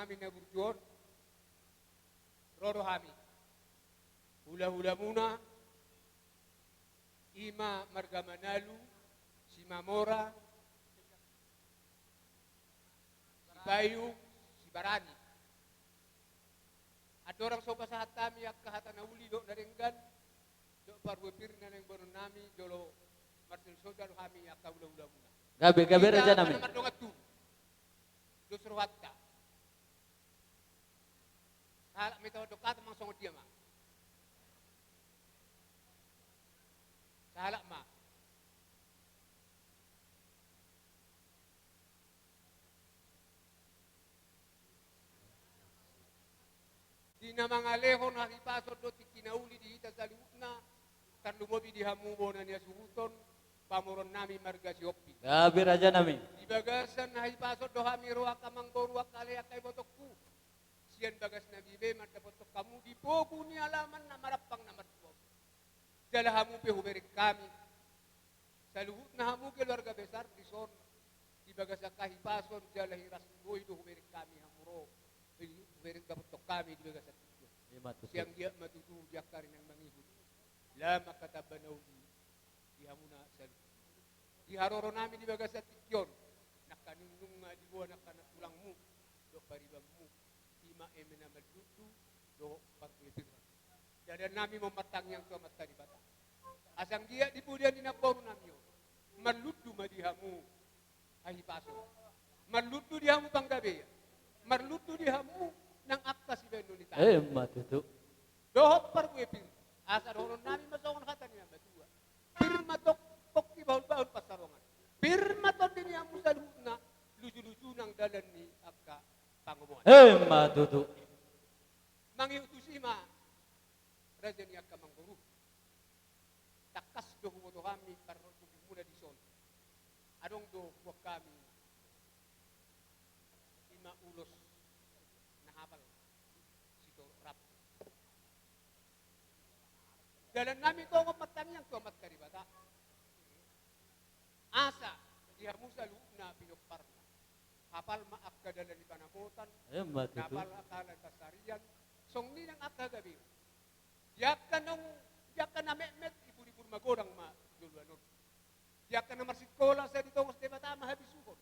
namin na burjuon. Roro hami. Hula-hula muna. Ima Marga Manalu, si Mamora, si Bayung, si Barani. At orang soba sa hatami at kahatan na uli do naringgan, do parwepir na ng bonon nami, dolo Marcel Soda do kami at kahula-hula muna. Gabi raja namin. Ika naman tu, do suruhatta. Sahala may tawad do kata mga songod diya ma. Sahala ma. Di na mga lehon hakipasod do tikinauli di hita sa liut na kan lumobi di hamubo na niya suhuton pamuron nami Marga si Oppi. Gabi raja namin. Di bagasan na hakipasod do hami ruak kamang boruak kaleak kay botokku. Siyan bagas na bibe matapotok kamu di pogo ni alaman na marapang na matwo. Jala hamu pe huberik kami. Sa luhut na hamu keluarga besar di son. Di bagas na kahipason jala hiras boy do huberik kami hamuro. Huberik kapotok kami di bagas na tiyo. Siyang dia matutu jakarin ng mangihut. Lama katabanaw di hamu na sa luhut. Di haroro namin di bagas na tikyon. Nakaningnung nga di buwan nakanatulang mo. Do paribang mo. Ima emena madudu do pagpipirwan. Jadi nami mematang yang tua mata di bata. Asang dia di budian di naporu namio. Maludu madihamu ahipaso. Maludu dihamu panggabe. Maludu dihamu nang akta si benunita. Matutu. Dohop parpipir. Asa dohon nami masongon kata ni nama dua. Pirma tok pok di baul-baul pasarongan. Pirma tok di niamu salutna lucu-lucu nang dalan ni akka pangubuhan. Matutu. Mangiutusima raja ni akka mangguru. Takas do humoto kami karena tubuh muda di son. Adong do buat kami ima ulos nahabal sito rap. Dalam nami ko matang yang tuamat karibata. Asa diha musa luna pinukparna. Kapal maak kadalan di panamutan. Kapal akalan pasarian. Song ni nang akagabi. Yakan na met ibu-ibu magorang ma duluanon. Yakan na marsikola sa dito mas debata mahabisuhon.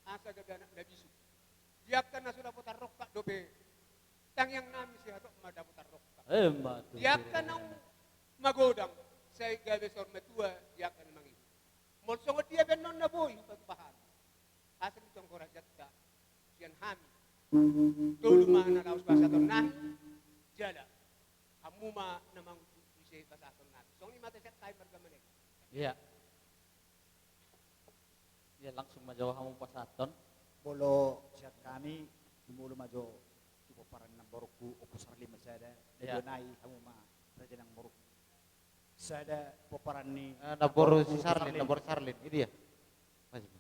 Asa gabi anak nabisu. Yakan na sudah putar rokka dobe. Tangyang nami si hatok madaputar rokka. Yakan na magodang sa gabi sor metua yakan mangi. Molsongot dia benon na boy pagpahan. Asa ditong korajat ka siyan hami. Tulungan na laos basaton nahi. Jala. Hamuma namang isi basaton nahi. So ni mata set tayo Marga Manek. Iya. Ya langsung majaw hamu pasaton. Bolo siat kami dimulu majo ibu paran ng borokku opus sarlim masada. Iya. Nai hamuma raja ng borok. Sada poparan ni Nabor si Sarlin, nabor Sarlin. Ini dia. Masih.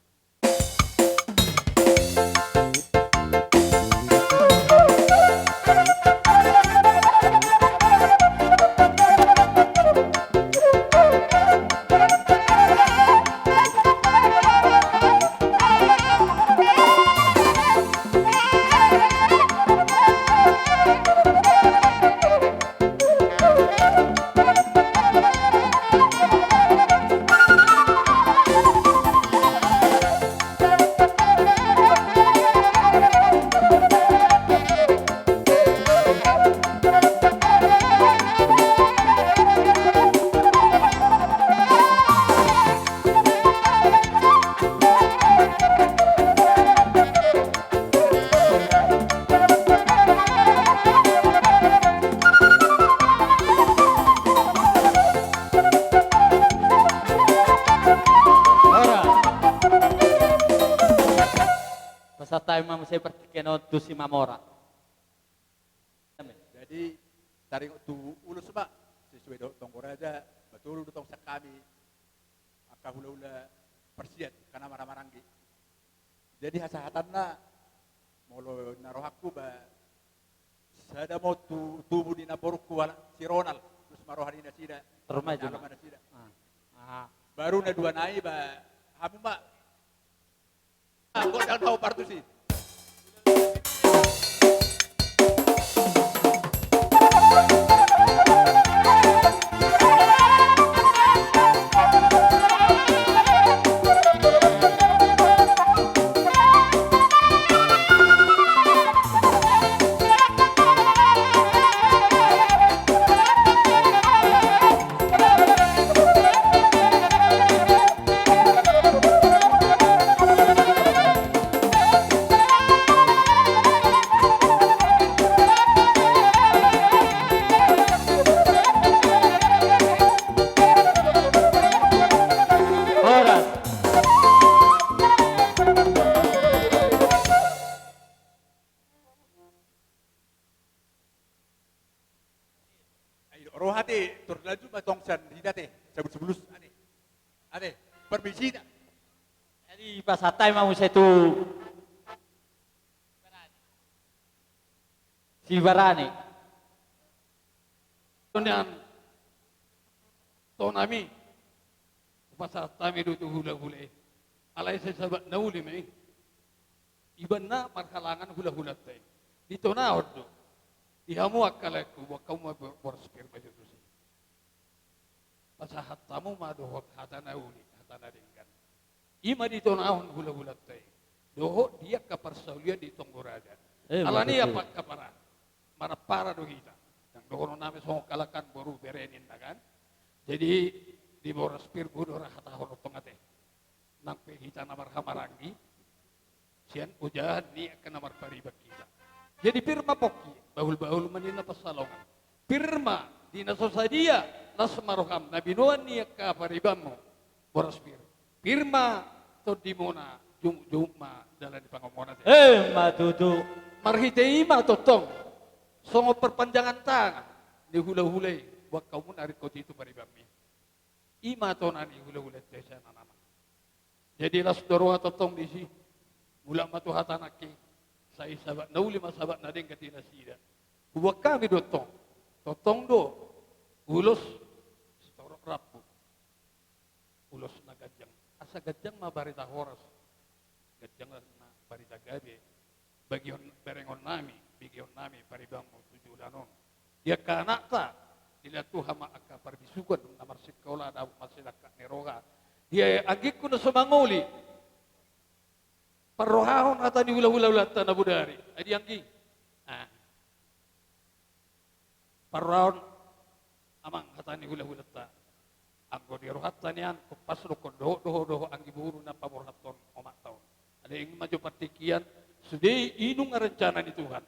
Saya pertikeno tu si Mamora. Jadi taring tu ulus ba sesuai do tong Raja betul do tong sakami akahula-hula persiat kana marang-maranggi. Jadi hasahatanna molo narohaku ba sada mo tubuh di naborku si Ronald terus marohani na sida. Termaju. Baru na dua nai ba hamu ba. Aku dah tahu partu sih. Roh hati, terlaju matongsan tidak teh, sebelus ade, permisi tak? Jadi pas hatai mau saya tu si Barani. Kemudian tonami pas hatai itu hula-hula. Alai saya sahabat nauli mai. Ibanna marhalangan hula-hula teh. Di tona ordo. Ihamu akalaku wa kamu berspir baju tu sih. Pasahat tamu madohot hatana uli hatana dengkan. Ima di tonahun hula-hula teh. Doho dia kaparsaulia di Tonggorada. Alani apa kapara? Marapara do kita. Yang doho nami songo kalakan baru berenin kan. Jadi di borspir budora hatahon tongate. Nang pe kita namar hamarangi. Sian ujahan ni akan namar paribak kita. Jadi firma poki, bahul-bahul manina pasalongan. Firma di nasosadia nasmaroham nabinuan niya ka paribamu borospir. Firma to dimona juma dalam di pangomona. Matutu. Marhiteima totong. Songo perpanjangan tangan di hula-hulay buat kamu narik koti itu paribami. Ima to nani hula-hulay tesa nama. Jadi las doroha totong di si mula matu hatanaki. Saya sahabat nauli masahabat nadeng katina sida. Buat kami totong do, ulos setorok rapu, ulos na gajang. Asa gajang ma barita horas, gajang na barita gabe. Bagion berengon nami, bigion nami paribang mo tujuh lanon. Dia kanak ta, dila tuha ma akka parbisukan namar sekolah da masyarakat neroga. Dia agik kuno semangoli. Parrohahon ata di hula-hula tanah budari. Adi anggi. Parrohahon amang hata ni hula-hula ta. Anggo di rohat tanian kupas ko doho anggi buru na pamorhaton omak taon. Ada yang maju partikian sudai inung rencana ni Tuhan.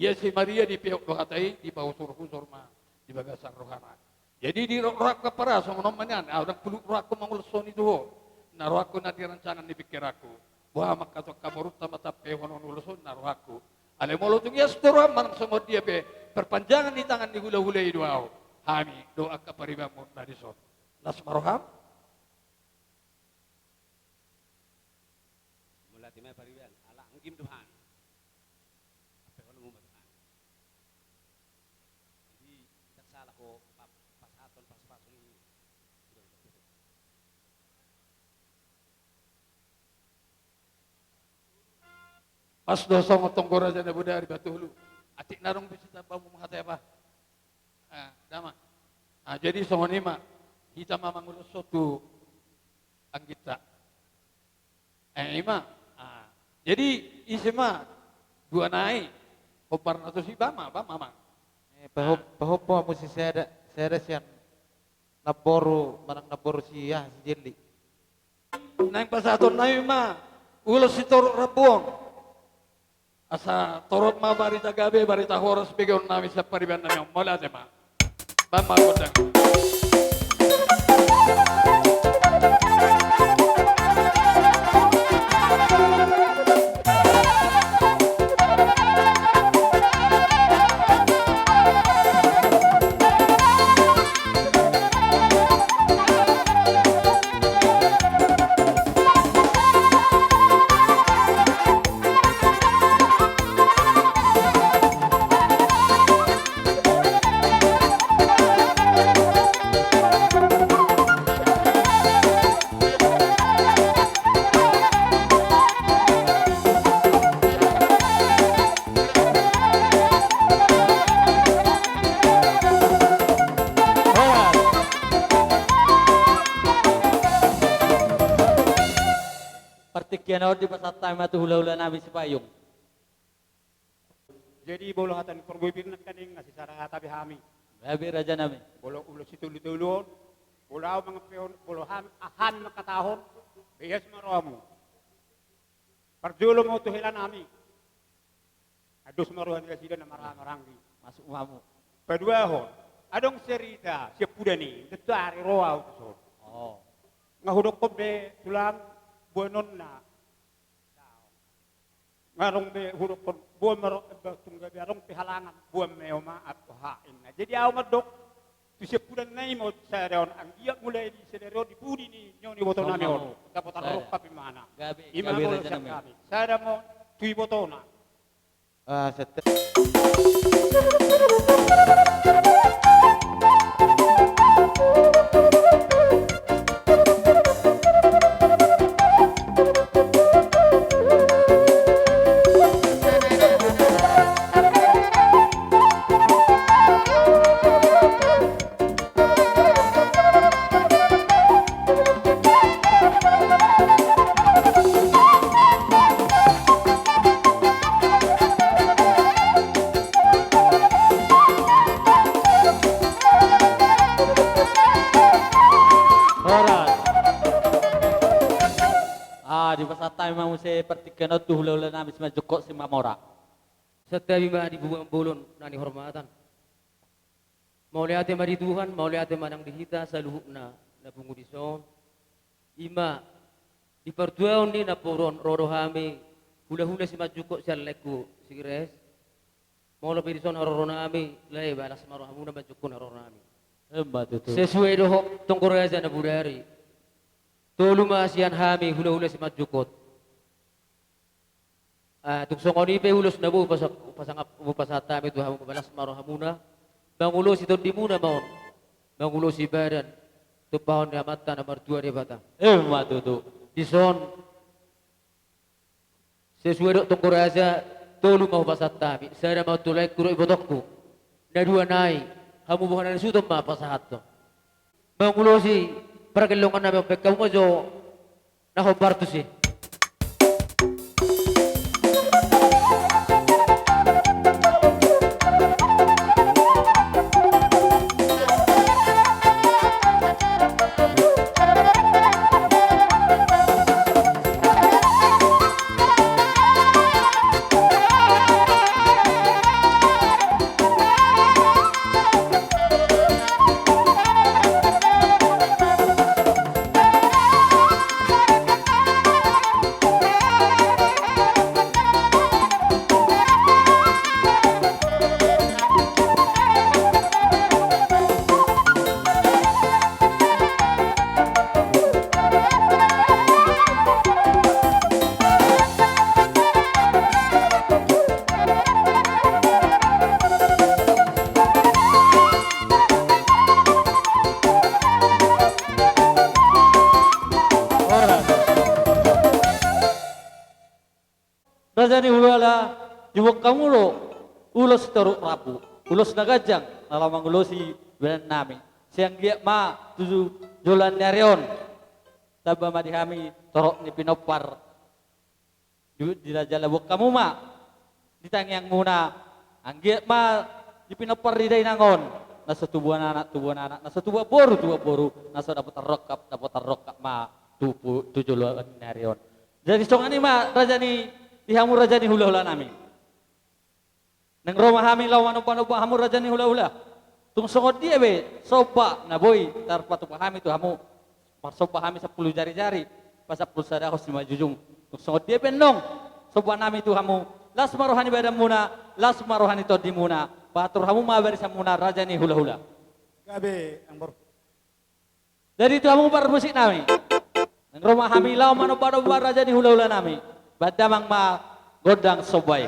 Ia si Maria di pihak dohatai di bawah surah ma di bagasan rohana. Jadi di rohak kapara sama nomanyan. Orang puluh rohak mangulson itu ho. Na rohak na di rencana ni pikir aku. Wah maka to kabarut mata pehonon ulusun naruhaku. Ale molo tung ya setoro man semua dia be perpanjangan di tangan di hula-hula itu au. Hami doa ka paribamu dari son. Las maroham. Mula timai pariban ala angkim Tuhan. Apa kalau mau Tuhan. Jadi tak salah ko pasaton ini. Pas dosong otong goraja na budari batulu. Atik narong bisita bamu menghatai apa? Dama. Jadi songon ima kita mamangulus sotu anggita. Ima. Jadi isema dua naik. Kopar atau si bama. Pahopo mo si Seda siyan naboru manang naboru siya si Jelly. Nang pasaton na ima. Ulos si Torok Rabuong. Asa torot ma barita gabe barita horos begon nami sa pariban nami mola tema. Bama kodang. Kian di pasat time atu hula-hula nabi si payung. Jadi bolo hatan perbuibir nak kaning ngasih sarang tabi hami. Babi raja nabi. Bolo ulo situlu-tulun. Bolo mga peon, bolo ahan makatahon. Biyas maromu. Perjulo mo tuhilan nami. Adus maruhan ka sila na marang-maranggi. Masuk mamu. Kedua hon. Adong cerita siap puda ni. Detari roa utuson. Oh. ngahudok ko be tulang buonon na ngarong be hurok ko buon marok tungga be arong pihalangan buon meoma at hain na jadi aw madok tu pulan na imo sa reon ang iya mulai di sedero di pudi ni nyoni boto na meon dapat arok kapi mana ima mo sa kami sada mo tui boto na Di pasata memang saya pertikan tuh hula-hula nabi sama jokok si mamora. Setiap bima di buang bulun nani hormatan. Mau lihat mari Tuhan, mau lihat manang dihita saluhukna na pungudison. Ima di pertuaon ni na poron roro hami hula-hula si majukok siya leku sigres. Mau lebih dison roro nami lay balas marohamu na majukok na roro nami. Sesuai dohok tongkoraja na budari. Tolu masian hami hula-hula si majukot. Tuksong pe hulos na bu pasata mi tu hamu balas marohamuna. Bangulo si ton dimuna maon. Bangulo si badan. Tu pahon dia mata nomor 2 dia bata. Matutu. Dison. Sesuai dok tongkoraja tolu mau pasata mi. Saya mau tulai kuro ibotokku. Na dua nai. Hamu bukan ada sutom ma pasahat to. Bangulo si pergelongan nabi pekau mojo nahobar tu sih. Rajani hulala jumuk kamulo ulos teruk rapu ulos nagajang nalamang ulosi belan nami siang dia ma tuju jolan nyarion taba ma dihami torok ni pinopar di rajala buk kamu ma ditangyang muna anggiat ma di pinopar di dainangon nasa tubuhan anak nasa tubuh boru nasa dapat terrokap ma tujuh jolan nyarion jadi songan ini ma rajani dihamur rajani hula-hula nami. Nang rumah hami lawan upa-upa hamur rajani hula-hula. Tung songot dia be, soba na boy, tarpatu pahami tu hamu. Soba hami 10 jari-jari, pasak pulsa dah si majujung. Tung songot dia be nong, soba nami tu hamu. Las marohani badam muna, las marohani to di muna. Patur hamu ma bari samuna rajani hula-hula. Gabe ang Dari tu hamu par musik nami. Nang rumah hami lawan upa-upa rajani hula-hula nami. Badamang ma godang sobay.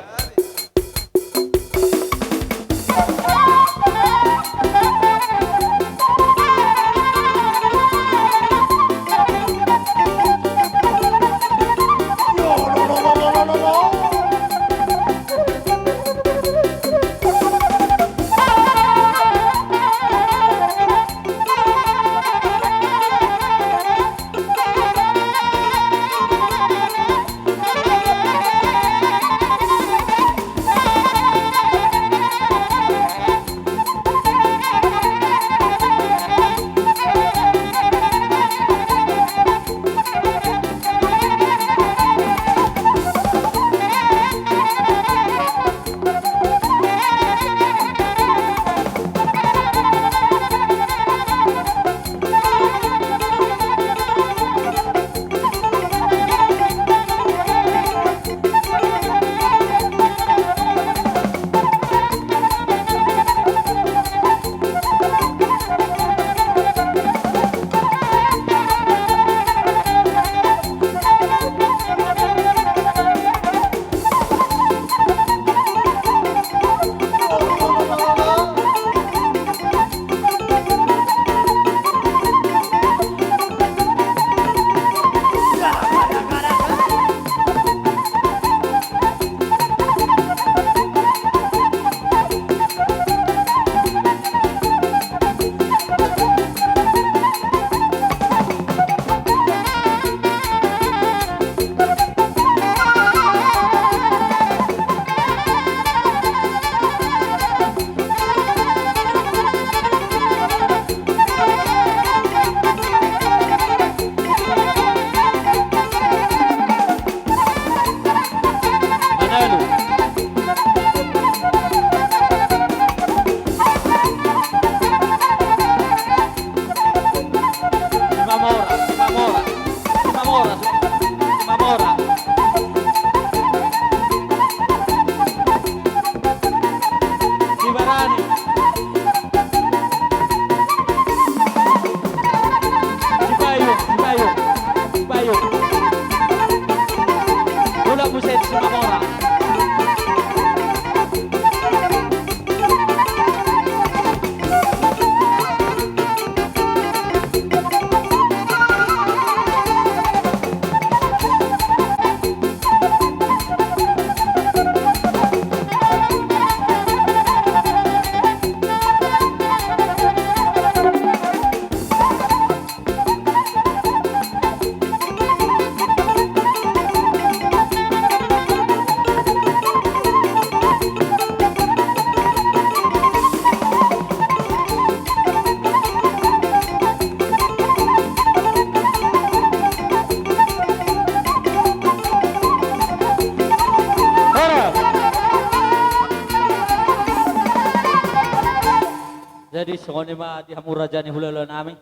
jadi songoni ma di hamuraja ni hula nami.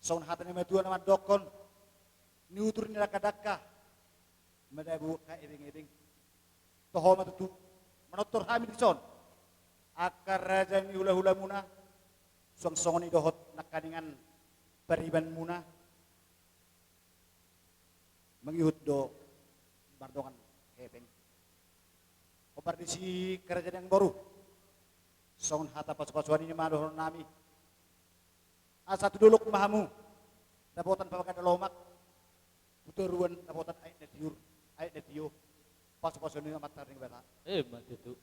Son hatan ni madua nama dokon. Ni utur ni lakadaka. Madabu ka ibing-ibing. Toho matutu. Manotor kami di son. Akar raja ni hula-hula muna. Song-song ni dohot nakaningan pariban muna. Mangihut do bardongan hepeng. Kopar di si kerajaan yang baru. Song hata pas-pasuan ini madohon nami. Asa tu duluk mahamu. Dapotan pagkada lomak. Buturuan dapotan ayat na tiyo. Pas-pasuan ini matar ning bata. Matutu.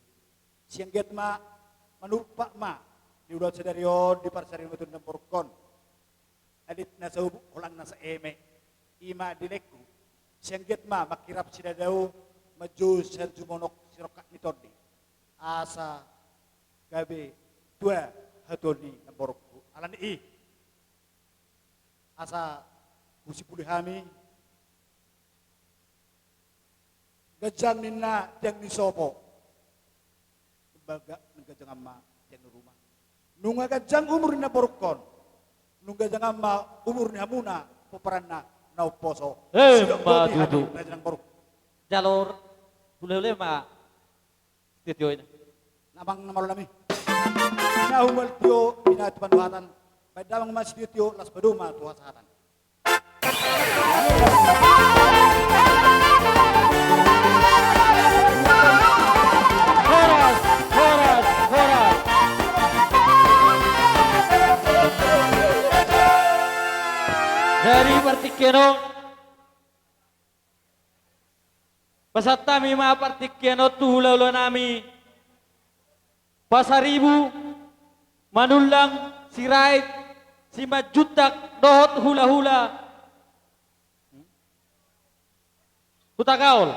Siang get ma manupa ma. Di udah sedario di parsarin betul na porkon. Adit na sa ulang na sa eme. Ima dilekku. Siang get ma makirap sida daw maju serju monok sirokak ni todi. Asa gabe dua hatoni na porku. Alan i. Asa musi pulih hami. Gajang nina tiang ni sopo. Baga nagajang ama tiang rumah. Nunga gajang umur na borkon. Nunga gajang ama umur ni hamuna puparan na nauposo. Matutu. Jalur hula-hula ma tityo ini. Namang namalo nami. Nahumal tiyo binati panuhatan. Baydamang mas tiyo las paduma tuhasatan. Horas. Dari Partikeno peserta mima Partikeno tu hula-hula nami Pasaribu Manulang Sirait Simajutak Dohot hula-hula Hutakaol.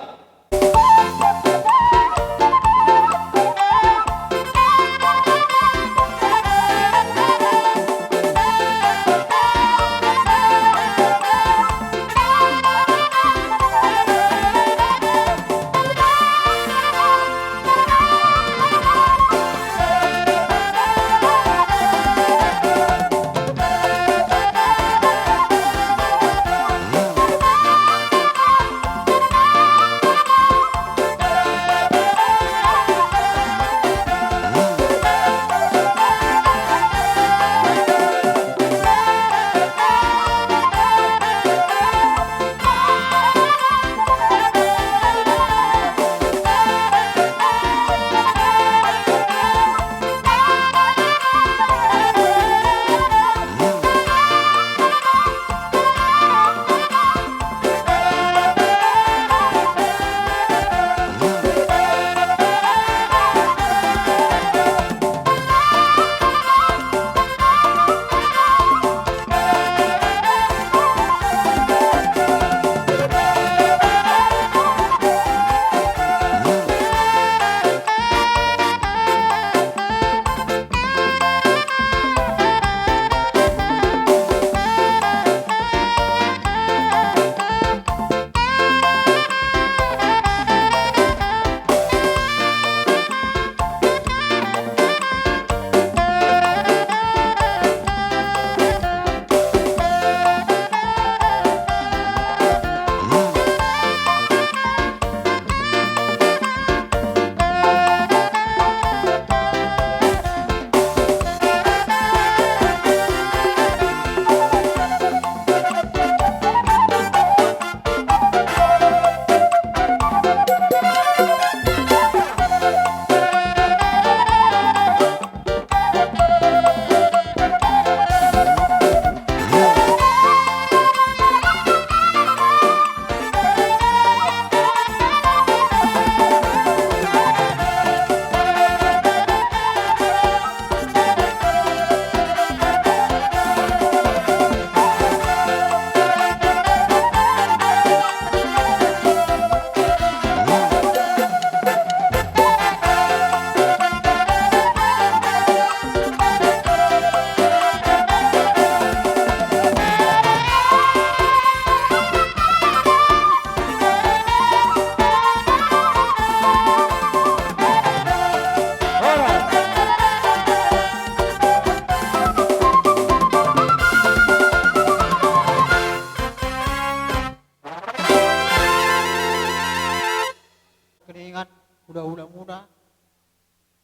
hula-hula muna,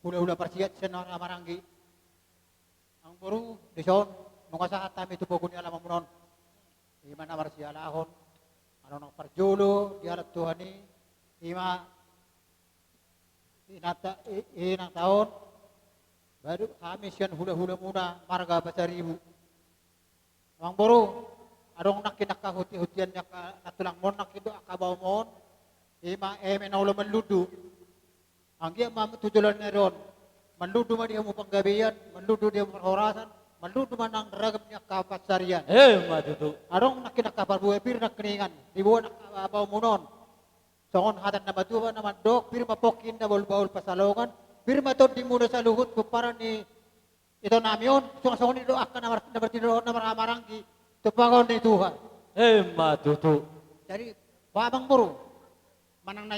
hula-hula persiat siya na maranggi. Ang buru, dison, nung kasahat namin ito po kunya alam mo nun. Ima na marsialahon, ano nang parjulo, diarat Tuhan ni, ima, inang taon, baru kami siyan hula-hula muna, marga basaribu. Ang buru, adong nakinakahuti-hutian niya natulang mon, nakido akabaw mon, ima na ulo manludu. Ang iya tujulan niya ron, manludu man dia mo panggabihan, manludu dia mo perhorasan, manludu man ang ragam niya kapasarian. Matutu. Adong nakinakaparbuhay, pir nakiningan, di buwan nakabaw mo nun. Songon hatan na matuwa naman dok, pir mapokin na baul-baul pasalongan, pir matod di muna sa luhut ko para ni ito namin, songon ito akan na bertidor na maramaranggi, tupangon ni Tuhan. Matutu. Jadi, babang buru, manang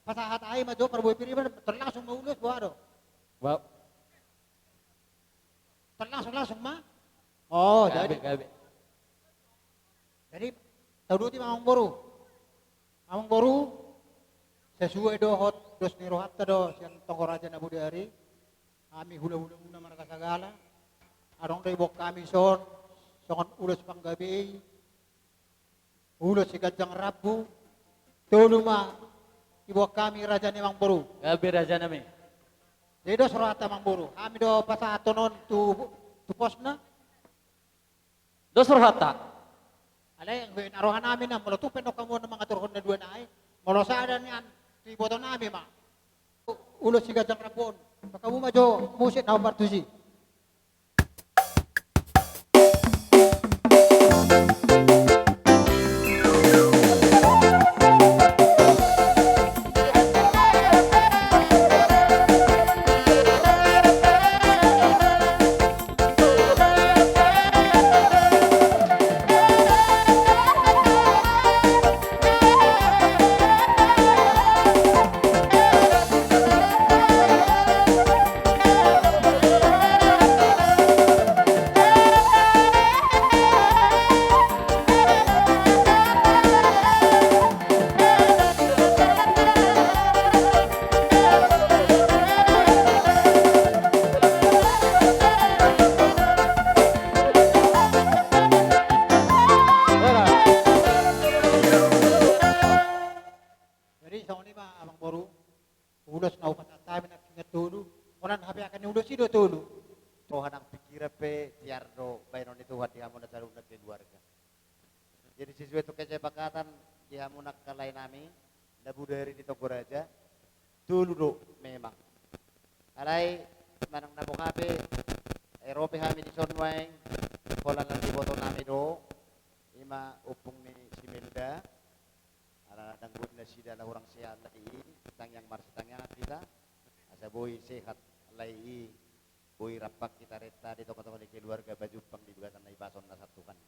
pasahat ay mado parboy piriman terlangsung maulus buado. Wow. Terlangsung ma. Oh, Gabi. Jadi tahu ti mamang boru. Mamang boru sesuai dohot dos nirohat do siang tongkoraja na budari. Kami hula-hula muna marga sagala. Arong day bok kami songon ulos panggabi. Ulos si Gajang Rabu. Tuluma ibu kami raja ni Mang Boru. Gabi raja nami. Jadi do surata Mang Boru. Kami do pasatonon tu posna. Do surata. Alay ang narohan namin na mulutupen o kamo ng mga turhon na dua na ay. Molosada niyan ti boto namin ma. Ulos si Gajang Rabon. Baka mo majo musit na partusi. Tuhan ang pikira pe tiardo bayron itu hati hamu na sarunat keluarga. Jadi sesuai itu kesepakatan di hamu nak kalai nami na budari di Togoraja dulu do memang. Alai manang na bukape Erope kami di Sonway kolan lang di boto nami do ima upung ni Simelda ala danggud na sida la orang sehat tadi tang yang marsitang yang kita asa boy sehat lai boy rapak kita reta di toko-toko di keluarga baju pang di bagasan na ibason na satukan.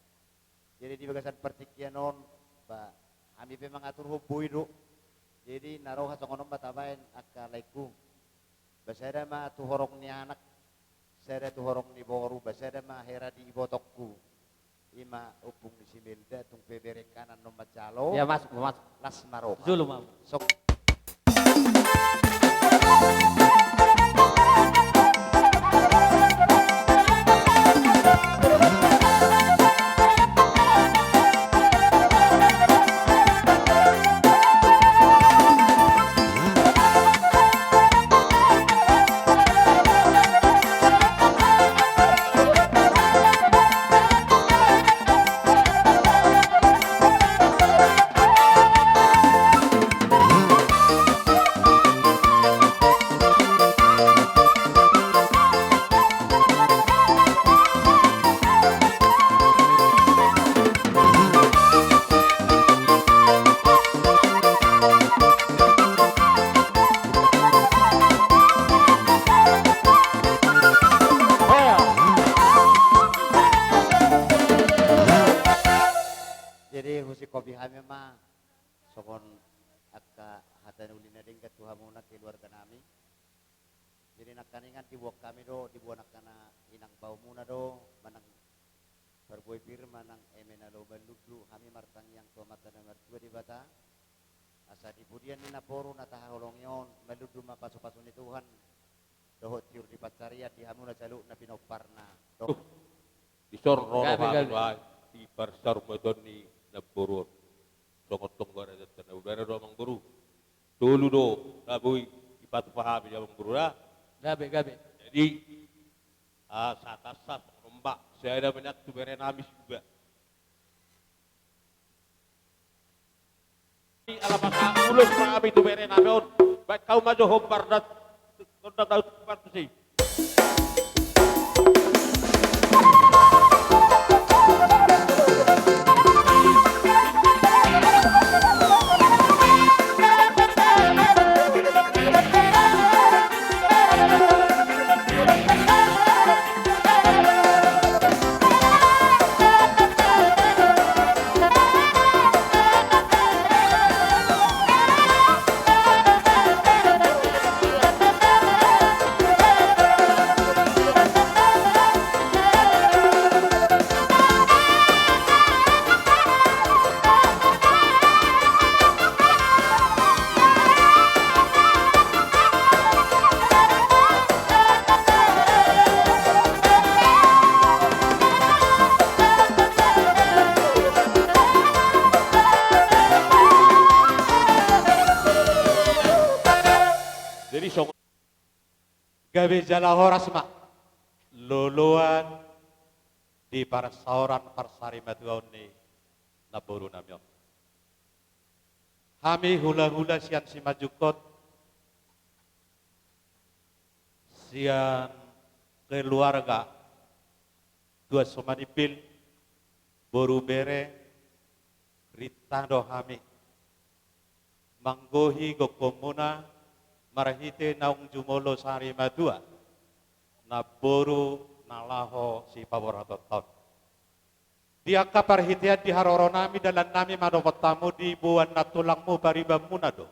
Jadi di bagasan pertikyanon ba kami pe mengatur boy do. Jadi naroha songonom batabain akalaiku. Basada ma tu horong ni anak sada tu horong ni boru basada ma hera di ibotokku. Ima upung di Simelda tung pebere kanan nomor calo. Ya mas las maroha. Zulum. Sok. Kopi kami mah sokon akka hatan ulin na dingkat tuha muna keluarga nami. Jadi nak kaningan dibuat kami do dibuat nak kana inang bau muna do manang berboy pir manang emena lo baludlu kami martang yang tua mata na mertua di bata asa dibudian ni naporo na taholong yon maluduma paso-paso ni Tuhan dohot tiur di pacaria di hamuna jaluk na pinoparna Isor roro hangwa di parsar modon ni naburun. Songotong gara jatana udara do mang guru. Dulu do labui ipatu pahami ya mang guru lah. Gabe. Jadi saat asas rombak saya ada banyak tu beren habis juga. Alamat ulus kami tu beren ameon. Baik kau maju hobar dat kontak tahu cepat sih. Gabe jala horas mak luluan di parsauran parsari matuaun ni naburu namyon. Hami hula-hula sian si majukot sian keluarga dua somanipil boru bere ritando hami manggohi gokomuna marahite naung jumolo sari madua naboru nalaho si paboraton. Dia kapar hitiat di haroro nami dalam nami madopot tamu di buan natulangmu baribam munado.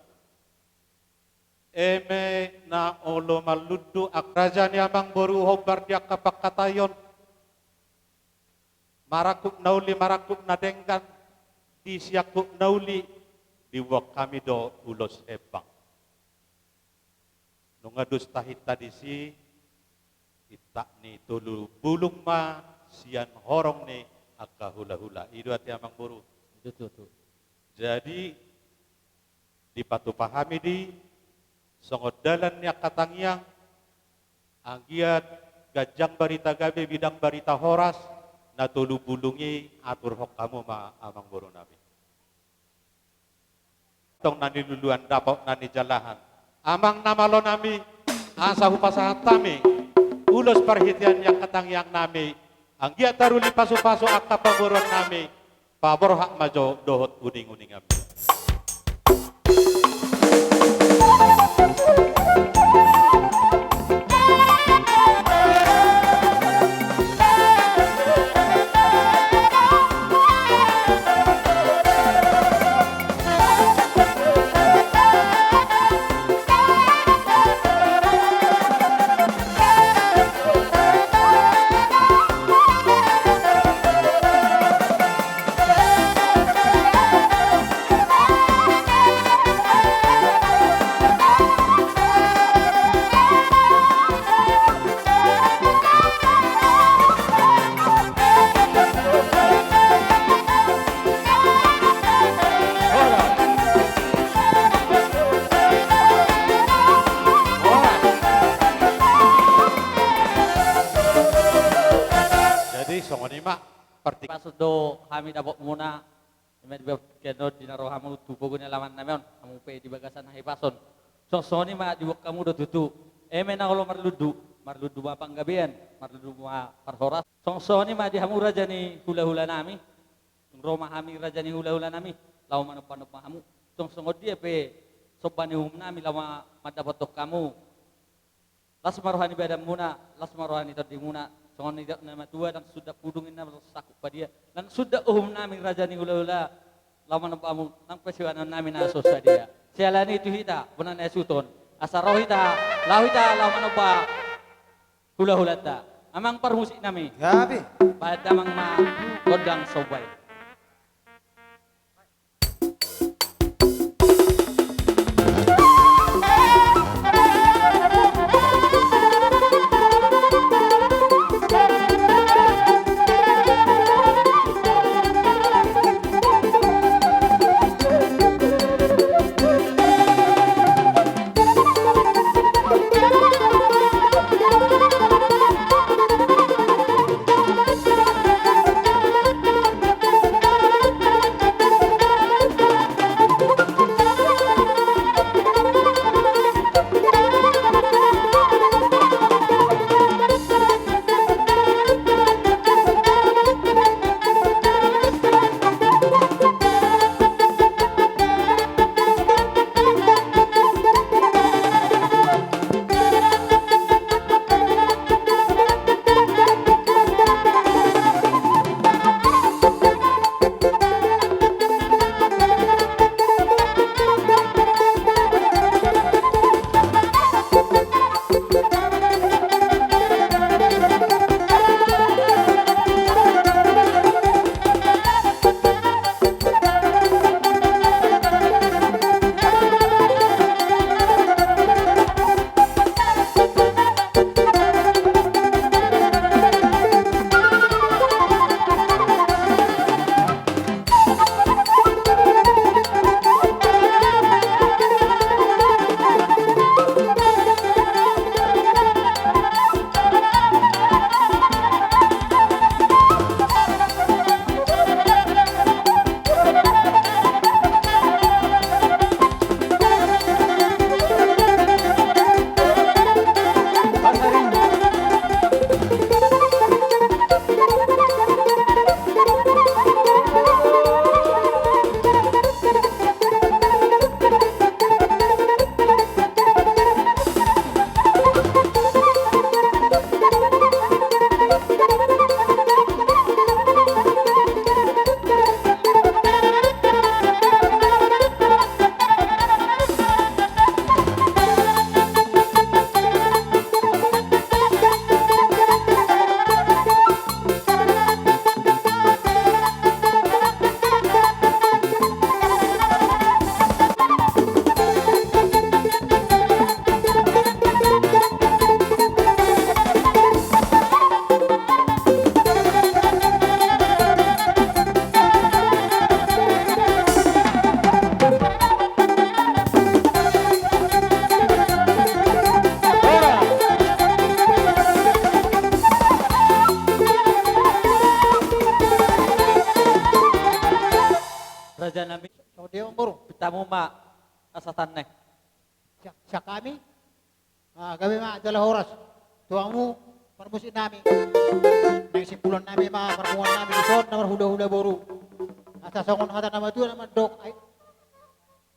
Eme na olo maludu akrajani amang boru hobar dia kapak katayon. Marakuk nauli marakuk nadengkan di siakuk nauli di wak kami do ulos hebang. Nungadus tahit tadi si itak ni tulu bulung ma sian horong ni akka hula-hula idu ati amang buru. Betul. Jadi dipatu pahami di songot dalan nya katangyang anggiat gajang barita gabe bidang barita horas na tulu bulungi atur hok kamu ma amang buru nami. Tong nani luluan dapok nani jalahan. Amang namalo nami asa hupasahat tami ulos perhitian yang katang yang nami anggia taruli pasu-pasu akta paboron nami pabor hak majo dohot uning-uning kami. Pasdo kami dabok muna med kenod dinaro hamu tubo guna lawan nameon kamu pe di bagasan hai pason so ni ma diwok kamu do tutu na olo marludu ma panggabian marludu ma parhoras so ni ma di hamu raja ni hula-hula nami roma hami raja ni hula-hula nami law manop hamu song dia pe sobani hum nami lawa madapotok kamu las marohani badam muna las marohani tadi muna songon tidak nama tua dan sudah pudungin nama sakuk padia dan sudah nami raja ni hula-hula lawan amu nang pesiwanan nami na sosadia sialani itu hita punan esuton asa rohita lawita lawan apa hula-hula ta amang parmusik nami gabi pada mang ma godang sobai hamu ma asatan nek. Siya kami, kami ma adalah oras. Tuangmu, permusin namin. Nang simpulan namin mga permuan namin ison na marhuda-huda boru. At sa songon hata naman doon naman dok ay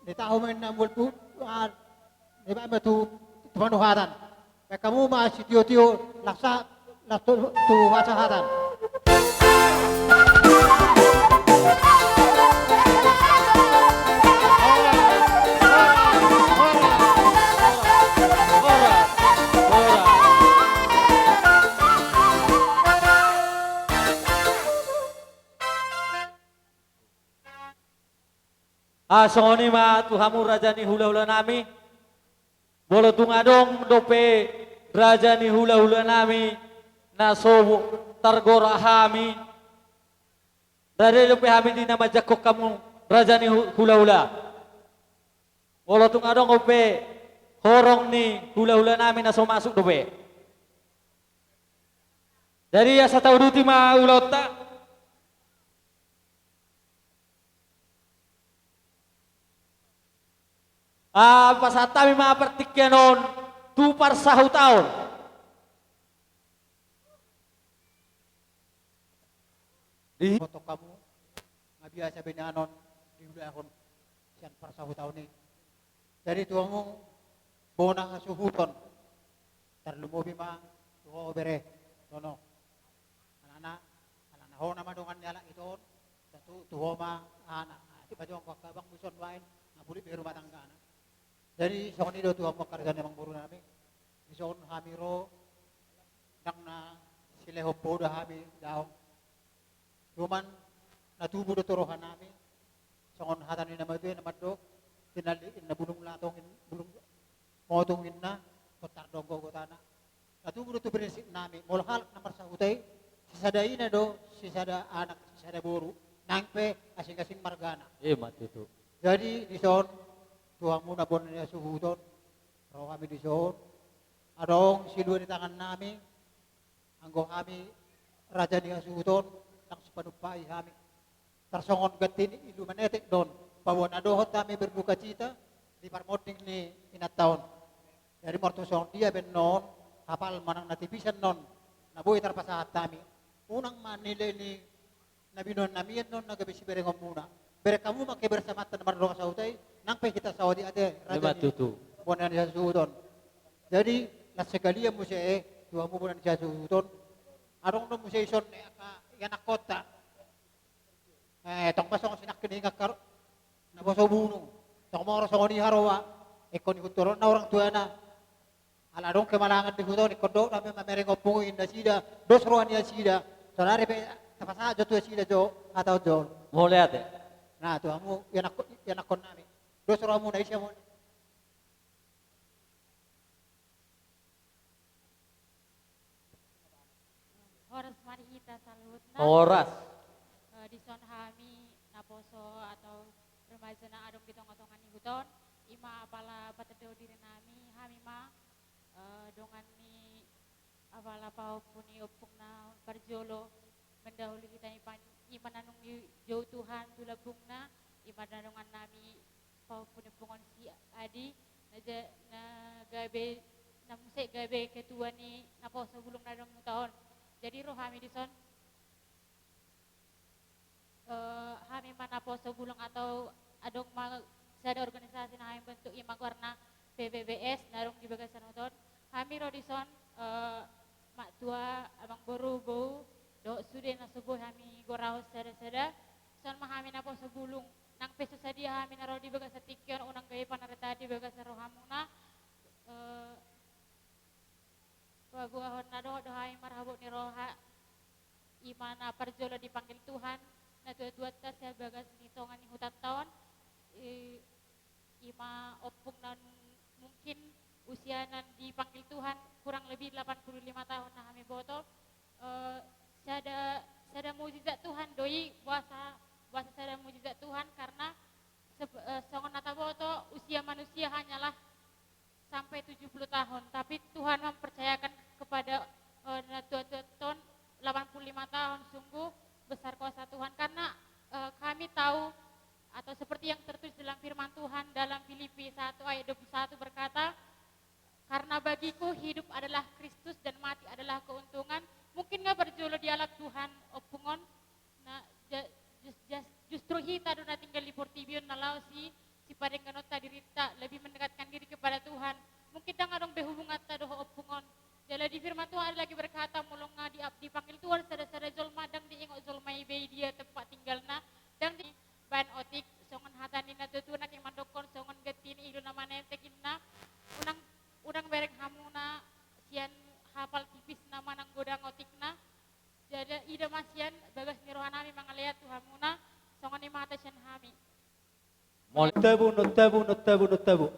di tahu main na mulpu di ba matu tumanuhatan. Kaya kamu ma si tiyo-tiyo laksa tu wasahatan. Songoni ma tuhamu raja ni hula-hula nami. Bolo tungadong dope raja ni hula-hula nami. Naso targora hami. Dari dope hami di nama jakok kamu raja ni hula-hula. Bolo tungadong dope horong ni hula-hula nami naso masuk dope. Dari asa tau duti ma ulota. Pasatami mga pertikyanon, tupar sahu taon. Di foto kamu, nga biasa binanon, di ulahon, siyan par sahu taon ni. Dari tuamu, bona nga suhuton, tarlumubi ma, tuho bere, tono. Alana ho naman dungan nyalang ito, tuho ma, di pa diyong kakabang muson wain, nga buli pero matangga na. Jadi sa kanila tuwa mo karga namang buru namin. Ison hamiro nang na sila hopo da hami daw. Tuman natubo do torohan namin. Sa kon hatan ni naman doon naman do tinali na bulong latong bulong motongin na kotar donggo gotana. Natubo do to prinsip namin. Molhal namar sa utay sisadai na do sisada anak sisada buru nangpe asing-asing margana. Matutu. Jadi ison tuang muna po niya suhuton. Pero kami di soon. Adong silwa ni tangan namin. Anggo kami raja niya suhuton. Nang sipanupay kami. Tarsongon gantin ilumanetik doon. Pawan adohot kami berduka cita. Di parmoting ni inataon. Dari mortusong dia ben non. Kapal manang natipisan non. Nabuhay tarpasahat kami. Unang manila ni nabinon namin non nagabisi berengom muna. Bere kamu makai bersama teman roka sautai. Nang pe kita sawadi ade raja ni bonan dia suudon. Jadi las sekali yang musye dua mu bonan dia suudon. Arong no musye ison yang kota. Tong pasong sinak kini ngakar na boso bunung. Tong mo rosong ni harawa. Ekon ikuturon na orang tua na. Alarong kemalangan di hutan ikodo nabi mamereng opung inda sida dos ruan dia sida. Sonare pe tapasa jo tu sida jo atau jo. Mau lihat ya? Nah tuamu yang akon namin. Dos orang muna isya mo. Horas mari kita salut. Horas. Di son hami naposo atau remaja na adong di tongah-tongah ni huton. Ima apala patado diri nami hami ma dongan ni apala pau puni opung na parjolo mendahului kita iman anung ni jauh Tuhan tulabung na iman nanungan nami pau punepungon si adi na gabe na musik gabe ketua ni napo sa bulong na dong tahun. Jadi roh kami di son kami mana po sa bulong atau adong sada organisasi na kami bentuk imag warna PBBS narong di bagasan uton. Kami roh di son mak tua abang boru bau do sudah na subuh kami gorau sada-sada son mahami na po sa bulong nang peso sa dia kami naro di bagas sa tikyon unang gaya panarita di bagas sa rohamong na pabuahon na dohay marhabot ni roha imana parjolo dipanggil Tuhan na dua-dua tas ya bagas nitongan ni hutat tahun ima opung nan mungkin usia nan dipanggil Tuhan kurang lebih 85 tahun nah kami botol sada mujizat Tuhan doi puasa sada mujizat Tuhan karena songon nataboto usia manusia hanyalah sampai 70 tahun tapi Tuhan mempercayakan kepada ton 85 tahun sungguh besar kuasa Tuhan karena kami tahu atau seperti yang tertulis dalam firman Tuhan dalam Filipi 1 ayat 21 berkata, karena bagiku hidup adalah Kristus dan mati adalah keuntungan. Mungkin nggak berjolo di alat Tuhan opungon. Nah, justru hita dona tinggal di Portibion nalau si padeng kanota dirita lebih mendekatkan diri kepada Tuhan. Mungkin dah ngadong behubungan ta doho opungon. Jadi di firman Tuhan ada lagi berkata mulung dipanggil Tuhan sada-sada jolma dang diingok jolma ibe dia tempat tinggalna dang di ban otik songon hatani na tutuna yang mandokon songon getin ilu nama nentekinna unang bereng hamuna sian hafal tipis nama nang godang otikna jadi ida masian bagas nirohanami mangaliat tuhamuna songon imata sian hami Notabu.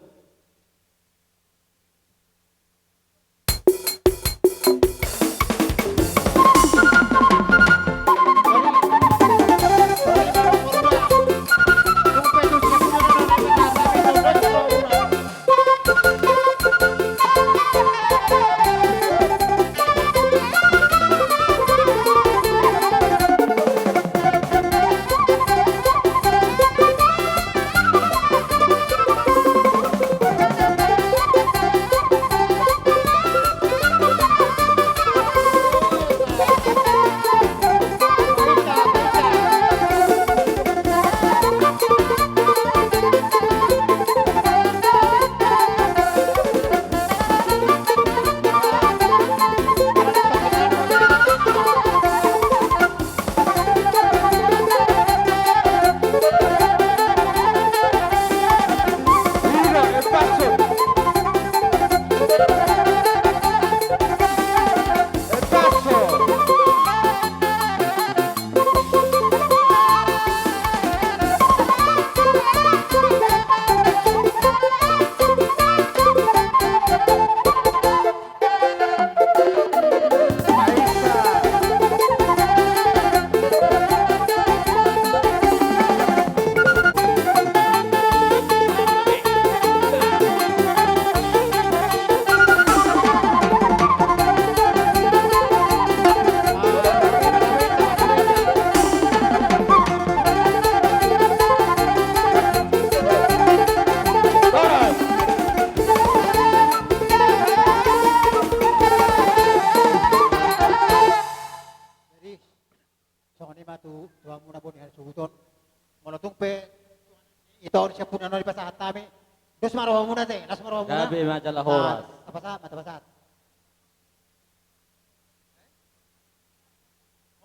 Gabi majalah horas. Tapasat.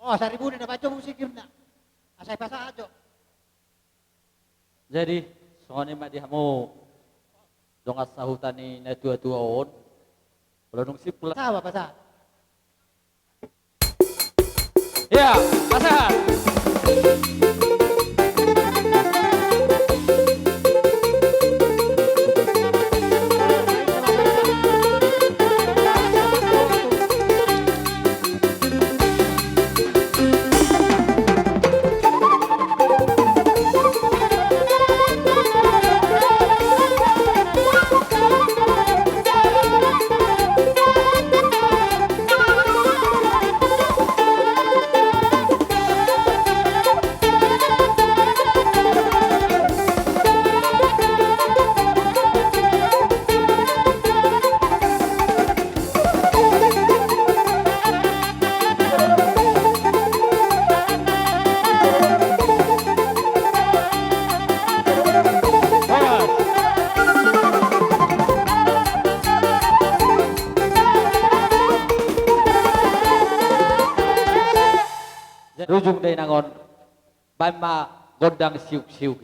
Oh, 1.000 na baca musik na. Asay pasa ajo. Jadi, soalnya mak dihamu dongas sahutan ni na tua-tua on. Kalau nung sip pula. Sawa pasa. Ya, pasat. Rujung day nangon, bama gondang siuk-siuk.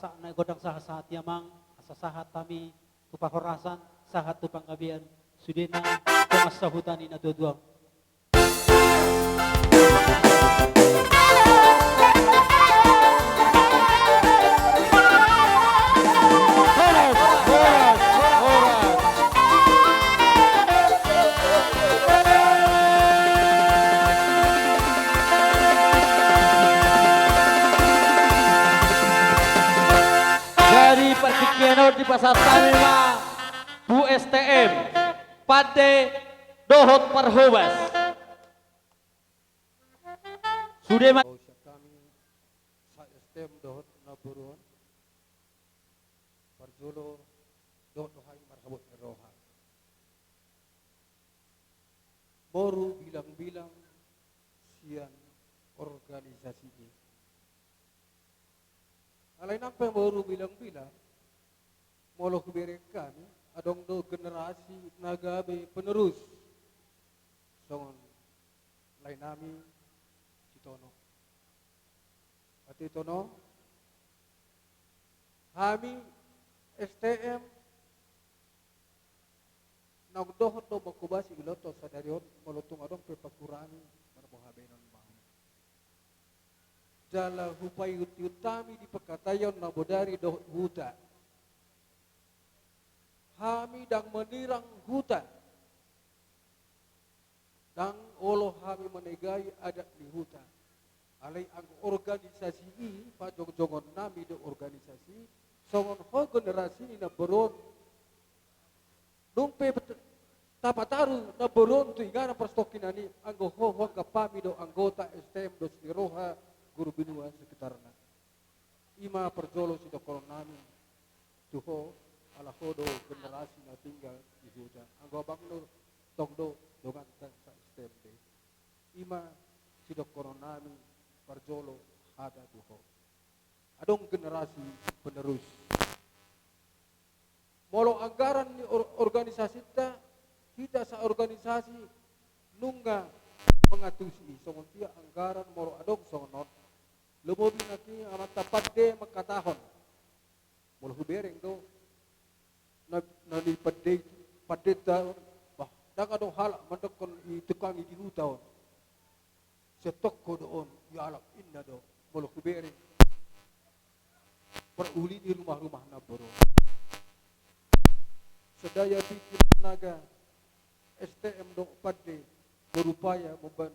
asa na godang sahat yamang asa sahat kami tupahorasan sahat tupanggabian sudena tumasahutani na duduang. Dari persikianor di pasar Tanima, Bu STM, Pade Dohot Parhobas. Sudah kami sa STM dohot na buruan parjolo dohot dohay marhabot ni roha boru bilang-bilang sian organisasi ini alay nang boru bilang-bilang molo kubere kami adong do generasi nagabe penerus songon lain nami Tono. Ati Tono, kami STM nagdohot do makubasi iloto sa darion molotong adong pepakurani marmohabenon bahan. Jala hupay utami di pekatayon na bodari dohot huta. Kami dang menirang huta. Dang olo kami menegai adat di hutan. Alay ang organisasi ini, pajong-jongon nami do organisasi, songon ho generasi ni na beron. Numpe tapataru na beron tu igana perstokinani, anggo ho kapami do anggota STM do Sniroha, guru binua sekitarna. Ima perjolo si dokoro nami, tuho ala ho do generasi na tinggal di hutan. Anggo abang nur tongdo dongan sa STM de. Ima si dokoro nami, parjolo ada tuho. Adong generasi penerus. Molo anggaran ni organisasi kita sa organisasi nungga mengatusi songon tia anggaran molo adong songon lumobi naki amat tapat de makatahon. Molo hubereng do na ni padde taon bah dang adong halak mandekon itekangi di hutaon. Setok ko doon, yalak inna do, molo kubere. Peruli di rumah-rumah na boro. Sedaya bikin naga, STM do padde, berupaya memban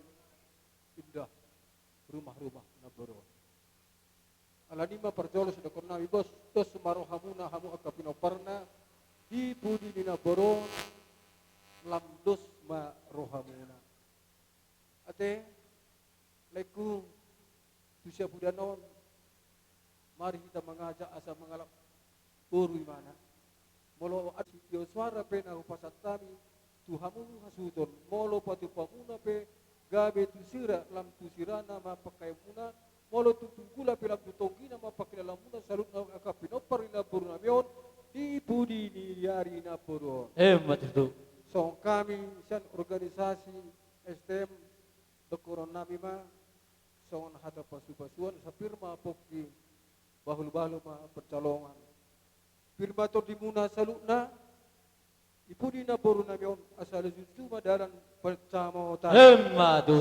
indah rumah-rumah na boro. Alanima perjolo sudah kena bos, tos semaroh hamuna hamu akapinoparna, di budi dina boro, lamdos ma rohamuna. Ate, Leku Tusya Budanon, mari kita mengajak asa mengalap buru mana. Molo adityo suara pena upasat kami, tuhamu hasuton, molo patu pamuna pe, gabe tusira lam tusirana mapakai muna, molo tutungkula pilam tutongkina mapakilala muna salut na akapinopar ina buru namion, di budi ni yari na buru. Betul. So kami sian organisasi STM dokuron nami ma songon hata pasu-pasuan sa firma poki bahul-bahul ma percolongan. Firma to dimuna salukna ipudi na boru namion asal justu madaran percamo ta.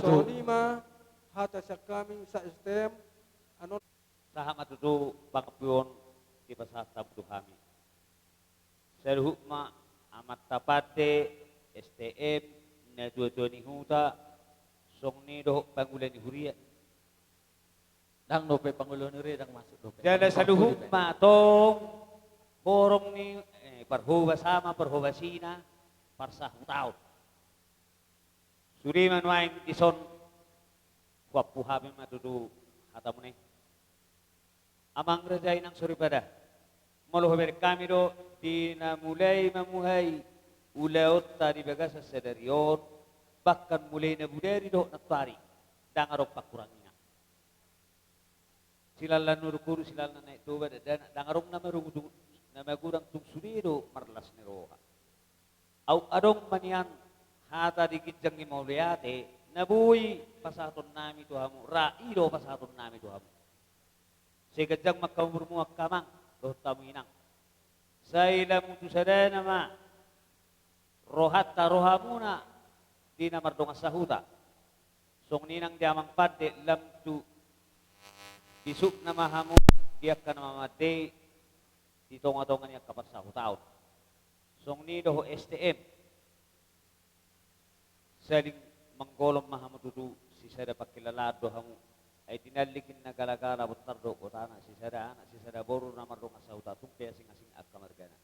So lima hata sa kami sa STM anon Sahamat itu pangkapion di pasata butuh kami. Serhukma amat tapate STM na dua-dua ni huta song ni doh pangulan ni huria. Dang dope pangulo nire dang masuk dope. Jala saduhuk matong borong ni parhoba sama parhobasina parsah taon. Suri manuaing ison wapuhabi matudu hatamune. Amang rajay ng suripada. Malohaber kami do tinamulay mamuhay ulaot tadi baga sa sedarion bahkan mulai na budari do natari dangarok pakurangina. Silala nurukuru silala naik tuba dan dangarok na marugudu na magurang tungsurido marlas ni roha. Au adong manian hata dikit jangi mauliate nabuhi pasaton nami tuhamu raido pasaton nami tuhamu. Segajang makaumurmu kamang doh taminang. Saila mutu sadana ma rohatta rohamuna di namar donga sahuta. Song ninang diamang pade lam tu isuk nama hamu dia kana mamade di tonga-tonga niya kapat sahutaon. Song ni doh STM saling menggolong mahamududu si sada pakilalado hamu ay tinalikin na galagala butardo kotana si sada boru namar donga sahuta tumpe asing-asing akamargana.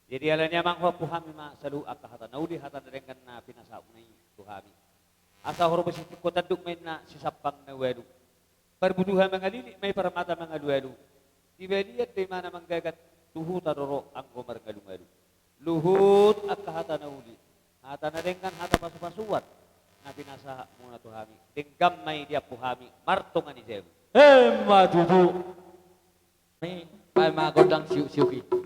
Jadi alanya mang puhami ma salu akahata nauli hata dengan na pinasa unai tuhami. Asa horo besi kota duk main na sisapang na wedu. Perbuduhan mengalili may paramata mengalu-alu. Dibeliat di mana menggagat tuhu taroro anggo margalu-alu. Luhut akahata nauli. Hata na dengan hata pasu-pasuan. Na pinasa muna tuhami. Denggam may dia puhami martongan ni Zebu. Madudu. May magodang siu-siuki.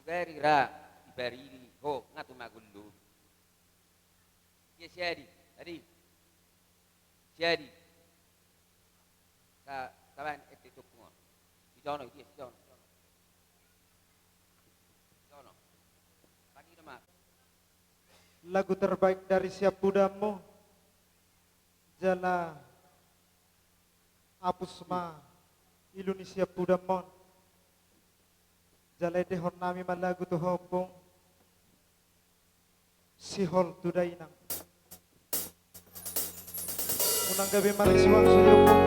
Sugarira ibarili ho ngatu magullu. Ye siadi, tadi. Siadi. Kawan itu tukmo. Di jono dia, di jono. Jono. Pagi nama. Lagu terbaik dari Siap Budamu Jala Apusma Iluni Siap Budamon Jala dehon nami malagu tu hopong Sihol tudainang Unang gabi mariswang suyupong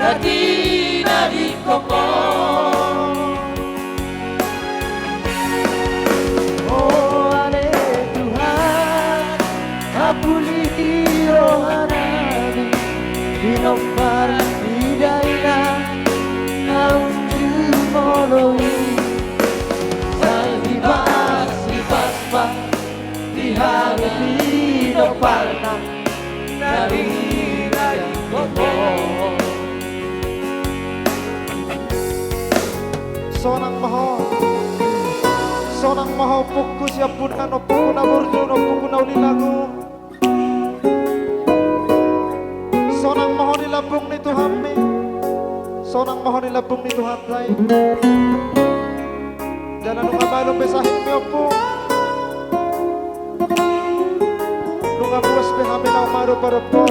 Nadi nadi komo. Oh ale Tuhan, apuli rohanami, dinompar hidaina, naunju moloi, salibas libasma, dihari dinoparna, nadi nadi komo. Sonang maho puku siapun na puku na burju no puku na ulilangu. Sonang maho dilabung ni Tuhan mi, sonang maho dilabung ni Tuhan rai. Jangan nunga malu pesahit mi opo, nunga buas behame na umaru paropo.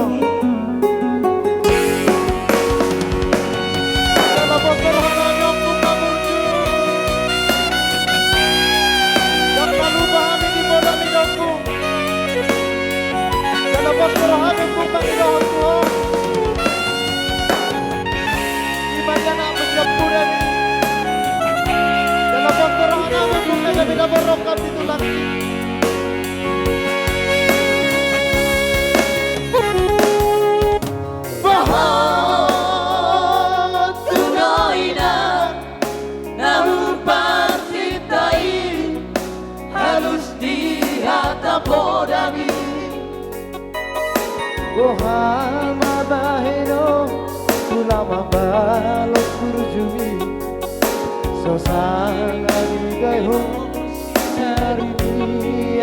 Dalam bokor hanami opo na burju. Dalam bos rohani bukan ilah Tuhan. Imannya nak menjemput ini. Dalam bos rohani bukan kami dah berrokat itu lagi. Bahwa tunoina namun pasitai halus di hata podami. Bohama baheno ulama balok kurjumi sosanga digayo dari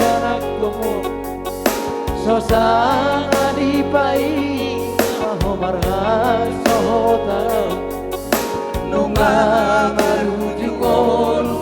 anak komo sosanga dipai maho marha sohota nunga maruju kolu.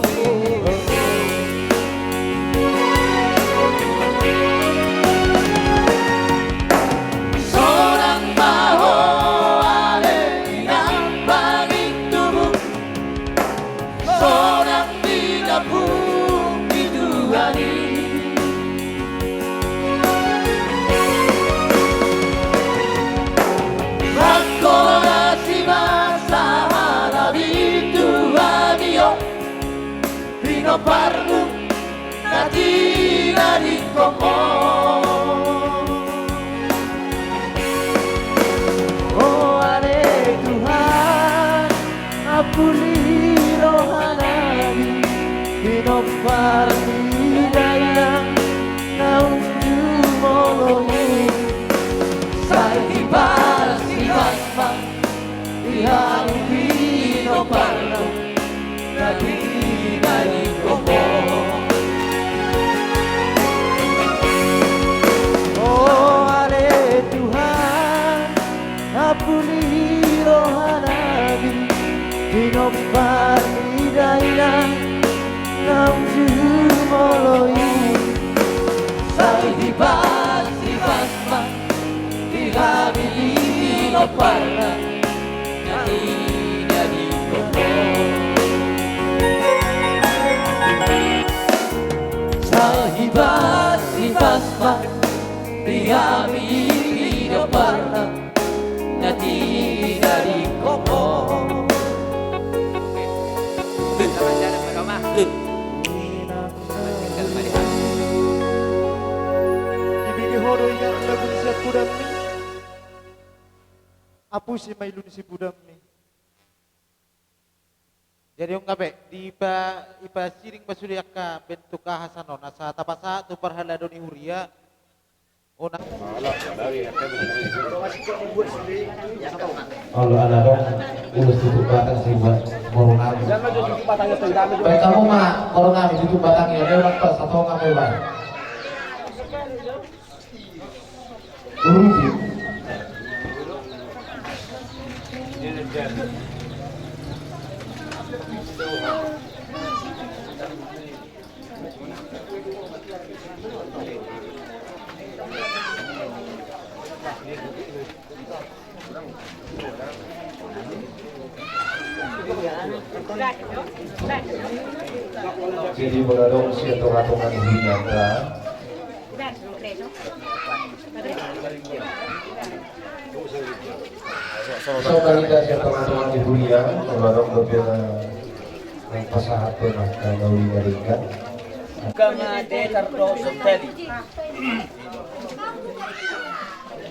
Parlu nadi nadi komo. Oh ale Tuhan, apuli rohanami, dinompar hidayah, naunju moloi, sai dibas dibasma, dihari dinoparna, nadi nadi komo. Oh ale Tuhan, apuli rohanami, dinompar hidayah, naunju moloi, sai dibas dibasma, dihari dinoparna, nadi nadi komo. Sahibat sifasma dihami hidoparna nadi dari komo. Ibigi hodo ingat lagu ni siap budam mi. Apu si mailu ni si budam mi. Jadi yung kape, di ipa siring basuliak ka bentuk kahasanon asa tapasa tu parhalado ni Huria. Una. Kalau ada dong, urus tutup batang sih buat corona. Baik kamu mah corona tutup batang ya, dia orang pas atau nggak bebas. Urusi. Jadi beradong si atau ratongan ini nyata. Soalnya siya teman-teman di Bulia, kalau berbeda ng pasahapon at gawin na rin ka. Kama de Cardoso Teddy.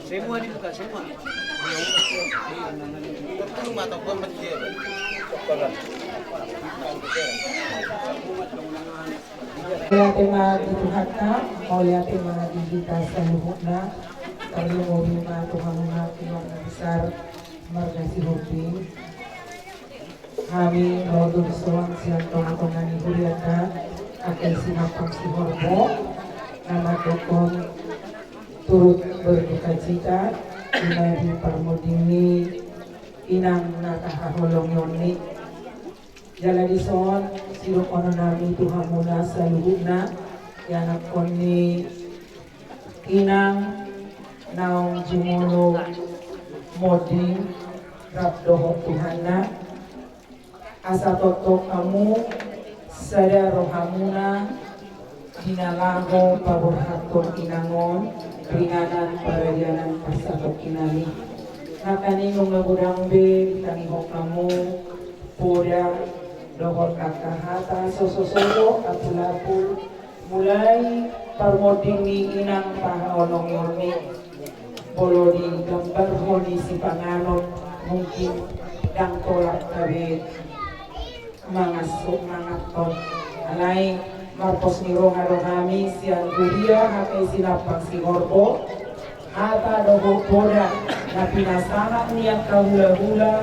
Semua dito ka, semua. Yate mga dituhat na, o yate mga digita sa lubok na, tayo mo rin mga tuhang mga kinong besar, marga si Hopi. Kami rodo suwang siyang tunga-tunga ni Julieta, akan sinapang si Horbo, na matukong turut berduka cita, inabi parmodini, inang nakahahulong yoni. Jala di son, siro kono nami Tuhan muna sa lubog na, yanak ko ni inang naong jumulo moding, rapdoho Tuhan na, asa totok kamu, sada rohamuna, dinalago paborhaton inangon, ringanan paradianan pasakok inami. Nakaninong nagudangbe, tanihok kamu, poda, dohor kakahata, sososoro, apul-apul, mulai parmoding ni inang pahaolong yormi, bolo di gambar honi si panganon, mungkin dang tolak kabit, mangasuk mangaton, alay, marpos ni roha-rohami, siang guria, hakai sinapang si Horbo, hata doho poda, na pinasahan niya kahula-hula,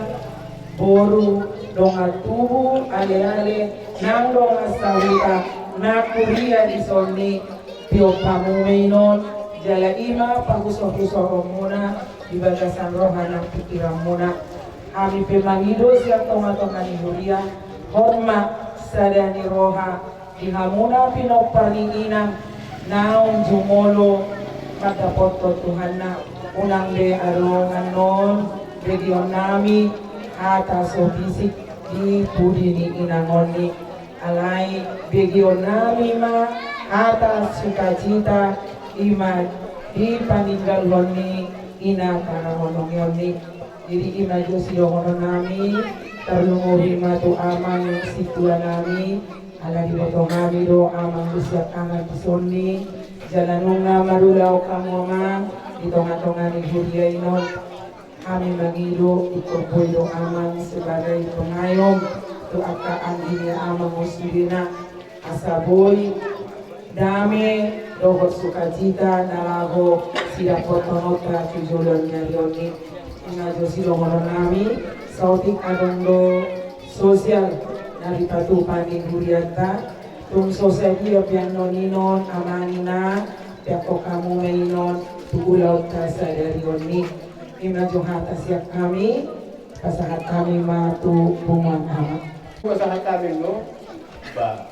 boru, donga tubu ale-ale nang donga sawita na kuria di sonni pio pamumainon jala ima pagusoh-gusoh muna di bagasan rohana pikiran muna kami pemangido siang tonga-tonga ni huria hormat sadani roha di hamuna pinopani inang naong jumolo madapoto Tuhanna unang de arongan non region nami hata so bisik di budi ni inangoni alai begio nami ma hata sukacita ima di paninggal honi ina kana honong yoni jadi ima josi hono nami terlunguhi matu amang situa nami ala di boto nami do amang usia kangen disoni jalanunga marulau kamongan di tonga-tonga ni huria inon kami mengido ikurpoido amang sebagai pengayom doakaan dini amang muslimina asaboy dame dohor sukacita nalago sida potonota tujolon nyarioni ngajo silongono nami sautik adondo sosial dari patu paning hurianta tung sosial pian noninon amanina piako kamu mainon tugulau tasa dari oni Ina johata siap kami, pasahat kami matu bungan amat. Pasahat kami no, ba,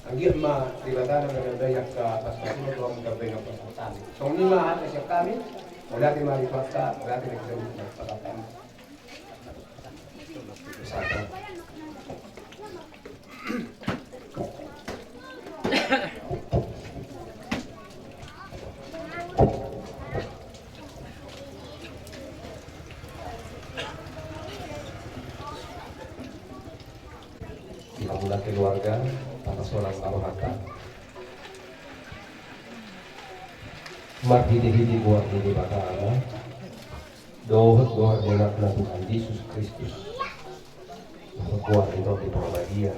anggir ma ribatan ng dayak ka pasahat mo ang gabay ng pasahatan. So ni ma siap kami, wala ti maripata, wala ti nagsabi ng pasahatan. Pasahatan. Alhamdulillah keluarga atas orang taruhata marhidi buat ini bakala doa dengan Tuhan Yesus Kristus kuat untuk di Muhammadiyah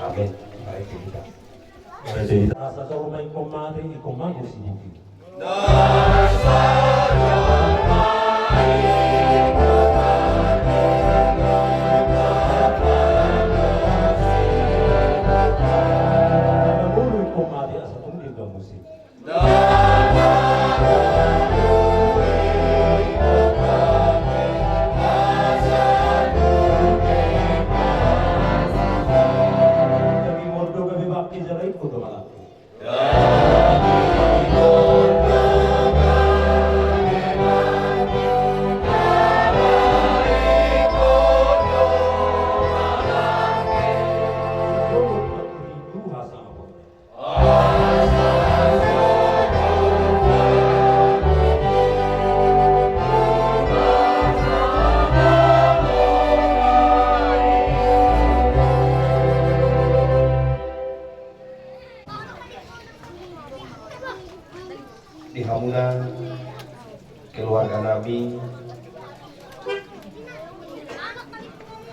amin baik kita asa sa rumay komari ikomago si Divi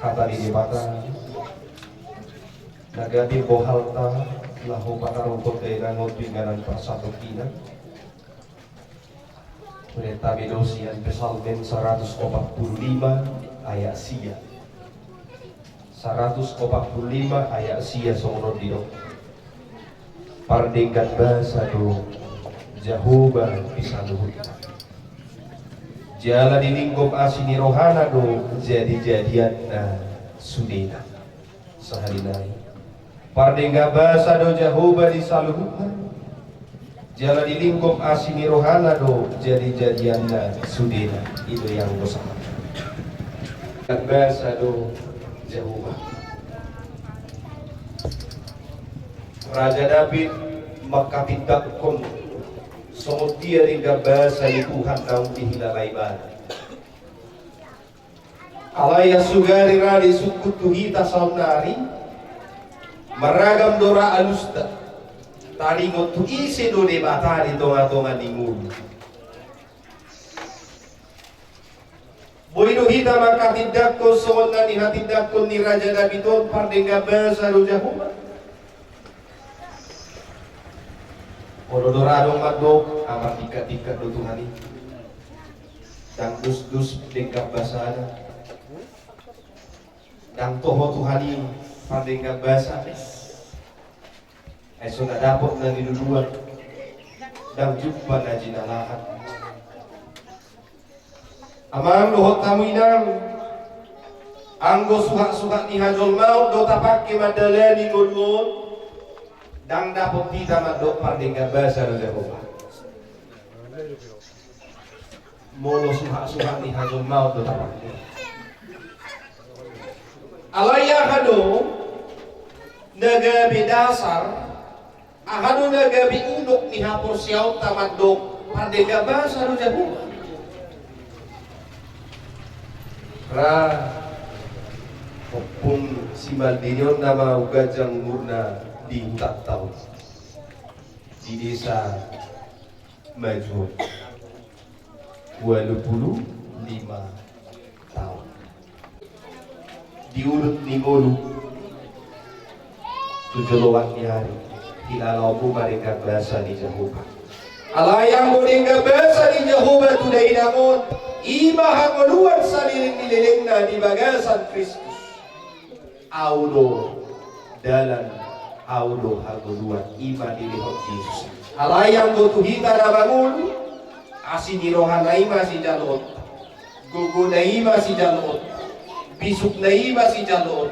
hatari di mata nagati bohalta lahu patarungkot ay nangot pinganan pasatu kina Mereka Bedosian Pesalmen 145 ayat sia 145 ayat sia songon dino Pardengkat bahasa do Jahuba pisaluhut Jala dilingkup asini rohana do jadi-jadian na sudena saharinai Pardengkat bahasa do Jahuba disaluhut Jala di lingkup asini rohana do jadi-jadianna sudena itu yang bersama. Bahasa do Jahuba. Raja David makapindakon somot dia hingga bahasa di Tuhan daun dihilalai bana. Alaya sugari radi suku tuhita saunari maragam dora alusta. Tadi ngotu isi do de batari tonga-tonga ningun. Boino hita maka tidak ko sona ni hatidak ko ni Raja Davidon pardengga bahasa do Jahuba. Ododorado madok amar tika-tika do Tuhani. Dan dus-dus dengga bahasa ada. Dan toho Tuhani pardengga bahasa sudah dapat na niluduan dan jumpa na jinalahan amang luhot tamuinang anggo suhak-suhak ni hajol maut do tapake madalani godon dan dapat tidak madok pardengga bahasa do Jahuba molo suhak-suhak ni hajol maut do tapake alaya hado nagabi dasar ahanu nagabi unuk ni hapor siyaw tamadok pardengga bahasa do Jahuba ra pun si Maldinyon nama ugajang murna di hutat tahun di desa Majuon 25 tahun diurut ni ngolu 7 hari Hilalamu mereka bahasa di Jahuba. Alayang mereka bahasa di Jahuba tudai namun ima hangonuan saliling na di bagasan Kristus. Audo dalam audo hangonuan ima di lihot Yesus. Alayang gotuhita na bangun asini rohana ima si jalot. Gugu na ima si jalot. Bisuk na ima si jalot.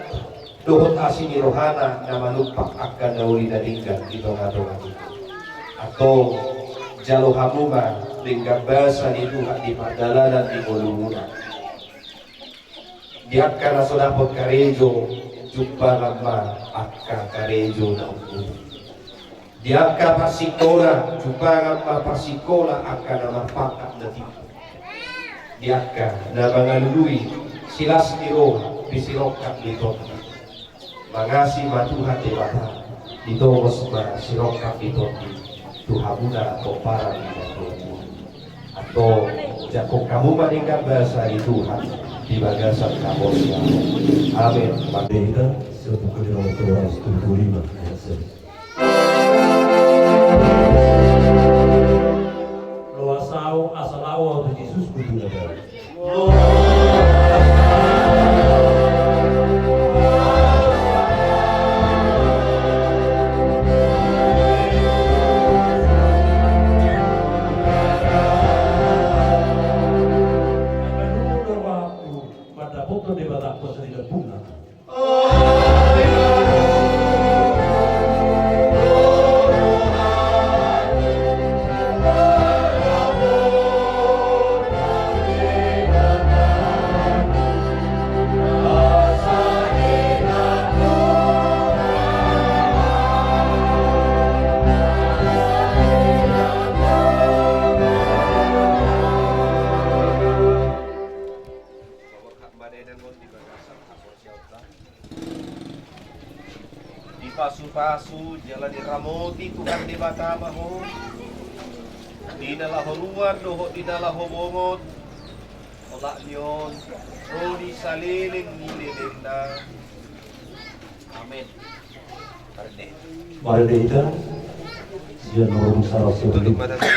Dohot asini rohana na manumpak akan nauli na linggan di tonga-tonga atau jalo hamuma linggan bahasa ni Tuhan di padalanan di golungunan diakkan na sodapot karejo jumpa lama akka karejo na umum diakka pasikola jumpa lama pasikola akan nama pakat na tipu diakka na mangalului silas ni roha pisirokak di tonga Mangasi matuhan debata dito mas sirokap dito tuhamuna atau para dito atau jako kamu meninggal bahasa di Tuhan di bagasan kabosnya amin Kita sebuah dalam Torah 75 ayat 1. Lo asau asalao de Jesus kudu ada. Pasu jalan di ramoti Tuhan di bata maho di dalah luar doho di dalah bomot Wala yun. Rodi saliling nililim na. Amin. Karne. Margarita, siya marunong sa rasyo. Tulog ba natin?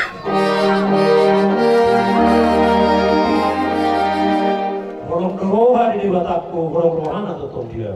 Kalau kerohan ini batakku, kalau kerohan atau tom dia.